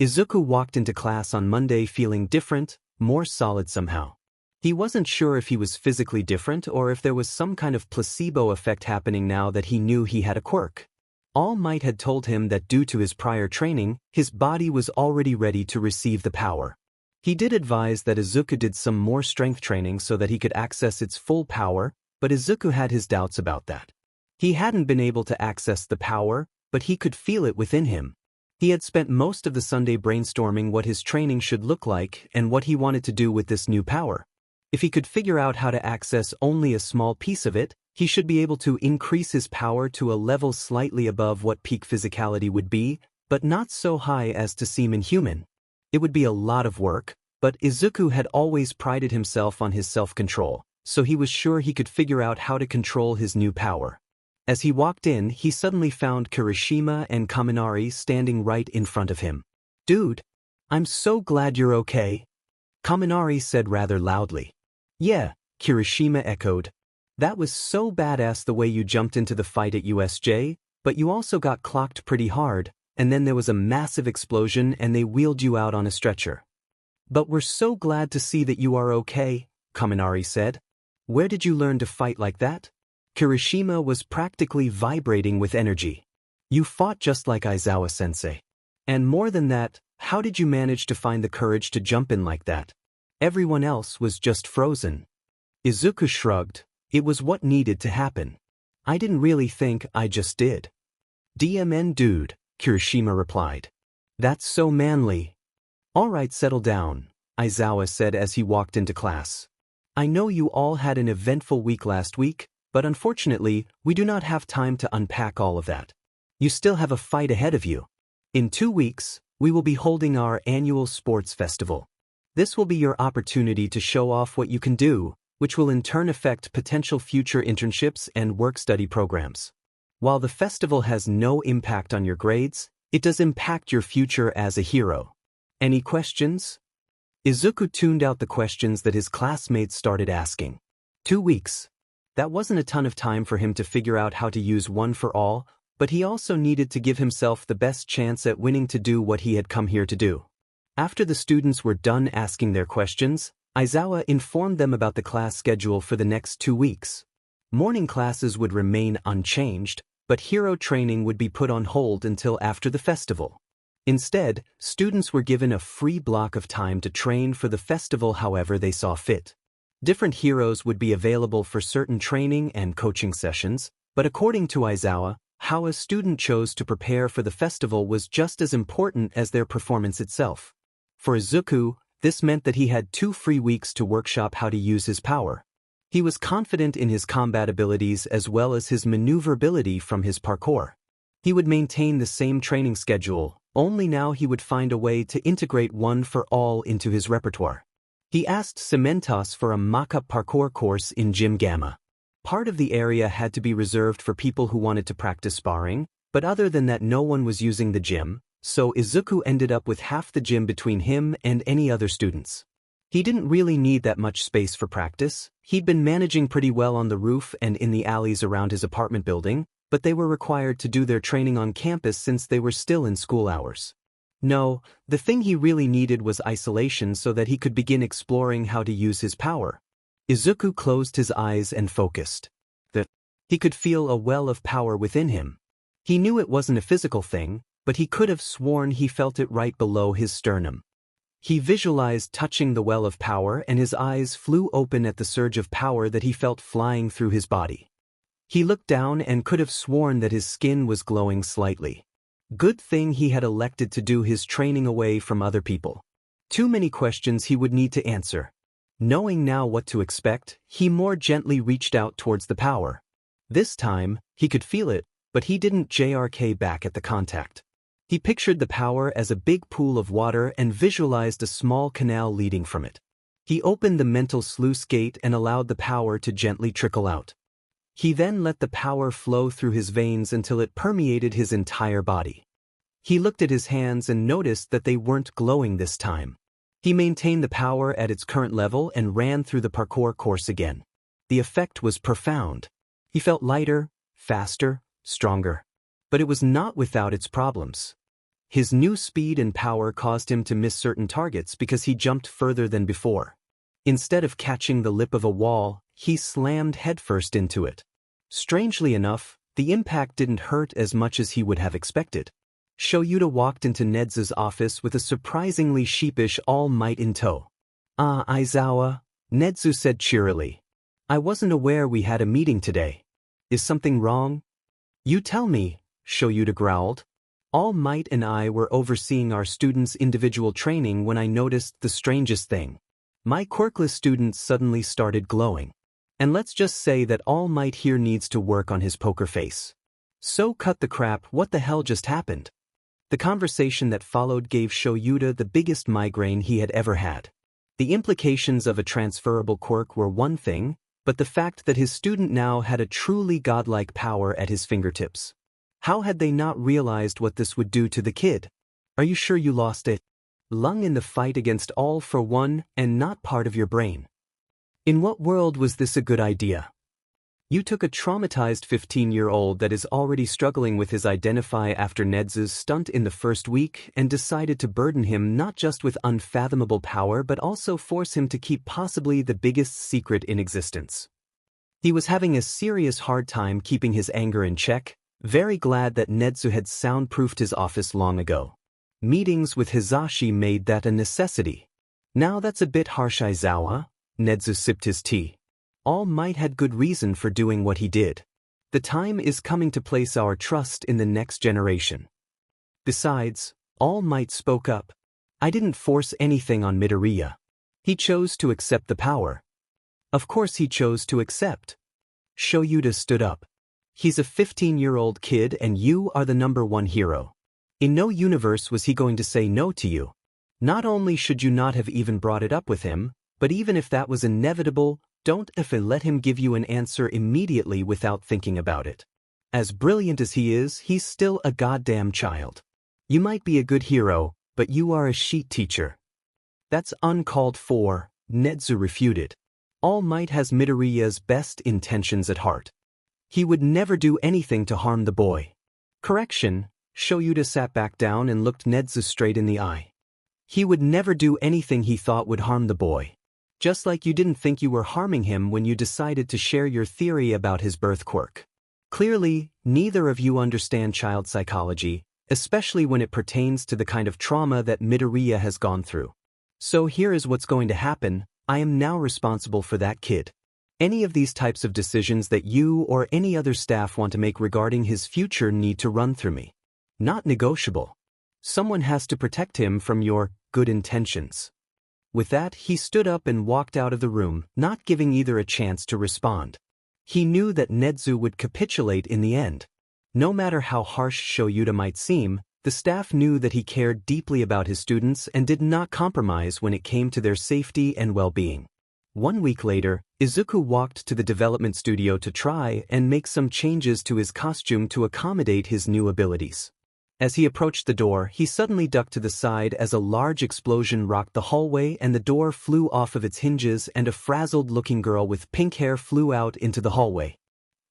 Izuku walked into class on Monday feeling different, more solid somehow. He wasn't sure if he was physically different or if there was some kind of placebo effect happening now that he knew he had a quirk. All Might had told him that due to his prior training, his body was already ready to receive the power. He did advise that Izuku did some more strength training so that he could access its full power, but Izuku had his doubts about that. He hadn't been able to access the power, but he could feel it within him. He had spent most of the Sunday brainstorming what his training should look like and what he wanted to do with this new power. If he could figure out how to access only a small piece of it, he should be able to increase his power to a level slightly above what peak physicality would be, but not so high as to seem inhuman. It would be a lot of work, but Izuku had always prided himself on his self-control, so he was sure he could figure out how to control his new power. As he walked in, he suddenly found Kirishima and Kaminari standing right in front of him. Dude, I'm so glad you're okay. Kaminari said rather loudly. Yeah, Kirishima echoed. That was so badass the way you jumped into the fight at USJ, but you also got clocked pretty hard, and then there was a massive explosion and they wheeled you out on a stretcher. But we're so glad to see that you are okay, Kaminari said. Where did you learn to fight like that? Kirishima was practically vibrating with energy. You fought just like Aizawa-sensei. And more than that, how did you manage to find the courage to jump in like that? Everyone else was just frozen. Izuku shrugged. It was what needed to happen. I didn't really think, I just did. DMN dude, Kirishima replied. That's so manly. All right, settle down, Aizawa said as he walked into class. I know you all had an eventful week last week, but unfortunately, we do not have time to unpack all of that. You still have a fight ahead of you. In 2 weeks, we will be holding our annual sports festival. This will be your opportunity to show off what you can do, which will in turn affect potential future internships and work-study programs. While the festival has no impact on your grades, it does impact your future as a hero. Any questions? Izuku tuned out the questions that his classmates started asking. 2 weeks. That wasn't a ton of time for him to figure out how to use One for All, but he also needed to give himself the best chance at winning to do what he had come here to do. After the students were done asking their questions, Aizawa informed them about the class schedule for the next 2 weeks. Morning classes would remain unchanged, but hero training would be put on hold until after the festival. Instead, students were given a free block of time to train for the festival however they saw fit. Different heroes would be available for certain training and coaching sessions, but according to Aizawa, how a student chose to prepare for the festival was just as important as their performance itself. For Izuku, this meant that he had 2 free weeks to workshop how to use his power. He was confident in his combat abilities as well as his maneuverability from his parkour. He would maintain the same training schedule, only now he would find a way to integrate One for All into his repertoire. He asked Cementos for a mock-up parkour course in Gym Gamma. Part of the area had to be reserved for people who wanted to practice sparring, but other than that no one was using the gym, so Izuku ended up with half the gym between him and any other students. He didn't really need that much space for practice. He'd been managing pretty well on the roof and in the alleys around his apartment building, but they were required to do their training on campus since they were still in school hours. No, the thing he really needed was isolation so that he could begin exploring how to use his power. Izuku closed his eyes and focused. He could feel a well of power within him. He knew it wasn't a physical thing, but he could have sworn he felt it right below his sternum. He visualized touching the well of power and his eyes flew open at the surge of power that he felt flying through his body. He looked down and could have sworn that his skin was glowing slightly. Good thing he had elected to do his training away from other people. Too many questions he would need to answer. Knowing now what to expect, he more gently reached out towards the power. This time, he could feel it, but he didn't JRK back at the contact. He pictured the power as a big pool of water and visualized a small canal leading from it. He opened the mental sluice gate and allowed the power to gently trickle out. He then let the power flow through his veins until it permeated his entire body. He looked at his hands and noticed that they weren't glowing this time. He maintained the power at its current level and ran through the parkour course again. The effect was profound. He felt lighter, faster, stronger. But it was not without its problems. His new speed and power caused him to miss certain targets because he jumped further than before. Instead of catching the lip of a wall, he slammed headfirst into it. Strangely enough, the impact didn't hurt as much as he would have expected. Shoyuta walked into Nezu's office with a surprisingly sheepish All Might in tow. "Ah, Aizawa," Nezu said cheerily. "I wasn't aware we had a meeting today. Is something wrong?" "You tell me," Shoyuta growled. "All Might and I were overseeing our students' individual training when I noticed the strangest thing. My quirkless student suddenly started glowing. And let's just say that All Might here needs to work on his poker face. So cut the crap, what the hell just happened?" The conversation that followed gave Shoyuta the biggest migraine he had ever had. The implications of a transferable quirk were one thing, but the fact that his student now had a truly godlike power at his fingertips. How had they not realized what this would do to the kid? "Are you sure you lost it? Lung in the fight against All for One and not part of your brain. In what world was this a good idea?" You took a traumatized 15-year-old that is already struggling with his identify after Nezu's stunt in the first week and decided to burden him not just with unfathomable power but also force him to keep possibly the biggest secret in existence. He was having a serious hard time keeping his anger in check, very glad that Nezu had soundproofed his office long ago. Meetings with Hizashi made that a necessity. Now that's a bit harsh, Aizawa. Nezu sipped his tea. All Might had good reason for doing what he did. The time is coming to place our trust in the next generation. Besides, All Might spoke up. I didn't force anything on Midoriya. He chose to accept the power. Of course he chose to accept. Shoyuta stood up. He's a 15-year-old kid and you are the #1 hero. In no universe was he going to say no to you. Not only should you not have even brought it up with him, but even if that was inevitable, don't let him give you an answer immediately without thinking about it. As brilliant as he is, he's still a goddamn child. You might be a good hero, but you are a sheet teacher. That's uncalled for, Nezu refuted. All Might has Midoriya's best intentions at heart. He would never do anything to harm the boy. Correction, Shoyuta sat back down and looked Nezu straight in the eye. He would never do anything he thought would harm the boy. Just like you didn't think you were harming him when you decided to share your theory about his birth quirk. Clearly, neither of you understand child psychology, especially when it pertains to the kind of trauma that Midoriya has gone through. So here is what's going to happen. I am now responsible for that kid. Any of these types of decisions that you or any other staff want to make regarding his future need to run through me. Not negotiable. Someone has to protect him from your good intentions. With that, he stood up and walked out of the room, not giving either a chance to respond. He knew that Nezu would capitulate in the end. No matter how harsh Shoyuta might seem, the staff knew that he cared deeply about his students and did not compromise when it came to their safety and well-being. 1 week later, Izuku walked to the development studio to try and make some changes to his costume to accommodate his new abilities. As he approached the door, he suddenly ducked to the side as a large explosion rocked the hallway and the door flew off of its hinges and a frazzled-looking girl with pink hair flew out into the hallway.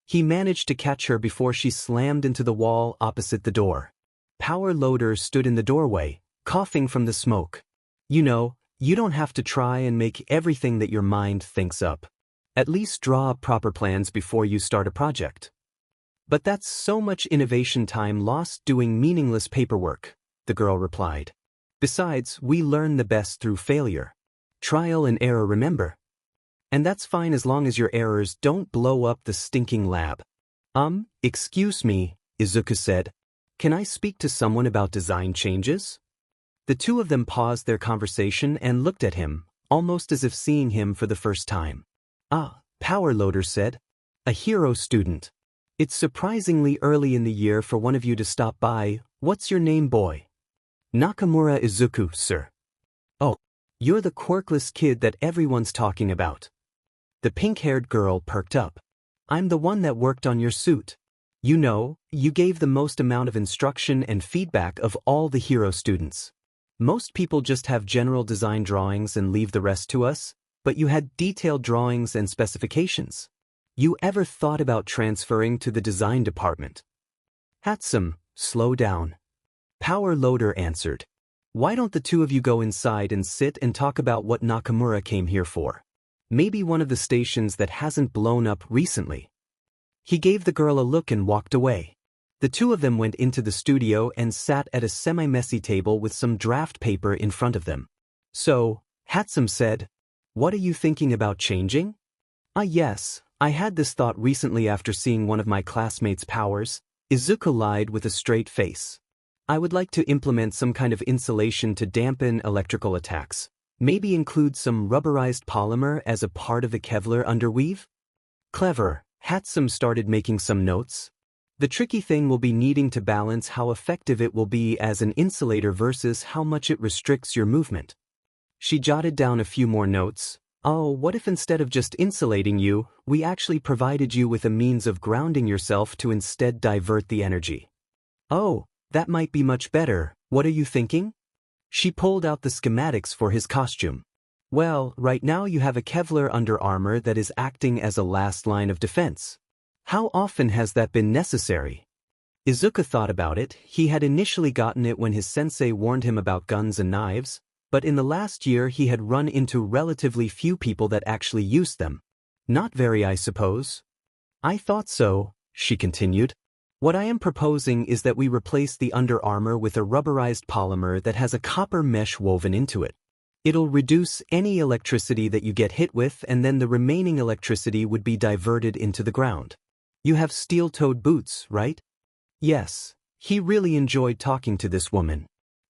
He managed to catch her before she slammed into the wall opposite the door. Power Loader stood in the doorway, coughing from the smoke. You know, you don't have to try and make everything that your mind thinks up. At least draw up proper plans before you start a project. But that's so much innovation time lost doing meaningless paperwork, the girl replied. Besides, we learn the best through failure. Trial and error, remember? And that's fine as long as your errors don't blow up the stinking lab. Excuse me, Izuku said. Can I speak to someone about design changes? The two of them paused their conversation and looked at him, almost as if seeing him for the first time. Power Loader said. A hero student. It's surprisingly early in the year for one of you to stop by. What's your name, boy? Nakamura Izuku, sir. Oh, you're the quirkless kid that everyone's talking about. The pink-haired girl perked up. I'm the one that worked on your suit. You know, you gave the most amount of instruction and feedback of all the hero students. Most people just have general design drawings and leave the rest to us, but you had detailed drawings and specifications. You ever thought about transferring to the design department? Hatsum, slow down. Power Loader answered. Why don't the two of you go inside and sit and talk about what Nakamura came here for? Maybe one of the stations that hasn't blown up recently. He gave the girl a look and walked away. The two of them went into the studio and sat at a semi-messy table with some draft paper in front of them. So, Hatsum said, what are you thinking about changing? Yes. I had this thought recently after seeing one of my classmates' powers. Izuku lied with a straight face. I would like to implement some kind of insulation to dampen electrical attacks. Maybe include some rubberized polymer as a part of the Kevlar underweave? Clever. Hatsum started making some notes. The tricky thing will be needing to balance how effective it will be as an insulator versus how much it restricts your movement. She jotted down a few more notes. What if instead of just insulating you, we actually provided you with a means of grounding yourself to instead divert the energy? That might be much better. What are you thinking? She pulled out the schematics for his costume. Well, right now you have a Kevlar under armor that is acting as a last line of defense. How often has that been necessary? Izuku thought about it. He had initially gotten it when his sensei warned him about guns and knives, but in the last year he had run into relatively few people that actually used them. Not very, I suppose. I thought so, she continued. What I am proposing is that we replace the under armor with a rubberized polymer that has a copper mesh woven into it. It'll reduce any electricity that you get hit with, and then the remaining electricity would be diverted into the ground. You have steel-toed boots, right? Yes. He really enjoyed talking to this woman.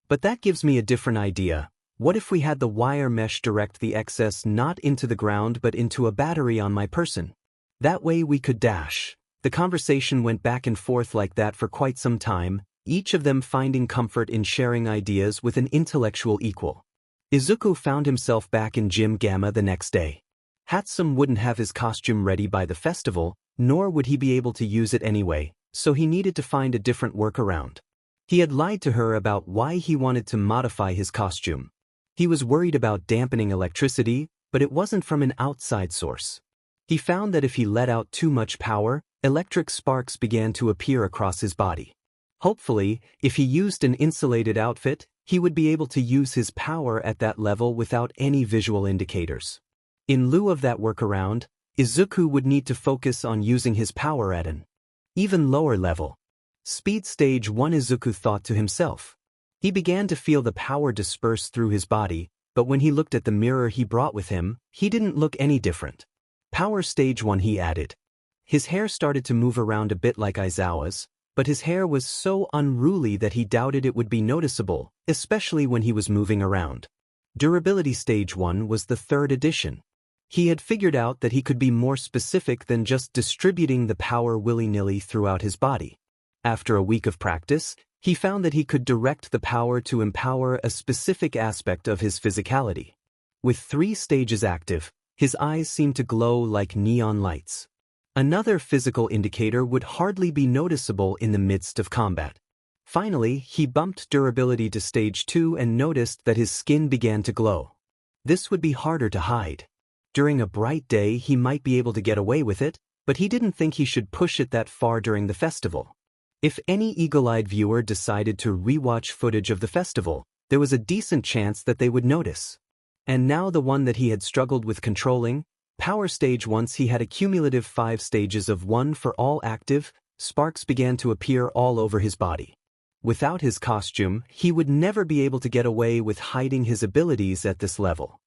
But that gives me a different idea. What if we had the wire mesh direct the excess not into the ground but into a battery on my person? That way we could dash. The conversation went back and forth like that for quite some time, each of them finding comfort in sharing ideas with an intellectual equal. Izuku found himself back in Gym Gamma the next day. Hatsum wouldn't have his costume ready by the festival, nor would he be able to use it anyway, so he needed to find a different workaround. He had lied to her about why he wanted to modify his costume. He was worried about dampening electricity, but it wasn't from an outside source. He found that if he let out too much power, electric sparks began to appear across his body. Hopefully, if he used an insulated outfit, he would be able to use his power at that level without any visual indicators. In lieu of that workaround, Izuku would need to focus on using his power at an even lower level. Speed Stage 1, Izuku thought to himself. He began to feel the power disperse through his body, but when he looked at the mirror he brought with him, he didn't look any different. Power Stage 1, he added. His hair started to move around a bit like Aizawa's, but his hair was so unruly that he doubted it would be noticeable, especially when he was moving around. Durability Stage 1 was the third addition. He had figured out that he could be more specific than just distributing the power willy-nilly throughout his body. After a week of practice, he found that he could direct the power to empower a specific aspect of his physicality. With 3 stages active, his eyes seemed to glow like neon lights. Another physical indicator would hardly be noticeable in the midst of combat. Finally, he bumped durability to Stage 2 and noticed that his skin began to glow. This would be harder to hide. During a bright day he might be able to get away with it, but he didn't think he should push it that far during the festival. If any eagle-eyed viewer decided to rewatch footage of the festival, there was a decent chance that they would notice. And now the one that he had struggled with controlling, Power Stage, once he had a cumulative 5 stages of 1 for all active, sparks began to appear all over his body. Without his costume, he would never be able to get away with hiding his abilities at this level.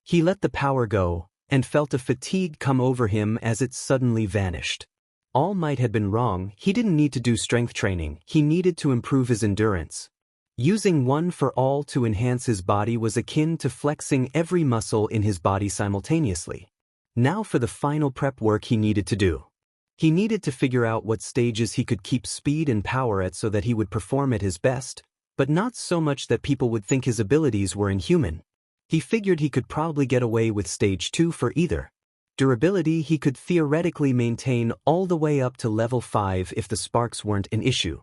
He let the power go, and felt a fatigue come over him as it suddenly vanished. All Might had been wrong. He didn't need to do strength training, he needed to improve his endurance. Using 1 for all to enhance his body was akin to flexing every muscle in his body simultaneously. Now for the final prep work he needed to do. He needed to figure out what stages he could keep speed and power at so that he would perform at his best, but not so much that people would think his abilities were inhuman. He figured he could probably get away with Stage 2 for either. Durability he could theoretically maintain all the way up to level 5 if the sparks weren't an issue.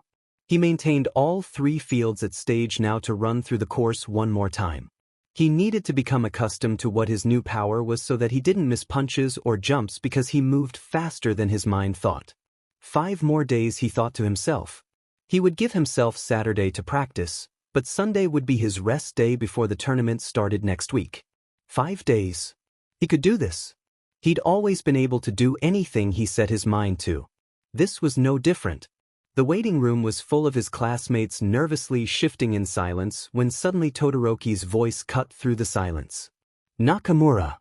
He maintained all 3 fields at stage now to run through the course one more time. He needed to become accustomed to what his new power was so that he didn't miss punches or jumps because he moved faster than his mind thought. 5 more days, he thought to himself. He would give himself Saturday to practice, but Sunday would be his rest day before the tournament started next week. 5 days. He could do this. He'd always been able to do anything he set his mind to. This was no different. The waiting room was full of his classmates nervously shifting in silence when suddenly Todoroki's voice cut through the silence. Nakamura.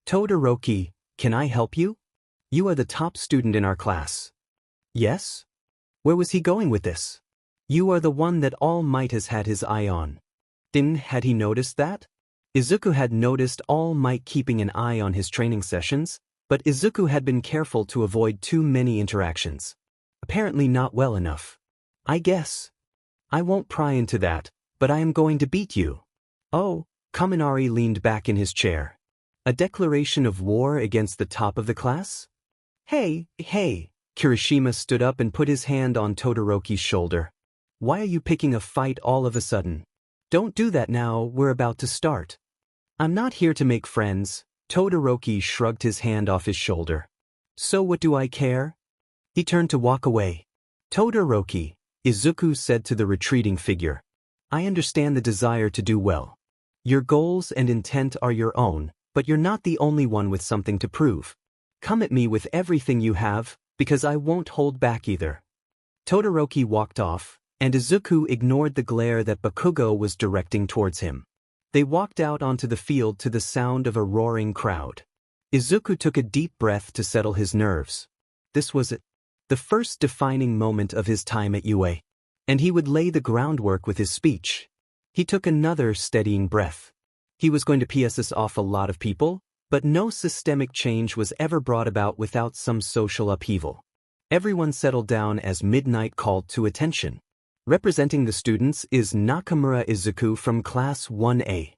Todoroki, can I help you? You are the top student in our class. Yes? Where was he going with this? You are the one that All Might has had his eye on. Had he noticed that? Izuku had noticed All Might keeping an eye on his training sessions, but Izuku had been careful to avoid too many interactions. Apparently not well enough. I guess. I won't pry into that, but I am going to beat you. Oh, Kaminari leaned back in his chair. A declaration of war against the top of the class? Hey. Kirishima stood up and put his hand on Todoroki's shoulder. Why are you picking a fight all of a sudden? Don't do that now, we're about to start. I'm not here to make friends. Todoroki shrugged his hand off his shoulder. So what do I care? He turned to walk away. Todoroki, Izuku said to the retreating figure. I understand the desire to do well. Your goals and intent are your own, but you're not the only one with something to prove. Come at me with everything you have, because I won't hold back either. Todoroki walked off, and Izuku ignored the glare that Bakugo was directing towards him. They walked out onto the field to the sound of a roaring crowd. Izuku took a deep breath to settle his nerves. This was it. The first defining moment of his time at UA. And he would lay the groundwork with his speech. He took another steadying breath. He was going to piss off a lot of people, but no systemic change was ever brought about without some social upheaval. Everyone settled down as midnight called to attention. Representing the students is Nakamura Izuku from Class 1A.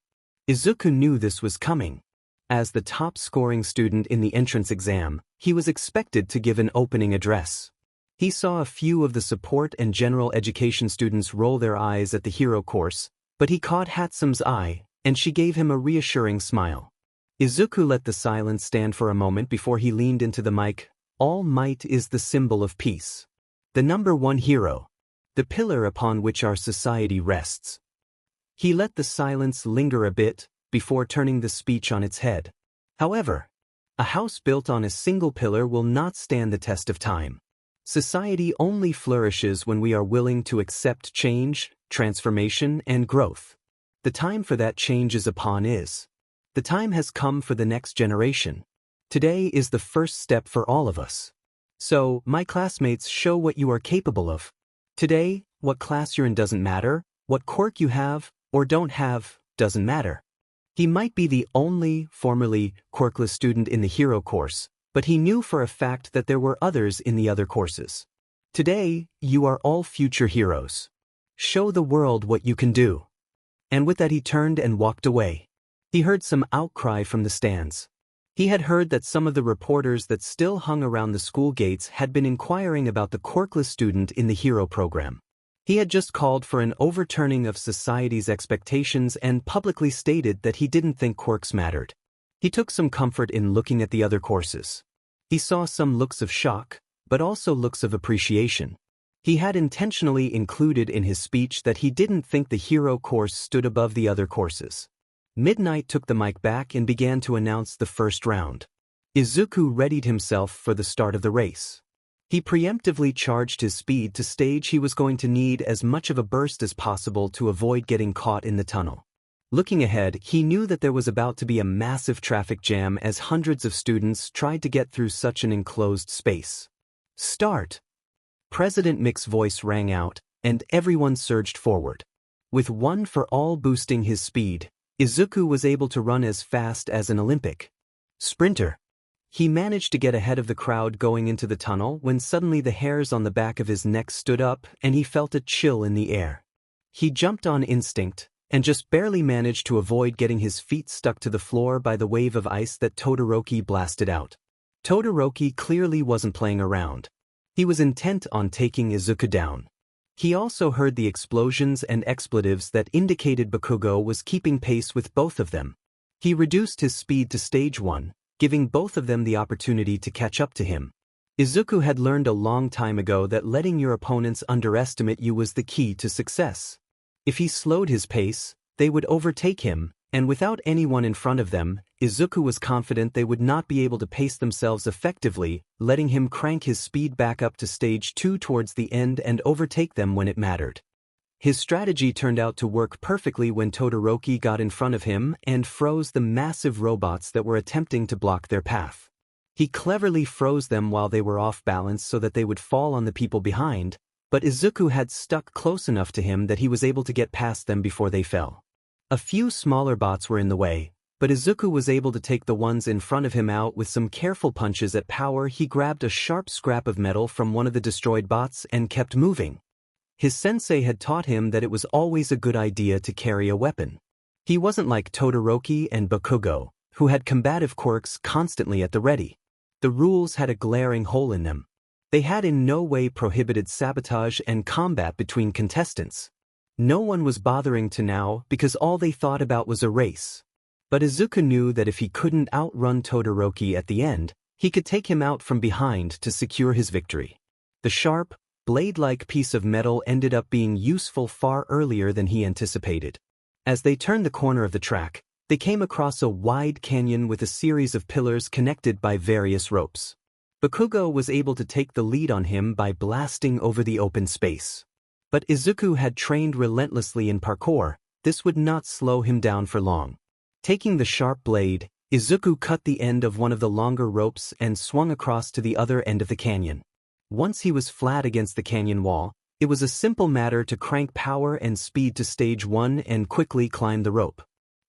Izuku knew this was coming. As the top-scoring student in the entrance exam, he was expected to give an opening address. He saw a few of the support and general education students roll their eyes at the hero course, but he caught Hatsume's eye, and she gave him a reassuring smile. Izuku let the silence stand for a moment before he leaned into the mic. All might is the symbol of peace. The number one hero. The pillar upon which our society rests. He let the silence linger a bit, before turning the speech on its head. However, a house built on a single pillar will not stand the test of time. Society only flourishes when we are willing to accept change, transformation, and growth. The time for that change is upon us. The time has come for the next generation. Today is the first step for all of us. So, my classmates, show what you are capable of. Today, what class you're in doesn't matter, what quirk you have, or don't have, doesn't matter. He might be the only, formerly, quirkless student in the hero course, but he knew for a fact that there were others in the other courses. Today, you are all future heroes. Show the world what you can do. And with that he turned and walked away. He heard some outcry from the stands. He had heard that some of the reporters that still hung around the school gates had been inquiring about the quirkless student in the hero program. He had just called for an overturning of society's expectations and publicly stated that he didn't think quirks mattered. He took some comfort in looking at the other courses. He saw some looks of shock, but also looks of appreciation. He had intentionally included in his speech that he didn't think the hero course stood above the other courses. Midnight took the mic back and began to announce the first round. Izuku readied himself for the start of the race. He preemptively charged his speed to stage he was going to need as much of a burst as possible to avoid getting caught in the tunnel. Looking ahead, he knew that there was about to be a massive traffic jam as hundreds of students tried to get through such an enclosed space. Start! President Mick's voice rang out, and everyone surged forward. With one for all boosting his speed, Izuku was able to run as fast as an Olympic sprinter. He managed to get ahead of the crowd going into the tunnel when suddenly the hairs on the back of his neck stood up and he felt a chill in the air. He jumped on instinct, and just barely managed to avoid getting his feet stuck to the floor by the wave of ice that Todoroki blasted out. Todoroki clearly wasn't playing around. He was intent on taking Izuku down. He also heard the explosions and expletives that indicated Bakugo was keeping pace with both of them. He reduced his speed to stage 1, giving both of them the opportunity to catch up to him. Izuku had learned a long time ago that letting your opponents underestimate you was the key to success. If he slowed his pace, they would overtake him, and without anyone in front of them, Izuku was confident they would not be able to pace themselves effectively, letting him crank his speed back up to stage 2 towards the end and overtake them when it mattered. His strategy turned out to work perfectly when Todoroki got in front of him and froze the massive robots that were attempting to block their path. He cleverly froze them while they were off balance so that they would fall on the people behind, but Izuku had stuck close enough to him that he was able to get past them before they fell. A few smaller bots were in the way, but Izuku was able to take the ones in front of him out with some careful punches at power. He grabbed a sharp scrap of metal from one of the destroyed bots and kept moving. His sensei had taught him that it was always a good idea to carry a weapon. He wasn't like Todoroki and Bakugo, who had combative quirks constantly at the ready. The rules had a glaring hole in them. They had in no way prohibited sabotage and combat between contestants. No one was bothering to now because all they thought about was a race. But Izuku knew that if he couldn't outrun Todoroki at the end, he could take him out from behind to secure his victory. The sharp, blade-like piece of metal ended up being useful far earlier than he anticipated. As they turned the corner of the track, they came across a wide canyon with a series of pillars connected by various ropes. Bakugo was able to take the lead on him by blasting over the open space. But Izuku had trained relentlessly in parkour. This would not slow him down for long. Taking the sharp blade, Izuku cut the end of one of the longer ropes and swung across to the other end of the canyon. Once he was flat against the canyon wall, it was a simple matter to crank power and speed to stage 1 and quickly climb the rope.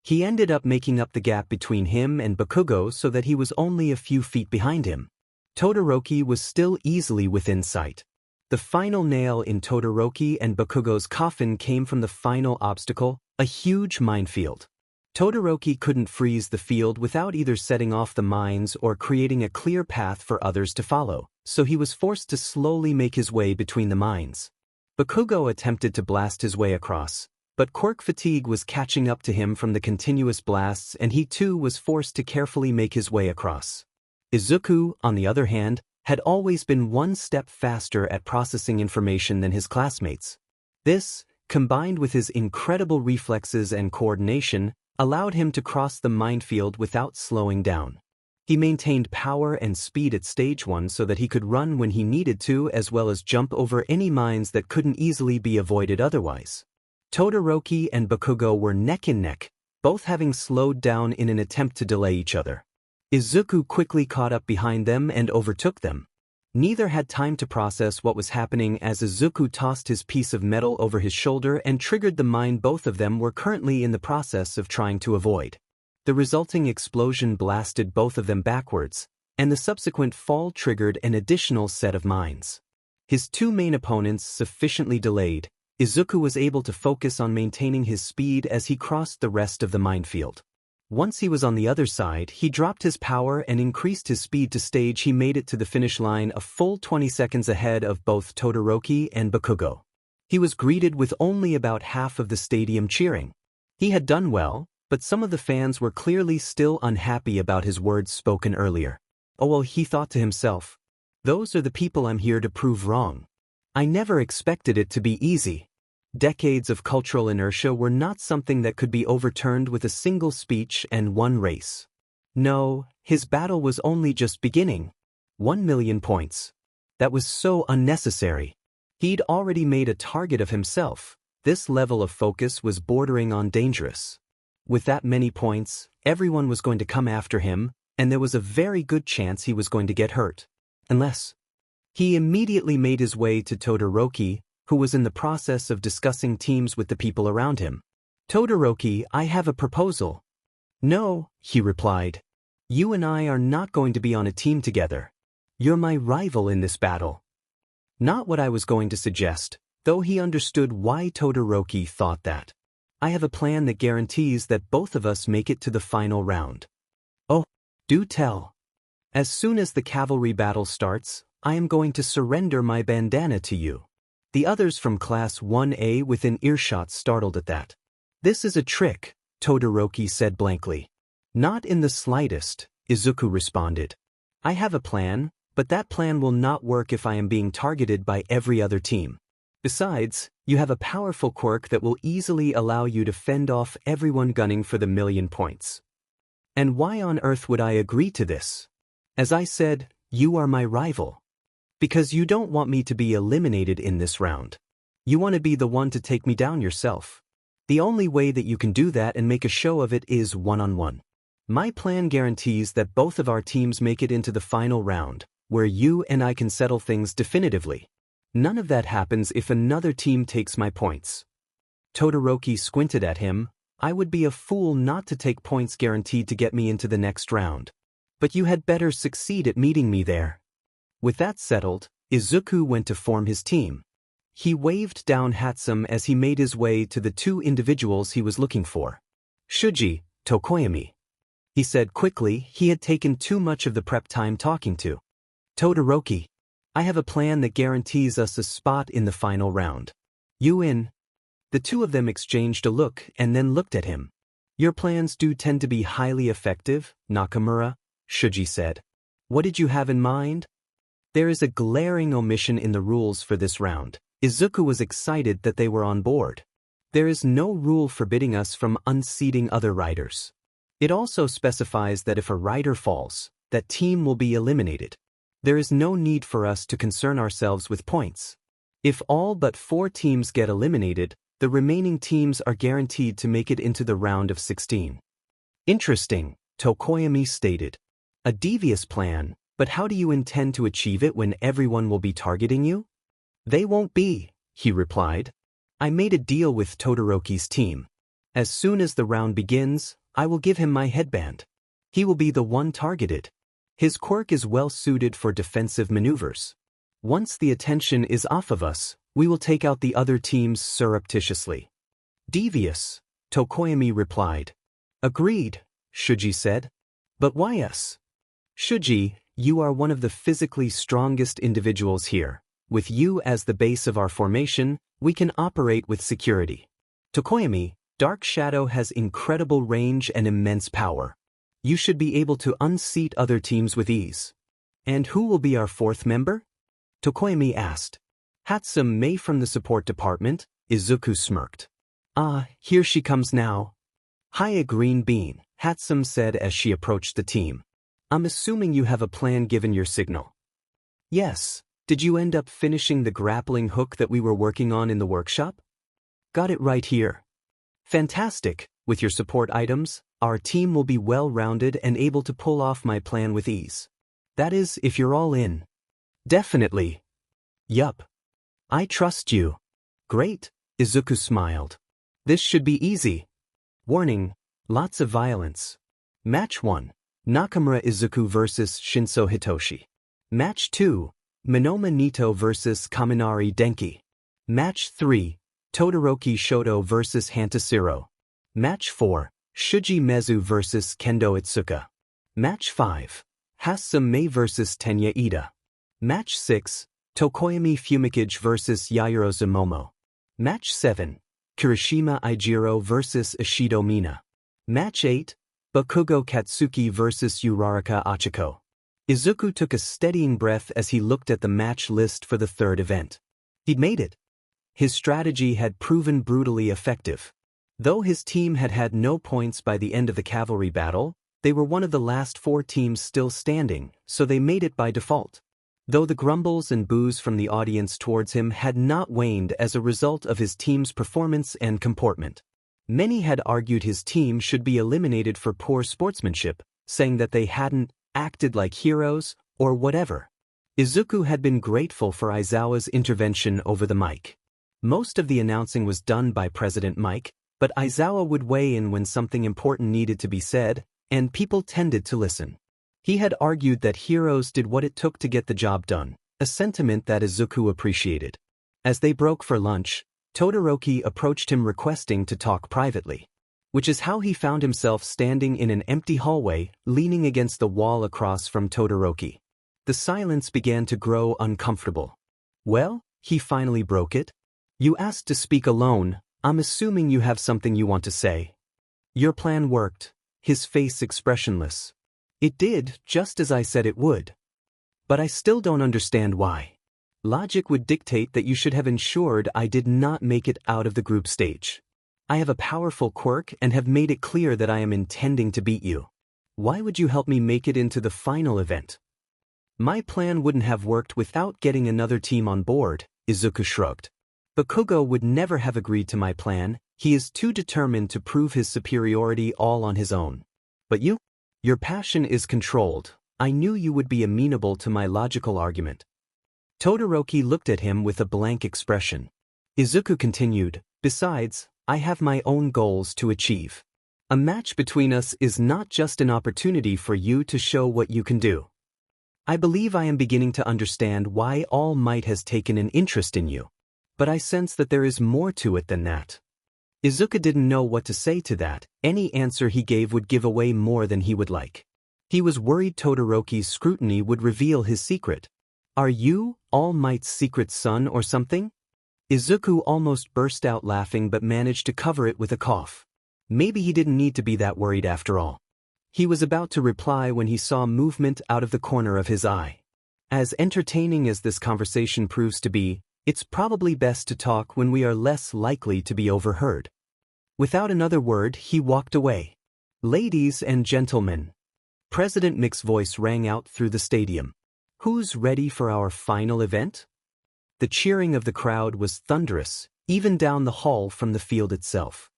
He ended up making up the gap between him and Bakugo so that he was only a few feet behind him. Todoroki was still easily within sight. The final nail in Todoroki and Bakugo's coffin came from the final obstacle, a huge minefield. Todoroki couldn't freeze the field without either setting off the mines or creating a clear path for others to follow, so he was forced to slowly make his way between the mines. Bakugo attempted to blast his way across, but quirk fatigue was catching up to him from the continuous blasts and he too was forced to carefully make his way across. Izuku, on the other hand, had always been one step faster at processing information than his classmates. This, combined with his incredible reflexes and coordination, allowed him to cross the minefield without slowing down. He maintained power and speed at stage 1 so that he could run when he needed to as well as jump over any mines that couldn't easily be avoided otherwise. Todoroki and Bakugo were neck and neck, both having slowed down in an attempt to delay each other. Izuku quickly caught up behind them and overtook them. Neither had time to process what was happening as Izuku tossed his piece of metal over his shoulder and triggered the mine both of them were currently in the process of trying to avoid. The resulting explosion blasted both of them backwards, and the subsequent fall triggered an additional set of mines. His two main opponents sufficiently delayed, Izuku was able to focus on maintaining his speed as he crossed the rest of the minefield. Once he was on the other side, he dropped his power and increased his speed to stage he made it to the finish line a full 20 seconds ahead of both Todoroki and Bakugo. He was greeted with only about half of the stadium cheering. He had done well, but some of the fans were clearly still unhappy about his words spoken earlier. Oh well, he thought to himself. Those are the people I'm here to prove wrong. I never expected it to be easy. Decades of cultural inertia were not something that could be overturned with a single speech and one race. No, his battle was only just beginning. 1,000,000 points. That was so unnecessary. He'd already made a target of himself. This level of focus was bordering on dangerous. With that many points, everyone was going to come after him, and there was a very good chance he was going to get hurt. Unless. He immediately made his way to Todoroki, who was in the process of discussing teams with the people around him. Todoroki, I have a proposal. No, he replied. You and I are not going to be on a team together. You're my rival in this battle. Not what I was going to suggest, though he understood why Todoroki thought that. I have a plan that guarantees that both of us make it to the final round. Oh, do tell. As soon as the cavalry battle starts, I am going to surrender my bandana to you. The others from Class 1A within earshot startled at that. This is a trick, Todoroki said blankly. Not in the slightest, Izuku responded. I have a plan, but that plan will not work if I am being targeted by every other team. Besides, you have a powerful quirk that will easily allow you to fend off everyone gunning for the 1,000,000 points. And why on earth would I agree to this? As I said, you are my rival. Because you don't want me to be eliminated in this round. You want to be the one to take me down yourself. The only way that you can do that and make a show of it is one-on-one. My plan guarantees that both of our teams make it into the final round, where you and I can settle things definitively. None of that happens if another team takes my points. Todoroki squinted at him. I would be a fool not to take points guaranteed to get me into the next round. But you had better succeed at meeting me there. With that settled, Izuku went to form his team. He waved down Hatsum as he made his way to the two individuals he was looking for. Shuji, Tokoyami. He said quickly. He had taken too much of the prep time talking to Todoroki. I have a plan that guarantees us a spot in the final round. You in? The two of them exchanged a look and then looked at him. Your plans do tend to be highly effective, Nakamura, Shuji said. What did you have in mind? There is a glaring omission in the rules for this round. Izuku was excited that they were on board. There is no rule forbidding us from unseating other riders. It also specifies that if a rider falls, that team will be eliminated. There is no need for us to concern ourselves with points. If all but 4 teams get eliminated, the remaining teams are guaranteed to make it into the round of 16. Interesting, Tokoyami stated. A devious plan, but how do you intend to achieve it when everyone will be targeting you? They won't be, he replied. I made a deal with Todoroki's team. As soon as the round begins, I will give him my headband. He will be the one targeted. His quirk is well suited for defensive maneuvers. Once the attention is off of us, we will take out the other teams surreptitiously. Devious, Tokoyami replied. Agreed, Shuji said. But why us? Shuji, you are one of the physically strongest individuals here. With you as the base of our formation, we can operate with security. Tokoyami, Dark Shadow has incredible range and immense power. You should be able to unseat other teams with ease. And who will be our 4th member? Tokoyami asked. Hatsum Mei from the support department, Izuku smirked. Ah, here she comes now. Hiya Green Bean, Hatsum said as she approached the team. I'm assuming you have a plan given your signal. Yes. Did you end up finishing the grappling hook that we were working on in the workshop? Got it right here. Fantastic. With your support items, our team will be well-rounded and able to pull off my plan with ease. That is, if you're all in. Definitely. Yup. I trust you. Great, Izuku smiled. This should be easy. Warning, lots of violence. Match 1. Nakamura Izuku vs. Shinso Hitoshi. Match 2. Monoma Nito vs. Kaminari Denki. Match 3. Todoroki Shoto vs. Hantashiro. Match 4. Shuji Mezu vs. Kendo Itsuka. Match 5. Hatsum Mei vs. Tenya Ida. Match 6. Tokoyami Fumikage vs. Yayuro Zumomo. Match 7. Kirishima Ijiro vs. Ishido Mina. Match 8. Bakugo Katsuki vs. Uraraka Achiko. Izuku took a steadying breath as he looked at the match list for the 3rd event. He'd made it. His strategy had proven brutally effective. Though his team had had no points by the end of the cavalry battle, they were one of the last 4 teams still standing, so they made it by default. Though the grumbles and boos from the audience towards him had not waned as a result of his team's performance and comportment. Many had argued his team should be eliminated for poor sportsmanship, saying that they hadn't acted like heroes, or whatever. Izuku had been grateful for Aizawa's intervention over the mic. Most of the announcing was done by President Mike, but Aizawa would weigh in when something important needed to be said, and people tended to listen. He had argued that heroes did what it took to get the job done, a sentiment that Izuku appreciated. As they broke for lunch, Todoroki approached him requesting to talk privately. Which is how he found himself standing in an empty hallway, leaning against the wall across from Todoroki. The silence began to grow uncomfortable. Well, he finally broke it. You asked to speak alone. I'm assuming you have something you want to say. Your plan worked, his face expressionless. It did, just as I said it would. But I still don't understand why. Logic would dictate that you should have ensured I did not make it out of the group stage. I have a powerful quirk and have made it clear that I am intending to beat you. Why would you help me make it into the final event? My plan wouldn't have worked without getting another team on board, Izuku shrugged. Bakugo would never have agreed to my plan. He is too determined to prove his superiority all on his own. But you? Your passion is controlled. I knew you would be amenable to my logical argument. Todoroki looked at him with a blank expression. Izuku continued, besides, I have my own goals to achieve. A match between us is not just an opportunity for you to show what you can do. I believe I am beginning to understand why All Might has taken an interest in you. But I sense that there is more to it than that. Izuku didn't know what to say to that. Any answer he gave would give away more than he would like. He was worried Todoroki's scrutiny would reveal his secret. Are you All Might's secret son or something? Izuku almost burst out laughing but managed to cover it with a cough. Maybe he didn't need to be that worried after all. He was about to reply when he saw movement out of the corner of his eye. As entertaining as this conversation proves to be, it's probably best to talk when we are less likely to be overheard. Without another word, he walked away. Ladies and gentlemen. President Mick's voice rang out through the stadium. Who's ready for our final event? The cheering of the crowd was thunderous, even down the hall from the field itself.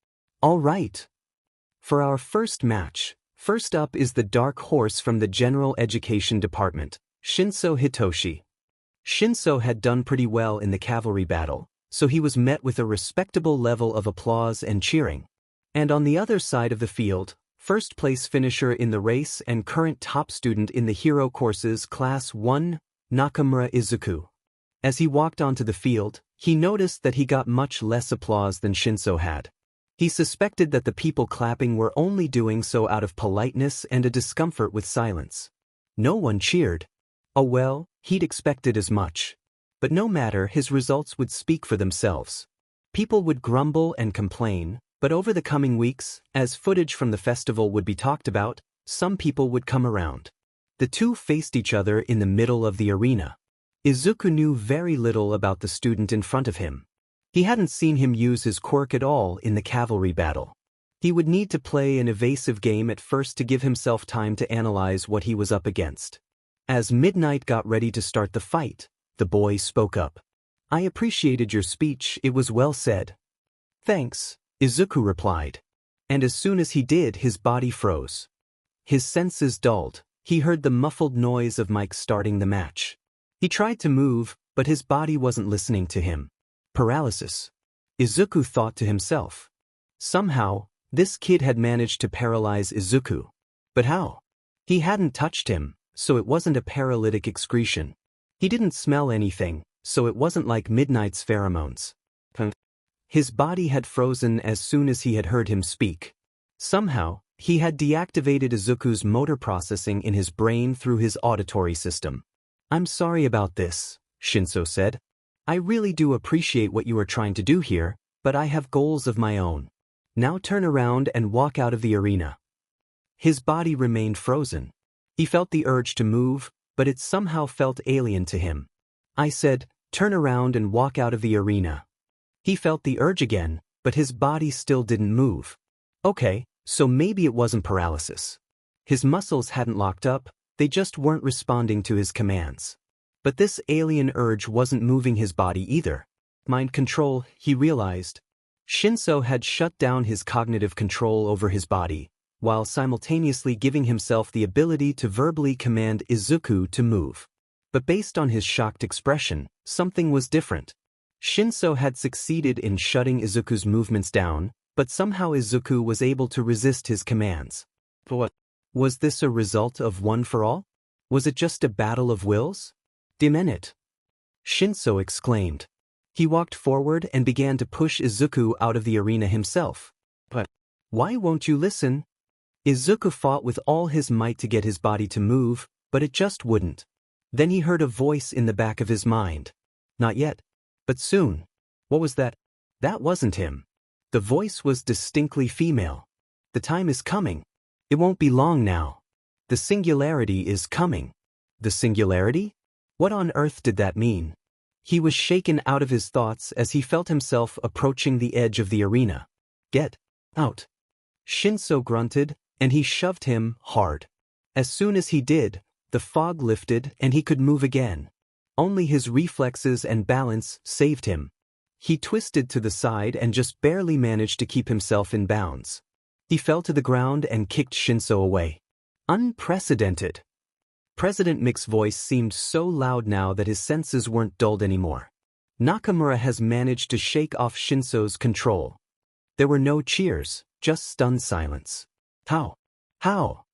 All right. For our first match, first up is the dark horse from the General Education Department, Shinso Hitoshi. Shinso had done pretty well in the cavalry battle, so he was met with a respectable level of applause and cheering. And on the other side of the field, first-place finisher in the race and current top student in the hero courses Class 1, Nakamura Izuku. As he walked onto the field, he noticed that he got much less applause than Shinso had. He suspected that the people clapping were only doing so out of politeness and a discomfort with silence. No one cheered. Oh well, he'd expected as much. But no matter, his results would speak for themselves. People would grumble and complain, but over the coming weeks, as footage from the festival would be talked about, some people would come around. The two faced each other in the middle of the arena. Izuku knew very little about the student in front of him. He hadn't seen him use his quirk at all in the cavalry battle. He would need to play an evasive game at first to give himself time to analyze what he was up against. As Midnight got ready to start the fight, the boy spoke up. I appreciated your speech, it was well said. Thanks, Izuku replied. And as soon as he did, his body froze. His senses dulled. He heard the muffled noise of Mike starting the match. He tried to move, but his body wasn't listening to him. Paralysis. Izuku thought to himself. Somehow, this kid had managed to paralyze Izuku. But how? He hadn't touched him, so it wasn't a paralytic excretion. He didn't smell anything, so it wasn't like Midnight's pheromones. His body had frozen as soon as he had heard him speak. Somehow, he had deactivated Izuku's motor processing in his brain through his auditory system. I'm sorry about this, Shinso said. I really do appreciate what you are trying to do here, but I have goals of my own. Now turn around and walk out of the arena. His body remained frozen. He felt the urge to move, but it somehow felt alien to him. I said, turn around and walk out of the arena. He felt the urge again, but his body still didn't move. Okay, so maybe it wasn't paralysis. His muscles hadn't locked up, they just weren't responding to his commands. But this alien urge wasn't moving his body either. Mind control, he realized. Shinso had shut down his cognitive control over his body, while simultaneously giving himself the ability to verbally command Izuku to move. But based on his shocked expression, something was different. Shinso had succeeded in shutting Izuku's movements down, but somehow Izuku was able to resist his commands. But what? Was this a result of one for all? Was it just a battle of wills? Demenit! Shinso exclaimed. He walked forward and began to push Izuku out of the arena himself. But why won't you listen? Izuku fought with all his might to get his body to move, but it just wouldn't. Then he heard a voice in the back of his mind. Not yet. But soon. What was that? That wasn't him. The voice was distinctly female. The time is coming. It won't be long now. The singularity is coming. The singularity? What on earth did that mean? He was shaken out of his thoughts as he felt himself approaching the edge of the arena. Get out. Shinso grunted, and he shoved him hard. As soon as he did, the fog lifted and he could move again. Only his reflexes and balance saved him. He twisted to the side and just barely managed to keep himself in bounds. He fell to the ground and kicked Shinso away. Unprecedented. President Mick's voice seemed so loud now that his senses weren't dulled anymore. Nakamura has managed to shake off Shinso's control. There were no cheers, just stunned silence. How? How?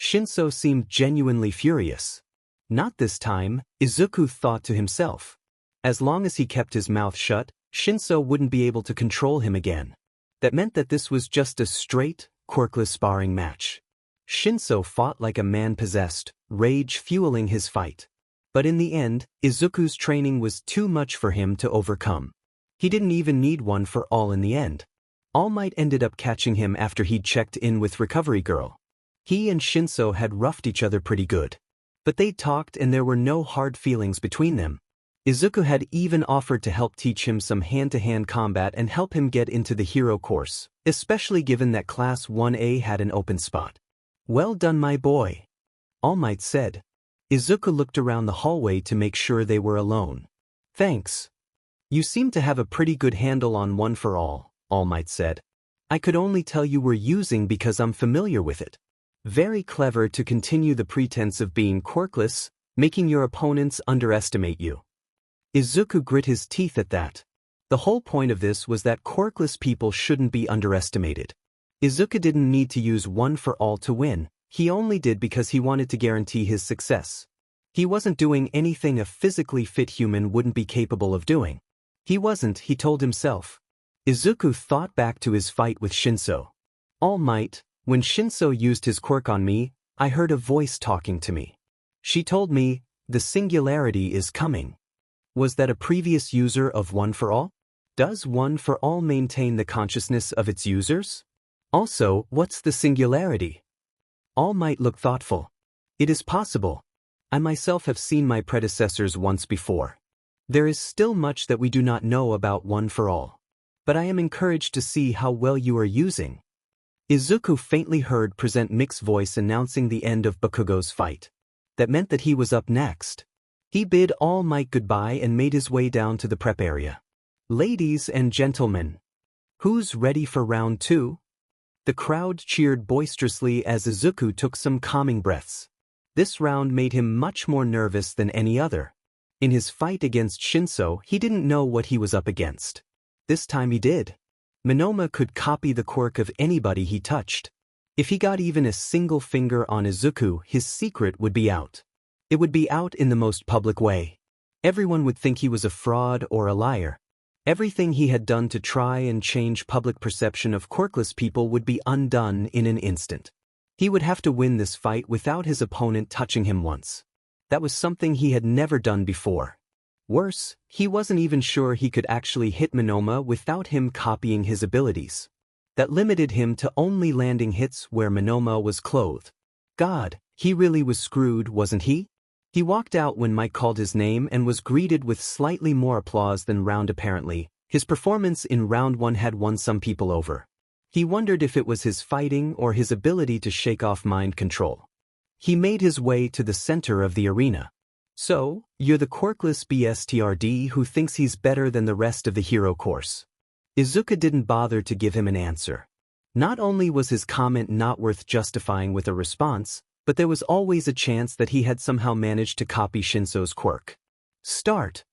Shinso seemed genuinely furious. Not this time, Izuku thought to himself. As long as he kept his mouth shut, Shinso wouldn't be able to control him again. That meant that this was just a straight, quirkless sparring match. Shinso fought like a man possessed, rage fueling his fight. But in the end, Izuku's training was too much for him to overcome. He didn't even need one for All in the end. All Might ended up catching him after he'd checked in with Recovery Girl. He and Shinso had roughed each other pretty good. But they talked and there were no hard feelings between them. Izuku had even offered to help teach him some hand-to-hand combat and help him get into the hero course, especially given that Class 1A had an open spot. "Well done, my boy," All Might said. Izuku looked around the hallway to make sure they were alone. "Thanks. You seem to have a pretty good handle on One for All," All Might said. "I could only tell you were using because I'm familiar with it. Very clever to continue the pretense of being quirkless, making your opponents underestimate you." Izuku grit his teeth at that. The whole point of this was that quirkless people shouldn't be underestimated. Izuku didn't need to use One for All to win, he only did because he wanted to guarantee his success. He wasn't doing anything a physically fit human wouldn't be capable of doing. He wasn't, he told himself. Izuku thought back to his fight with Shinso. "All Might, when Shinso used his quirk on me, I heard a voice talking to me. She told me, the singularity is coming." Was that a previous user of One for All? Does One for All maintain the consciousness of its users? Also, what's the singularity? All Might looked thoughtful. "It is possible. I myself have seen my predecessors once before. There is still much that we do not know about One for All. But I am encouraged to see how well you are using." Izuku faintly heard Present Mick's voice announcing the end of Bakugo's fight. That meant that he was up next. He bid All Might goodbye and made his way down to the prep area. "Ladies and gentlemen, who's ready for round 2? The crowd cheered boisterously as Izuku took some calming breaths. This round made him much more nervous than any other. In his fight against Shinso, he didn't know what he was up against. This time he did. Monoma could copy the quirk of anybody he touched. If he got even a single finger on Izuku, his secret would be out. It would be out in the most public way. Everyone would think he was a fraud or a liar. Everything he had done to try and change public perception of quirkless people would be undone in an instant. He would have to win this fight without his opponent touching him once. That was something he had never done before. Worse, he wasn't even sure he could actually hit Monoma without him copying his abilities. That limited him to only landing hits where Monoma was clothed. God, he really was screwed, wasn't he? He walked out when Mike called his name and was greeted with slightly more applause than round apparently. His performance in round 1 had won some people over. He wondered if it was his fighting or his ability to shake off mind control. He made his way to the center of the arena. "So, you're the quirkless BSTRD who thinks he's better than the rest of the hero course." Izuku didn't bother to give him an answer. Not only was his comment not worth justifying with a response, but there was always a chance that he had somehow managed to copy Shinso's quirk. "Start!"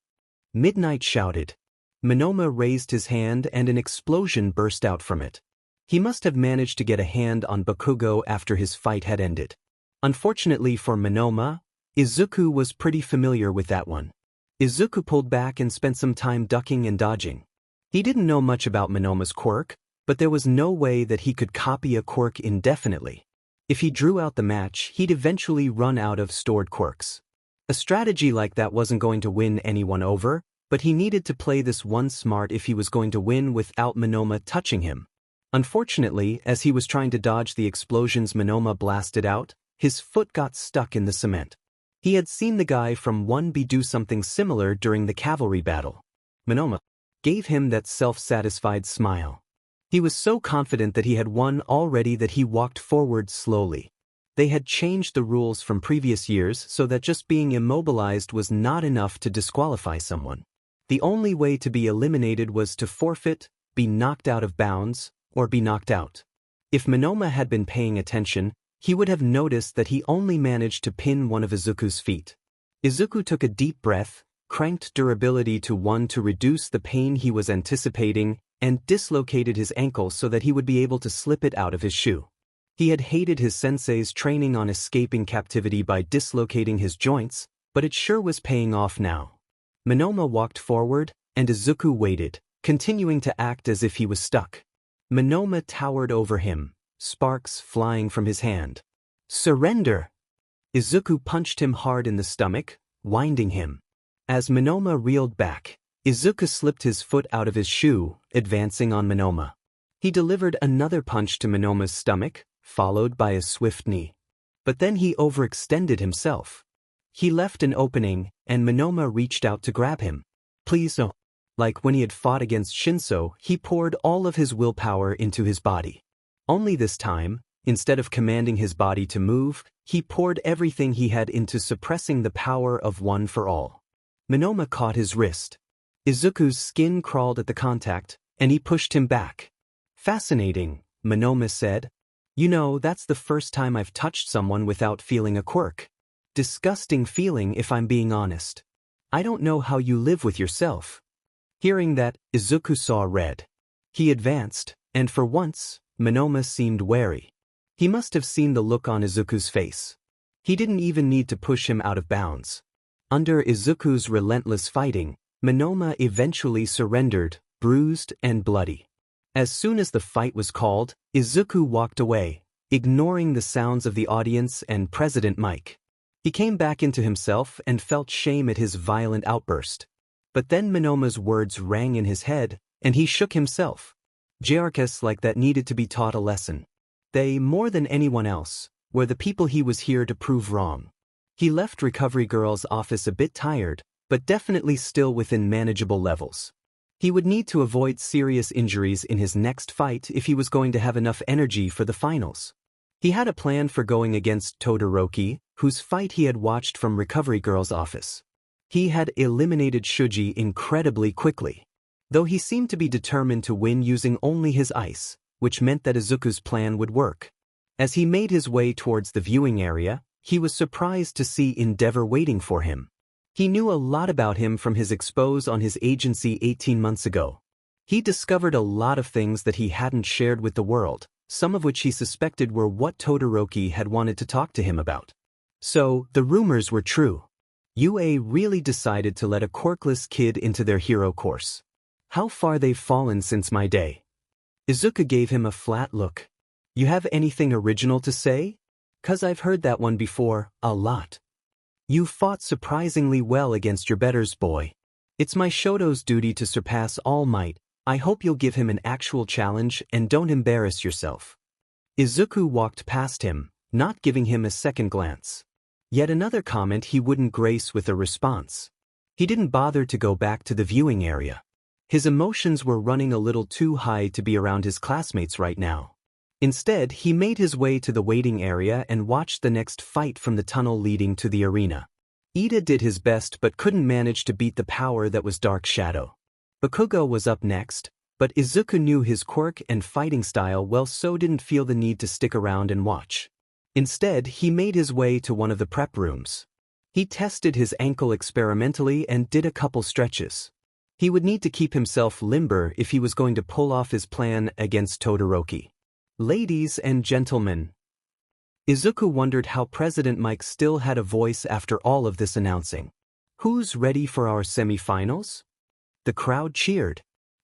Midnight shouted. Monoma raised his hand and an explosion burst out from it. He must have managed to get a hand on Bakugo after his fight had ended. Unfortunately for Monoma, Izuku was pretty familiar with that one. Izuku pulled back and spent some time ducking and dodging. He didn't know much about Monoma's quirk, but there was no way that he could copy a quirk indefinitely. If he drew out the match, he'd eventually run out of stored quirks. A strategy like that wasn't going to win anyone over, but he needed to play this one smart if he was going to win without Monoma touching him. Unfortunately, as he was trying to dodge the explosions Monoma blasted out, his foot got stuck in the cement. He had seen the guy from 1B do something similar during the cavalry battle. Monoma gave him that self-satisfied smile. He was so confident that he had won already that he walked forward slowly. They had changed the rules from previous years so that just being immobilized was not enough to disqualify someone. The only way to be eliminated was to forfeit, be knocked out of bounds, or be knocked out. If Monoma had been paying attention, he would have noticed that he only managed to pin one of Izuku's feet. Izuku took a deep breath, cranked durability to 1 to reduce the pain he was anticipating, and dislocated his ankle so that he would be able to slip it out of his shoe. He had hated his sensei's training on escaping captivity by dislocating his joints, but it sure was paying off now. Monoma walked forward, and Izuku waited, continuing to act as if he was stuck. Monoma towered over him, sparks flying from his hand. "Surrender!" Izuku punched him hard in the stomach, winding him. As Monoma reeled back, Izuku slipped his foot out of his shoe, advancing on Monoma. He delivered another punch to Monoma's stomach, followed by a swift knee. But then he overextended himself. He left an opening, and Monoma reached out to grab him. Please no. Like when he had fought against Shinso, he poured all of his willpower into his body. Only this time, instead of commanding his body to move, he poured everything he had into suppressing the power of one for all. Monoma caught his wrist. Izuku's skin crawled at the contact, and he pushed him back. Fascinating, Monoma said. You know, that's the first time I've touched someone without feeling a quirk. Disgusting feeling if I'm being honest. I don't know how you live with yourself. Hearing that, Izuku saw red. He advanced, and for once, Monoma seemed wary. He must have seen the look on Izuku's face. He didn't even need to push him out of bounds. Under Izuku's relentless fighting, Monoma eventually surrendered, bruised and bloody. As soon as the fight was called, Izuku walked away, ignoring the sounds of the audience and President Mike. He came back into himself and felt shame at his violent outburst. But then Monoma's words rang in his head, and he shook himself. Jerarchs like that needed to be taught a lesson. They, more than anyone else, were the people he was here to prove wrong. He left Recovery Girl's office a bit tired, but definitely still within manageable levels. He would need to avoid serious injuries in his next fight if he was going to have enough energy for the finals. He had a plan for going against Todoroki, whose fight he had watched from Recovery Girl's office. He had eliminated Shuji incredibly quickly. Though he seemed to be determined to win using only his ice, which meant that Izuku's plan would work. As he made his way towards the viewing area, he was surprised to see Endeavor waiting for him. He knew a lot about him from his expose on his agency 18 months ago. He discovered a lot of things that he hadn't shared with the world, some of which he suspected were what Todoroki had wanted to talk to him about. So, the rumors were true. UA really decided to let a quirkless kid into their hero course. How far they've fallen since my day. Izuku gave him a flat look. You have anything original to say? 'Cause I've heard that one before, a lot. You fought surprisingly well against your betters, boy. It's my Shoto's duty to surpass All Might. I hope you'll give him an actual challenge and don't embarrass yourself. Izuku walked past him, not giving him a second glance. Yet another comment he wouldn't grace with a response. He didn't bother to go back to the viewing area. His emotions were running a little too high to be around his classmates right now. Instead, he made his way to the waiting area and watched the next fight from the tunnel leading to the arena. Ida did his best but couldn't manage to beat the power that was Dark Shadow. Bakugo was up next, but Izuku knew his quirk and fighting style well, so didn't feel the need to stick around and watch. Instead, he made his way to one of the prep rooms. He tested his ankle experimentally and did a couple stretches. He would need to keep himself limber if he was going to pull off his plan against Todoroki. Ladies and gentlemen. Izuku wondered how President Mike still had a voice after all of this announcing. Who's ready for our semifinals? The crowd cheered.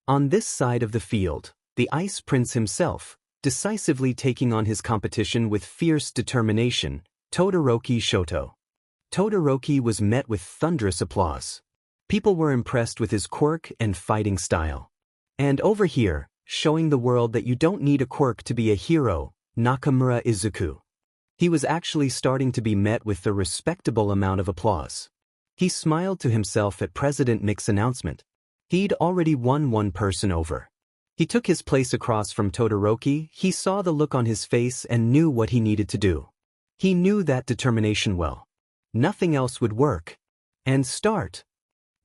On this side of the field, the Ice Prince himself, decisively taking on his competition with fierce determination, Todoroki Shoto. Todoroki was met with thunderous applause. People were impressed with his quirk and fighting style. And over here, showing the world that you don't need a quirk to be a hero, Nakamura Izuku. He was actually starting to be met with a respectable amount of applause. He smiled to himself at President Mick's announcement. He'd already won one person over. He took his place across from Todoroki. He saw the look on his face and knew what he needed to do. He knew that determination well. Nothing else would work. And start.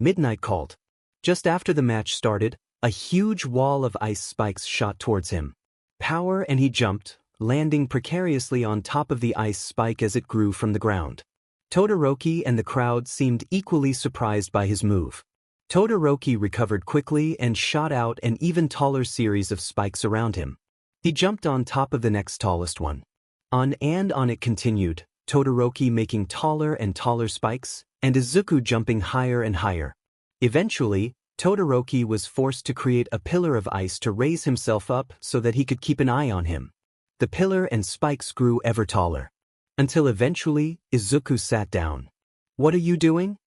Midnight called. Just after the match started, a huge wall of ice spikes shot towards him. Power, and he jumped, landing precariously on top of the ice spike as it grew from the ground. Todoroki and the crowd seemed equally surprised by his move. Todoroki recovered quickly and shot out an even taller series of spikes around him. He jumped on top of the next tallest one. On it continued, Todoroki making taller and taller spikes, and Izuku jumping higher and higher. Eventually, Todoroki was forced to create a pillar of ice to raise himself up so that he could keep an eye on him. The pillar and spikes grew ever taller. Until eventually, Izuku sat down. What are you doing?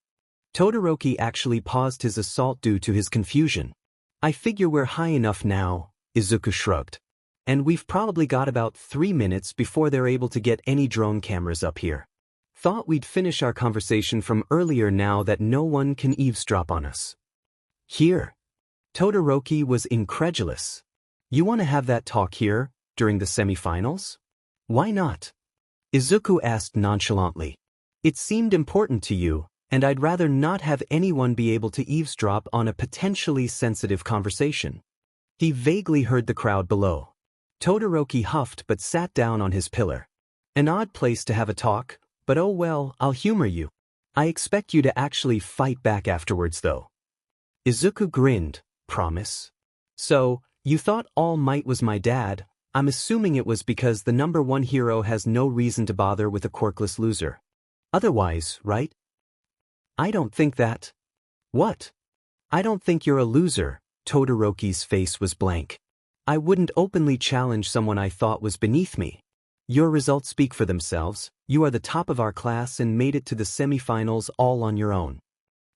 Todoroki actually paused his assault due to his confusion. I figure we're high enough now, Izuku shrugged. And we've probably got about 3 minutes before they're able to get any drone cameras up here. Thought we'd finish our conversation from earlier now that no one can eavesdrop on us. Here. Todoroki was incredulous. You want to have that talk here, during the semifinals? Why not? Izuku asked nonchalantly. It seemed important to you, and I'd rather not have anyone be able to eavesdrop on a potentially sensitive conversation. He vaguely heard the crowd below. Todoroki huffed but sat down on his pillar. An odd place to have a talk, but oh well, I'll humor you. I expect you to actually fight back afterwards though. Izuku grinned. Promise? So, you thought All Might was my dad. I'm assuming it was because the #1 hero has no reason to bother with a quirkless loser. Otherwise, right? I don't think that. What? I don't think you're a loser. Todoroki's face was blank. I wouldn't openly challenge someone I thought was beneath me. Your results speak for themselves. You are the top of our class and made it to the semifinals all on your own.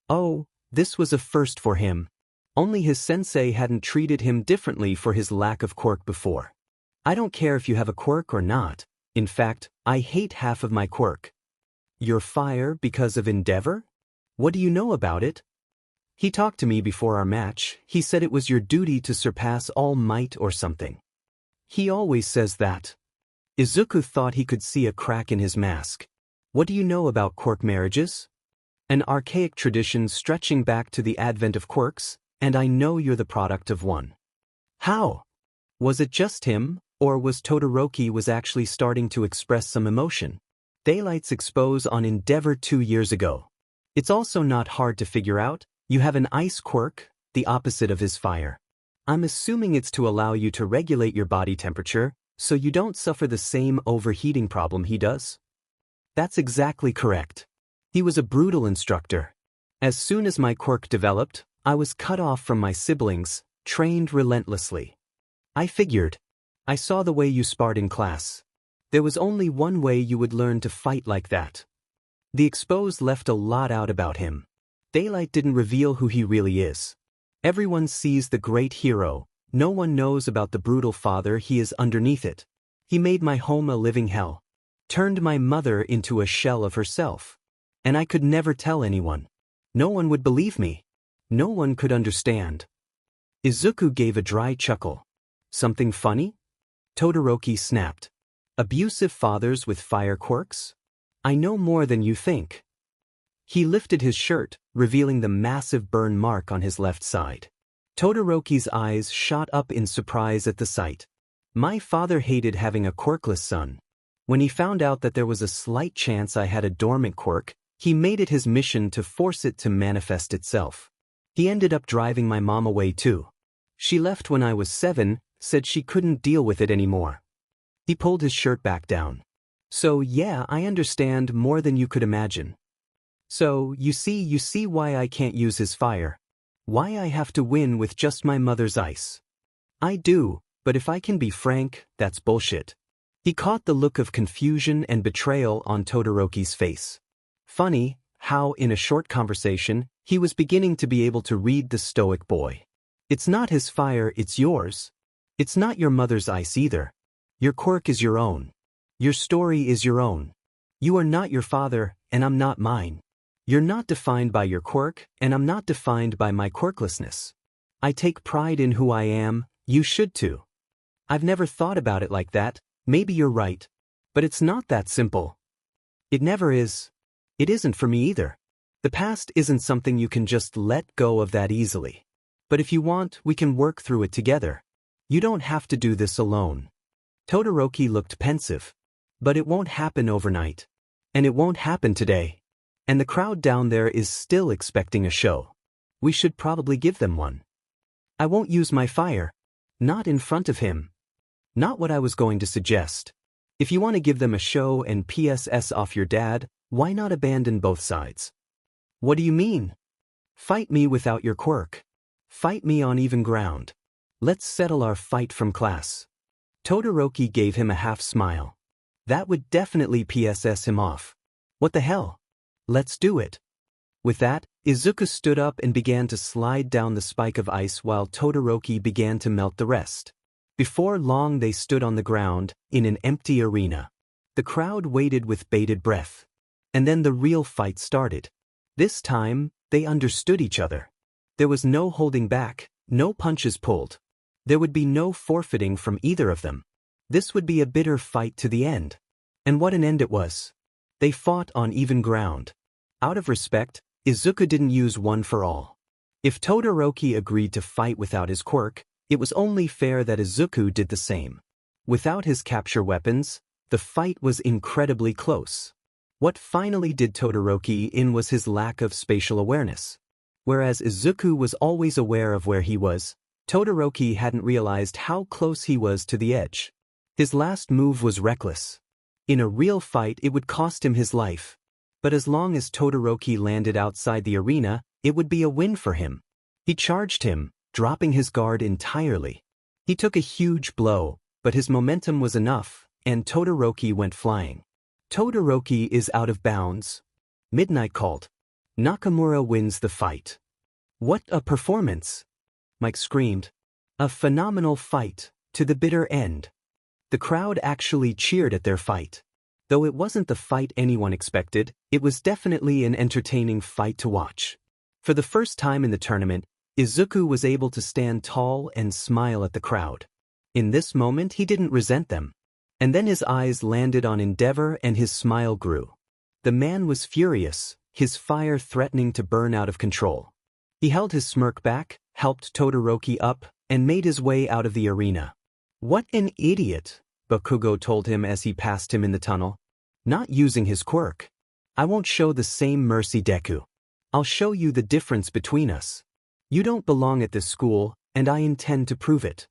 Oh, this was a first for him. Only his sensei hadn't treated him differently for his lack of quirk before. I don't care if you have a quirk or not. In fact, I hate half of my quirk. Your fire because of endeavor? What do you know about it? He talked to me before our match. He said it was your duty to surpass All Might or something. He always says that. Izuku thought he could see a crack in his mask. What do you know about quirk marriages? An archaic tradition stretching back to the advent of quirks, and I know you're the product of one. How? Was it just him, or was Todoroki actually starting to express some emotion? Daylight's expose on Endeavor 2 years ago. It's also not hard to figure out. You have an ice quirk, the opposite of his fire. I'm assuming it's to allow you to regulate your body temperature, so you don't suffer the same overheating problem he does? That's exactly correct. He was a brutal instructor. As soon as my quirk developed, I was cut off from my siblings, trained relentlessly. I figured. I saw the way you sparred in class. There was only one way you would learn to fight like that. The expose left a lot out about him. Daylight didn't reveal who he really is. Everyone sees the great hero. No one knows about the brutal father he is underneath it. He made my home a living hell. Turned my mother into a shell of herself. And I could never tell anyone. No one would believe me. No one could understand. Izuku gave a dry chuckle. Something funny? Todoroki snapped. Abusive fathers with fire quirks? I know more than you think. He lifted his shirt, revealing the massive burn mark on his left side. Todoroki's eyes shot up in surprise at the sight. My father hated having a quirkless son. When he found out that there was a slight chance I had a dormant quirk, he made it his mission to force it to manifest itself. He ended up driving my mom away too. She left when I was 7, said she couldn't deal with it anymore. He pulled his shirt back down. So yeah, I understand more than you could imagine. So, you see why I can't use his fire. Why I have to win with just my mother's ice. I do, but if I can be frank, that's bullshit. He caught the look of confusion and betrayal on Todoroki's face. Funny, how in a short conversation, he was beginning to be able to read the stoic boy. It's not his fire, it's yours. It's not your mother's ice either. Your quirk is your own. Your story is your own. You are not your father, and I'm not mine. You're not defined by your quirk, and I'm not defined by my quirklessness. I take pride in who I am, you should too. I've never thought about it like that, maybe you're right. But it's not that simple. It never is. It isn't for me either. The past isn't something you can just let go of that easily. But if you want, we can work through it together. You don't have to do this alone. Todoroki looked pensive. But it won't happen overnight. And it won't happen today. And the crowd down there is still expecting a show. We should probably give them one. I won't use my fire. Not in front of him. Not what I was going to suggest. If you want to give them a show and PSS off your dad, why not abandon both sides? What do you mean? Fight me without your quirk. Fight me on even ground. Let's settle our fight from class. Todoroki gave him a half smile. That would definitely PSS him off. What the hell? Let's do it. With that, Izuku stood up and began to slide down the spike of ice while Todoroki began to melt the rest. Before long they stood on the ground, in an empty arena. The crowd waited with bated breath. And then the real fight started. This time, they understood each other. There was no holding back, no punches pulled. There would be no forfeiting from either of them. This would be a bitter fight to the end. And what an end it was. They fought on even ground. Out of respect, Izuku didn't use one for all. If Todoroki agreed to fight without his quirk, it was only fair that Izuku did the same. Without his capture weapons, the fight was incredibly close. What finally did Todoroki in was his lack of spatial awareness. Whereas Izuku was always aware of where he was, Todoroki hadn't realized how close he was to the edge. His last move was reckless. In a real fight it would cost him his life. But as long as Todoroki landed outside the arena, it would be a win for him. He charged him, dropping his guard entirely. He took a huge blow, but his momentum was enough, and Todoroki went flying. Todoroki is out of bounds. Midnight called. Nakamura wins the fight. What a performance! Mike screamed. A phenomenal fight, to the bitter end. The crowd actually cheered at their fight. Though it wasn't the fight anyone expected, it was definitely an entertaining fight to watch. For the first time in the tournament, Izuku was able to stand tall and smile at the crowd. In this moment he didn't resent them. And then his eyes landed on Endeavor and his smile grew. The man was furious, his fire threatening to burn out of control. He held his smirk back, helped Todoroki up, and made his way out of the arena. What an idiot, Bakugo told him as he passed him in the tunnel. Not using his quirk. I won't show the same mercy, Deku. I'll show you the difference between us. You don't belong at this school, and I intend to prove it.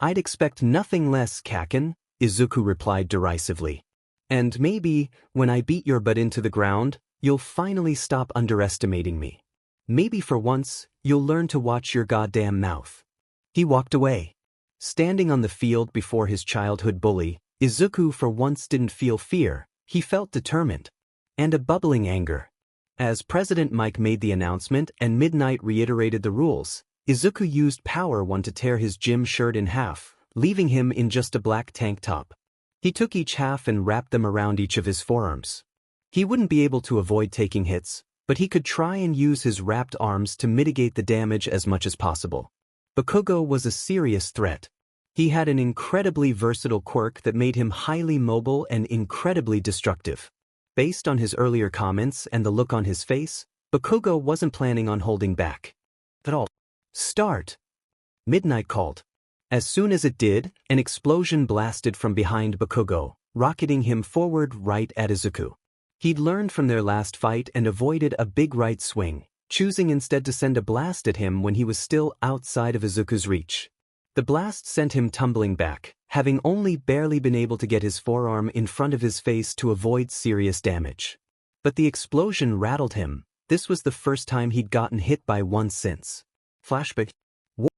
I'd expect nothing less, Kaken, Izuku replied derisively. And maybe, when I beat your butt into the ground, you'll finally stop underestimating me. Maybe for once, you'll learn to watch your goddamn mouth. He walked away. Standing on the field before his childhood bully, Izuku for once didn't feel fear, he felt determined. And a bubbling anger. As President Mike made the announcement and Midnight reiterated the rules, Izuku used Power 1 to tear his gym shirt in half, leaving him in just a black tank top. He took each half and wrapped them around each of his forearms. He wouldn't be able to avoid taking hits, but he could try and use his wrapped arms to mitigate the damage as much as possible. Bakugo was a serious threat. He had an incredibly versatile quirk that made him highly mobile and incredibly destructive. Based on his earlier comments and the look on his face, Bakugo wasn't planning on holding back at all. Start! Midnight called. As soon as it did, an explosion blasted from behind Bakugo, rocketing him forward right at Izuku. He'd learned from their last fight and avoided a big right swing, choosing instead to send a blast at him when he was still outside of Izuku's reach. The blast sent him tumbling back, having only barely been able to get his forearm in front of his face to avoid serious damage. But the explosion rattled him. This was the first time he'd gotten hit by one since. Flashback.